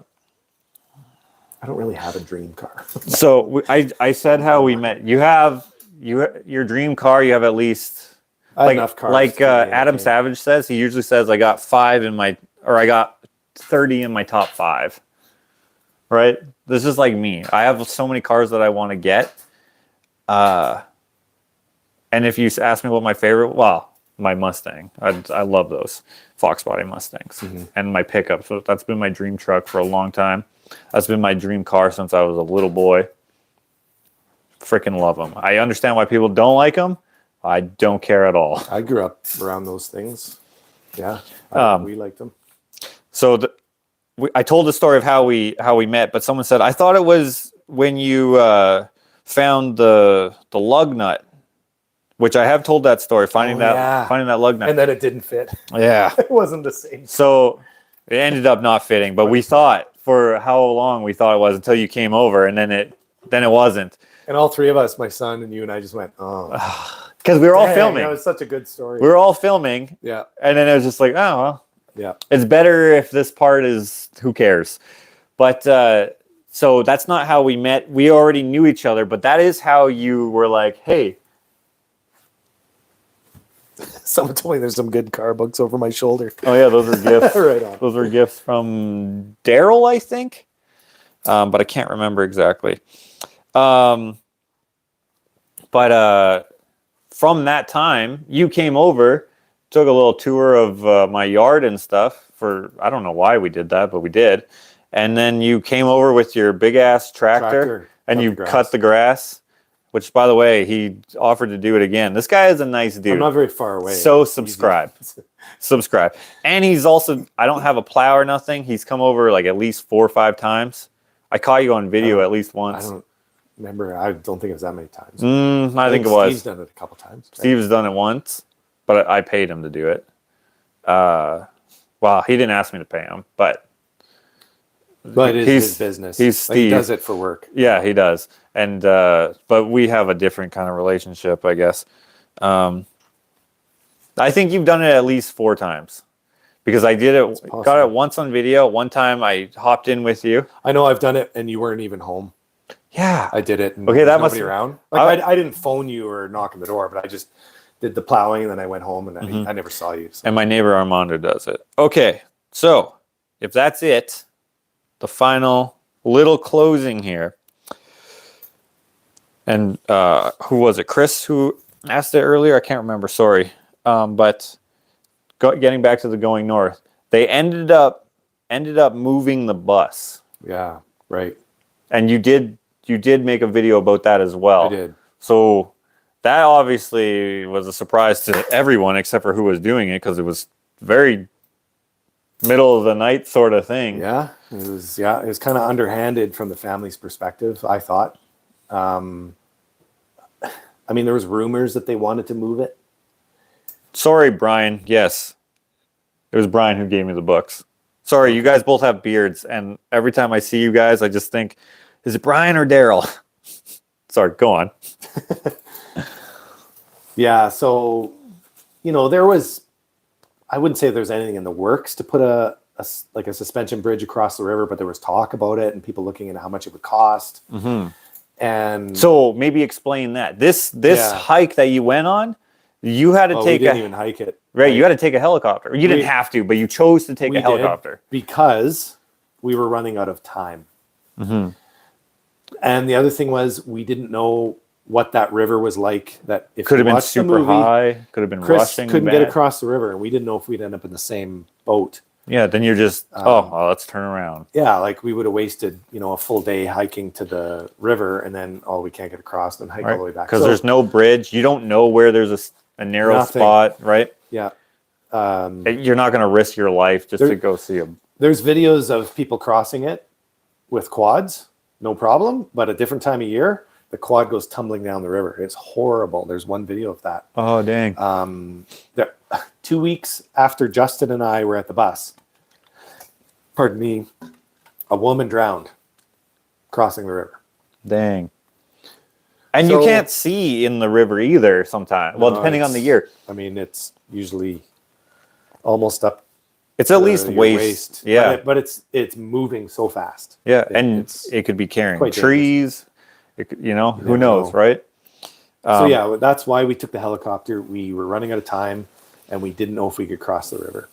don't really have a dream car. So I said how we met. You have your dream car. You have at least I have enough cars. like to be Adam entertained. Savage says. He usually says I got 30 in my top 5. Right. This is like me. I have so many cars that I want to get. And if you ask me what my favorite, well, my Mustang. I love those Fox body Mustangs and my pickup. So that's been my dream truck for a long time. That's been my dream car since I was a little boy. Freaking love them. I understand why people don't like them. I don't care at all. I grew up around those things. Yeah. We liked them. So I told the story of how we met, but someone said, I thought it was when you found the lug nut, which I have told that story, finding that lug nut. And then it didn't fit. Yeah. It wasn't the same. So it ended up not fitting, but we thought for how long we thought it was until you came over, and then it wasn't. And all three of us, my son and you and I, just went, oh. Because we were all Dang, filming. That was such a good story. We were all filming. Yeah. And then it was just like, oh, well, Yeah. it's better if this part is, who cares? But so that's not how we met. We already knew each other, but that is how you were like, hey. Someone told me there's some good car books over my shoulder. Oh, yeah, those are gifts. Right on. Those were gifts from Daryl, I think. But I can't remember exactly. But from that time, you came over, took a little tour of my yard and stuff I don't know why we did that, but we did. And then you came over with your big ass tractor and you cut the grass, which, by the way, he offered to do it again. This guy is a nice dude. I'm not very far away. So subscribe. Subscribe. And he's also, I don't have a plow or nothing. He's come over like at least 4 or 5 times. I caught you on video at least once. I don't remember. I don't think it was that many times. I think it was. Steve's done it a couple times. Right? Steve's done it once, but I paid him to do it. Well, he didn't ask me to pay him, but it is his business. He's Steve. He Steve. does it for work. Yeah, he does. And but we have a different kind of relationship, I guess. I think you've done it at least 4 times. Because I did it, got it once on video. One time I hopped in with you. I know I've done it, and you weren't even home. Yeah. I did it. And Okay, that nobody must around. Like I didn't phone you or knock on the door, but I just did the plowing, and then I went home, and I never saw you. So. And my neighbor Armando does it. Okay, so if that's it, the final little closing here. And who was it? Chris who asked it earlier? I can't remember. Sorry. But getting back to the going north, they ended up moving the bus. Yeah, right. And you did make a video about that as well. I did. So that obviously was a surprise to everyone except for who was doing it, because it was very middle of the night sort of thing. Yeah, it was kind of underhanded from the family's perspective, I thought. I mean, there was rumors that they wanted to move it. Sorry, Brian. Yes. It was Brian who gave me the books. Sorry, you guys both have beards, and every time I see you guys, I just think, is it Brian or Daryl? Sorry, go on. Yeah, so, there was, I wouldn't say there's anything in the works to put a suspension bridge across the river, but there was talk about it and people looking into how much it would cost. Mm-hmm. And so maybe explain that. This hike that you went on, you had to take we didn't even hike it. Right, you had to take a helicopter. You didn't have to, but you chose to take a helicopter. Because we were running out of time. Mm-hmm. And the other thing was, we didn't know what that river was like. That if could have been super high, could have been Chris rushing. Couldn't get across the river, and we didn't know if we'd end up in the same boat. Yeah, then you're just let's turn around. Yeah, like we would have wasted a full day hiking to the river, and then we can't get across, then hike all the way back because there's no bridge. You don't know where there's a narrow spot, right? Yeah, you're not going to risk your life just to go see them. There's videos of people crossing it with quads, no problem. But a different time of year, the quad goes tumbling down the river. It's horrible. There's one video of that. Oh, dang. 2 weeks after Justin and I were at the bus, pardon me, a woman drowned crossing the river. Dang. And you can't see in the river either sometimes. Well, depending on the year. I mean, it's usually almost up. It's at least waist. Yeah. But it's moving so fast. Yeah. And it could be carrying trees. Who knows, right? So that's why we took the helicopter. We were running out of time and we didn't know if we could cross the river.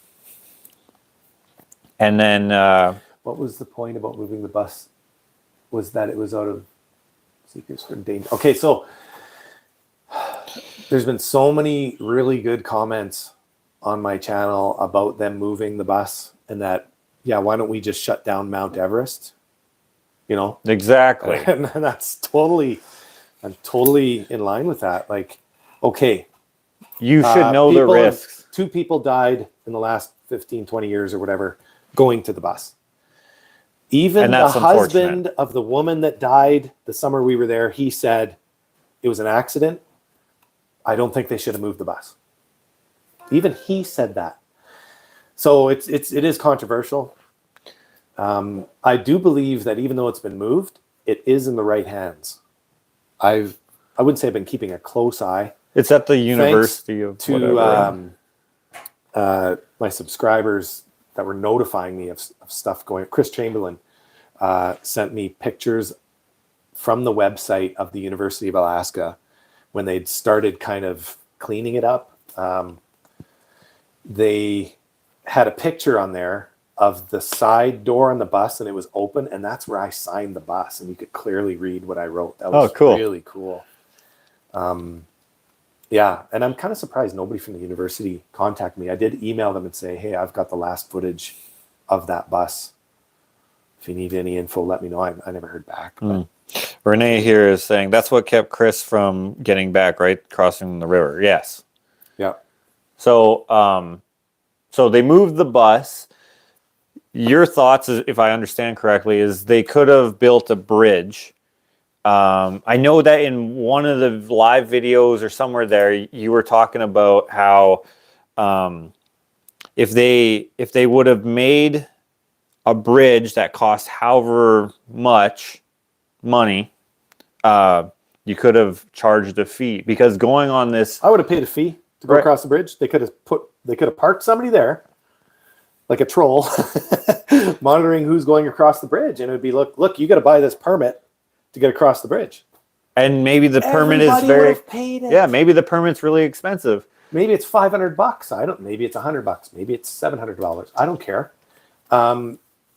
And then what was the point about moving the bus? Was that it was out of seekers for danger. Okay, so there's been so many really good comments on my channel about them moving the bus, and that why don't we just shut down Mount Everest? Exactly. And I'm totally in line with that. Like, okay, you should know the risks. 2 people died in the last 15, 20 years or whatever going to the bus. Even the husband of the woman that died the summer we were there, he said it was an accident. I don't think they should have moved the bus. Even he said that. So it is controversial. I do believe that even though it's been moved, it is in the right hands. I wouldn't say I've been keeping a close eye. It's at the University of my subscribers that were notifying me of stuff going. Chris Chamberlain sent me pictures from the website of the University of Alaska when they'd started kind of cleaning it up. They had a picture on there of the side door on the bus, and it was open, and that's where I signed the bus, and you could clearly read what I wrote. That was really cool. Yeah, and I'm kind of surprised nobody from the university contacted me. I did email them and say, hey, I've got the last footage of that bus. If you need any info, let me know. I never heard back. But. Renee here is saying that's what kept Chris from getting back, right? Crossing the river. Yes. Yeah. So, so they moved the bus. Your thoughts, if I understand correctly, is they could have built a bridge. I know that in one of the live videos or somewhere there, you were talking about how if they would have made a bridge that cost however much money, you could have charged a fee, because going on this, I would have paid a fee to go across the bridge. They could have parked somebody there, like a troll, monitoring who's going across the bridge, and it would be look, you got to buy this permit to get across the bridge. And maybe the permit is very paid it. Yeah, maybe the permit's really expensive. Maybe it's $500. Maybe it's $100. Maybe it's $700. I don't care.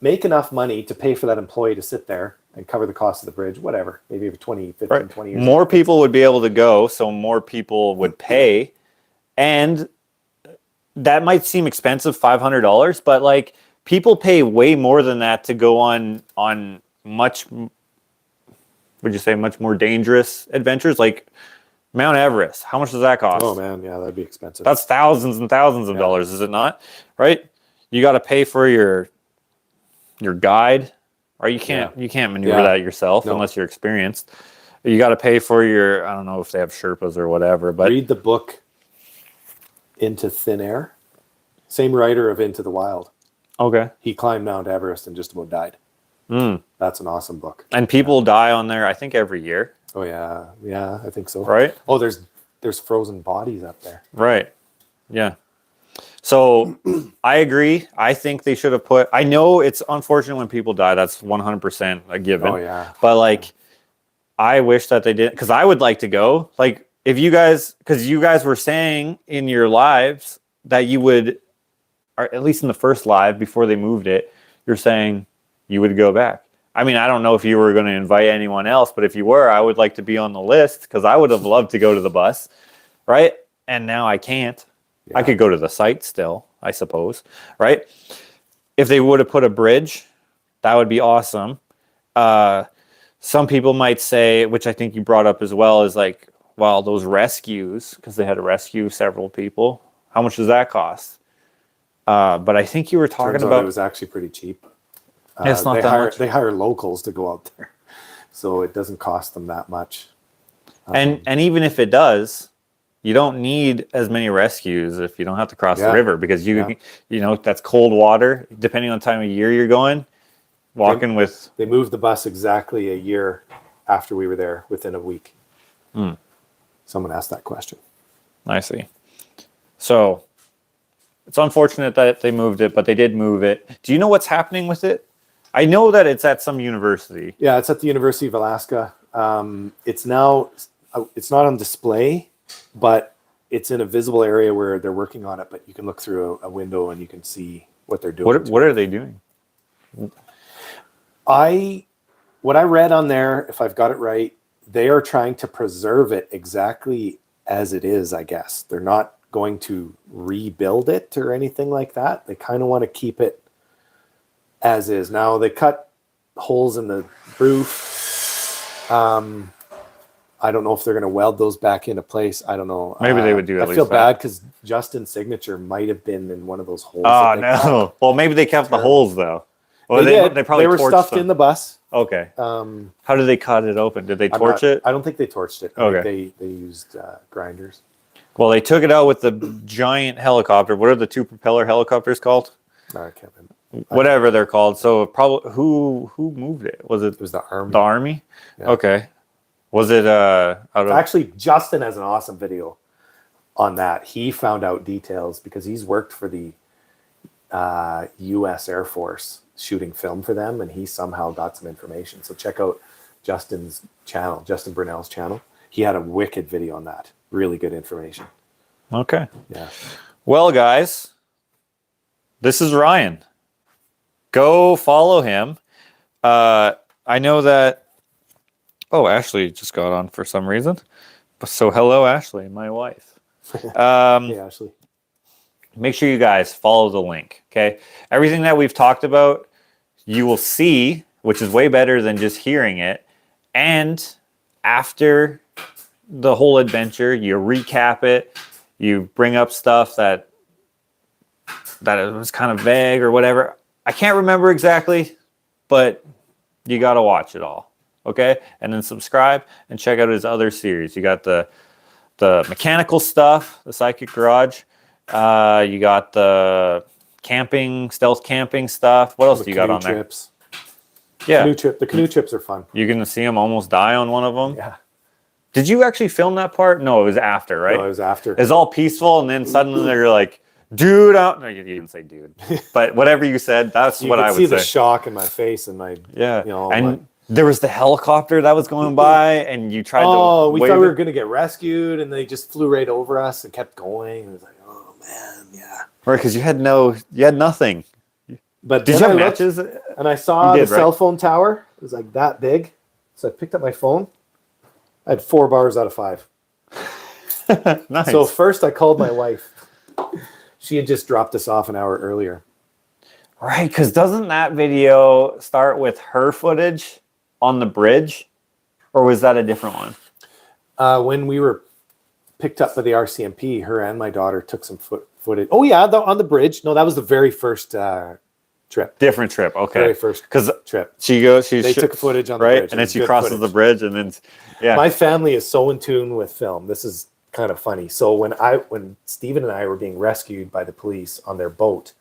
make enough money to pay for that employee to sit there and cover the cost of the bridge, whatever, maybe for 20, 15, Right. 20 years. More people would be able to go, so more people would pay. And that might seem expensive, $500, but like people pay way more than that to go on much, would you say, much more dangerous adventures, like Mount Everest. How much does that cost? Oh man, yeah, that'd be expensive. That's thousands and thousands of dollars, is it not? Right? You got to pay for your guide, or you can't maneuver that yourself unless you're experienced. You got to pay for your, I don't know if they have Sherpas or whatever, but read the book Into Thin Air. Same writer of Into the Wild. Okay. He climbed Mount Everest and just about died. That's an awesome book. And people die on there, I think, every year. Oh yeah, yeah, I think so. Right? Oh, there's frozen bodies up there. Right. Yeah. So I agree. I think they should have put. I know it's unfortunate when people die. That's 100% a given. Oh yeah. But like, I wish that they didn't, because I would like to go. Like, if you guys, because you guys were saying in your lives that you would, or at least in the first live before they moved it, you're saying you would go back. I mean, I don't know if you were going to invite anyone else, but if you were, I would like to be on the list because I would have loved to go to the bus, right? And now I can't. Yeah. I could go to the site still, I suppose, right? If they would have put a bridge, that would be awesome. Some people might say, which I think you brought up as well, is like, well, those rescues, because they had to rescue several people, how much does that cost? But I think you were talking about... It was actually pretty cheap. It's not that much. They hire locals to go out there, so it doesn't cost them that much. And even if it does, you don't need as many rescues if you don't have to cross the river, because you know, that's cold water. Depending on the time of year you're going, They moved the bus exactly a year after we were there, within a week. Someone asked that question. I see. So it's unfortunate that they moved it, but they did move it. Do you know what's happening with it? I know that it's at some university. Yeah, it's at the University of Alaska. It's not on display, but it's in a visible area where they're working on it, but you can look through a window and you can see what they're doing. What are they doing? What I read on there, if I've got it right, they are trying to preserve it exactly as it is, I guess. They're not going to rebuild it or anything like that. They kind of want to keep it as is. Now, they cut holes in the roof. I don't know if they're going to weld those back into place. I don't know. Maybe they would do I feel bad because Justin's signature might have been in one of those holes. Oh, no. Well, maybe they kept the holes, though. Well, they probably were stuffed in the bus. Okay. How did they cut it open? Did they torch it? I don't think they torched it. Okay. They used grinders. Well, they took it out with the giant helicopter. What are the two propeller helicopters called? No, I can't remember. Whatever they're called. So probably who moved it? Was it? It was the Army. The Army? Yeah. Okay. Was it Actually, Justin has an awesome video on that. He found out details because he's worked for the U.S. Air Force shooting film for them, and he somehow got some information. So check out Justin's channel, Justin Brunel's channel. He had a wicked video on that. Really good information. Okay. Yeah. Well, guys, this is Ryan. Go follow him. I know that... Oh, Ashley just got on for some reason. So hello, Ashley, my wife. Hey, Ashley. Make sure you guys follow the link, okay? Everything that we've talked about, you will see, which is way better than just hearing it. And after the whole adventure, you recap it. You bring up stuff that it was kind of vague or whatever. I can't remember exactly, but you got to watch it all, okay? And then subscribe and check out his other series. You got the mechanical stuff, the Psychic Garage. You got the stealth camping stuff. What else do you got on there? Trips. Yeah. The canoe trips are fun. You're going to see him almost die on one of them? Yeah. Did you actually film that part? No, it was after, right? No, it was after. It's all peaceful, and then suddenly they're like, dude, no, you didn't say dude. But whatever you said, that's what I would say. You could see the shock in my face and my... Yeah. You know, and there was the helicopter that was going by, and you tried to... Oh, we thought we were going to get rescued, and they just flew right over us and kept going. And it was like, oh, man, yeah. Right, because you had nothing. But Did then you I have looked, matches? and I saw You did, the right? cell phone tower. It was like that big. So I picked up my phone. I had 4 bars out of 5. Nice. So first I called my wife. She had just dropped us off an hour earlier. Right, because doesn't that video start with her footage on the bridge? Or was that a different one? When we were picked up by the RCMP, her and my daughter took some footage. Oh yeah, on the bridge. No, that was the very first trip. Different trip, okay. Very first Because trip. they took footage on the right, bridge. and then It was she good crosses footage. the bridge, and then My family is so in tune with film. This is kind of funny. So when Stephen and I were being rescued by the police on their boat,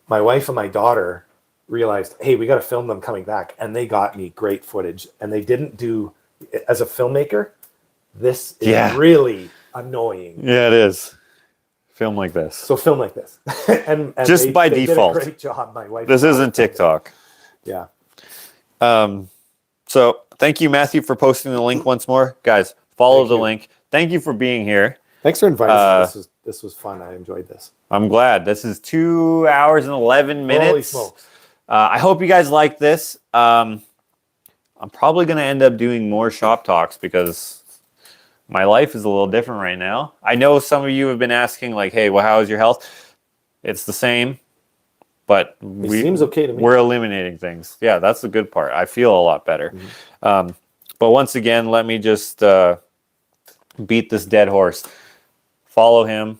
my wife and my daughter realized, hey, we got to film them coming back, and they got me great footage. And they didn't do, as a filmmaker, this is really annoying. Yeah, it is. Film like this. So film like this, and Just by they default. did a great job. My wife. This and daughter isn't filmed it. TikTok. Yeah. So thank you, Matthew, for posting the link once more. Guys, follow the link. Thank you for being here. Thanks for inviting us. This was fun. I enjoyed this. I'm glad. This is 2 hours and 11 minutes. Holy smokes. I hope you guys like this. I'm probably going to end up doing more shop talks because my life is a little different right now. I know some of you have been asking, like, hey, well, how is your health? It's the same, but It seems okay to me. We're eliminating things. Yeah, that's the good part. I feel a lot better. But once again, let me just beat this dead horse. Follow him.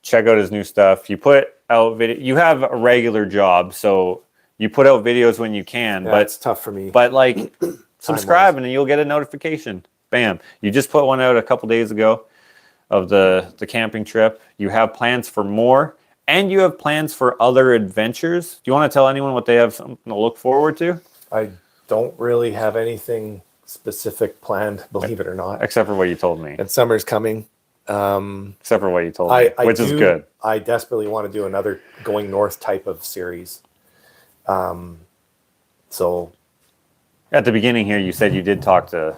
Check out his new stuff. You put out video. You have a regular job, so you put out videos when you can. Yeah, but it's tough for me. But like, subscribe and you'll get a notification. Bam! You just put one out a couple days ago of the camping trip. You have plans for more, and you have plans for other adventures. Do you want to tell anyone what they have something to look forward to? I don't really have anything specific planned, believe it or not. Except for what you told me. And summer's coming. Except for what you told me, which is good. I desperately want to do another going north type of series. So at the beginning here, you said you did talk to.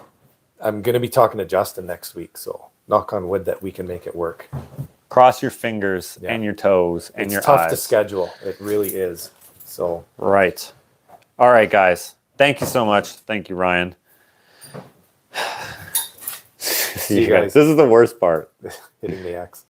I'm going to be talking to Justin next week. So knock on wood that we can make it work. Cross your fingers and your toes and your eyes. It's tough to schedule. It really is. So right. All right, guys. Thank you so much. Thank you, Ryan. See you guys. This is the worst part. Hitting the X.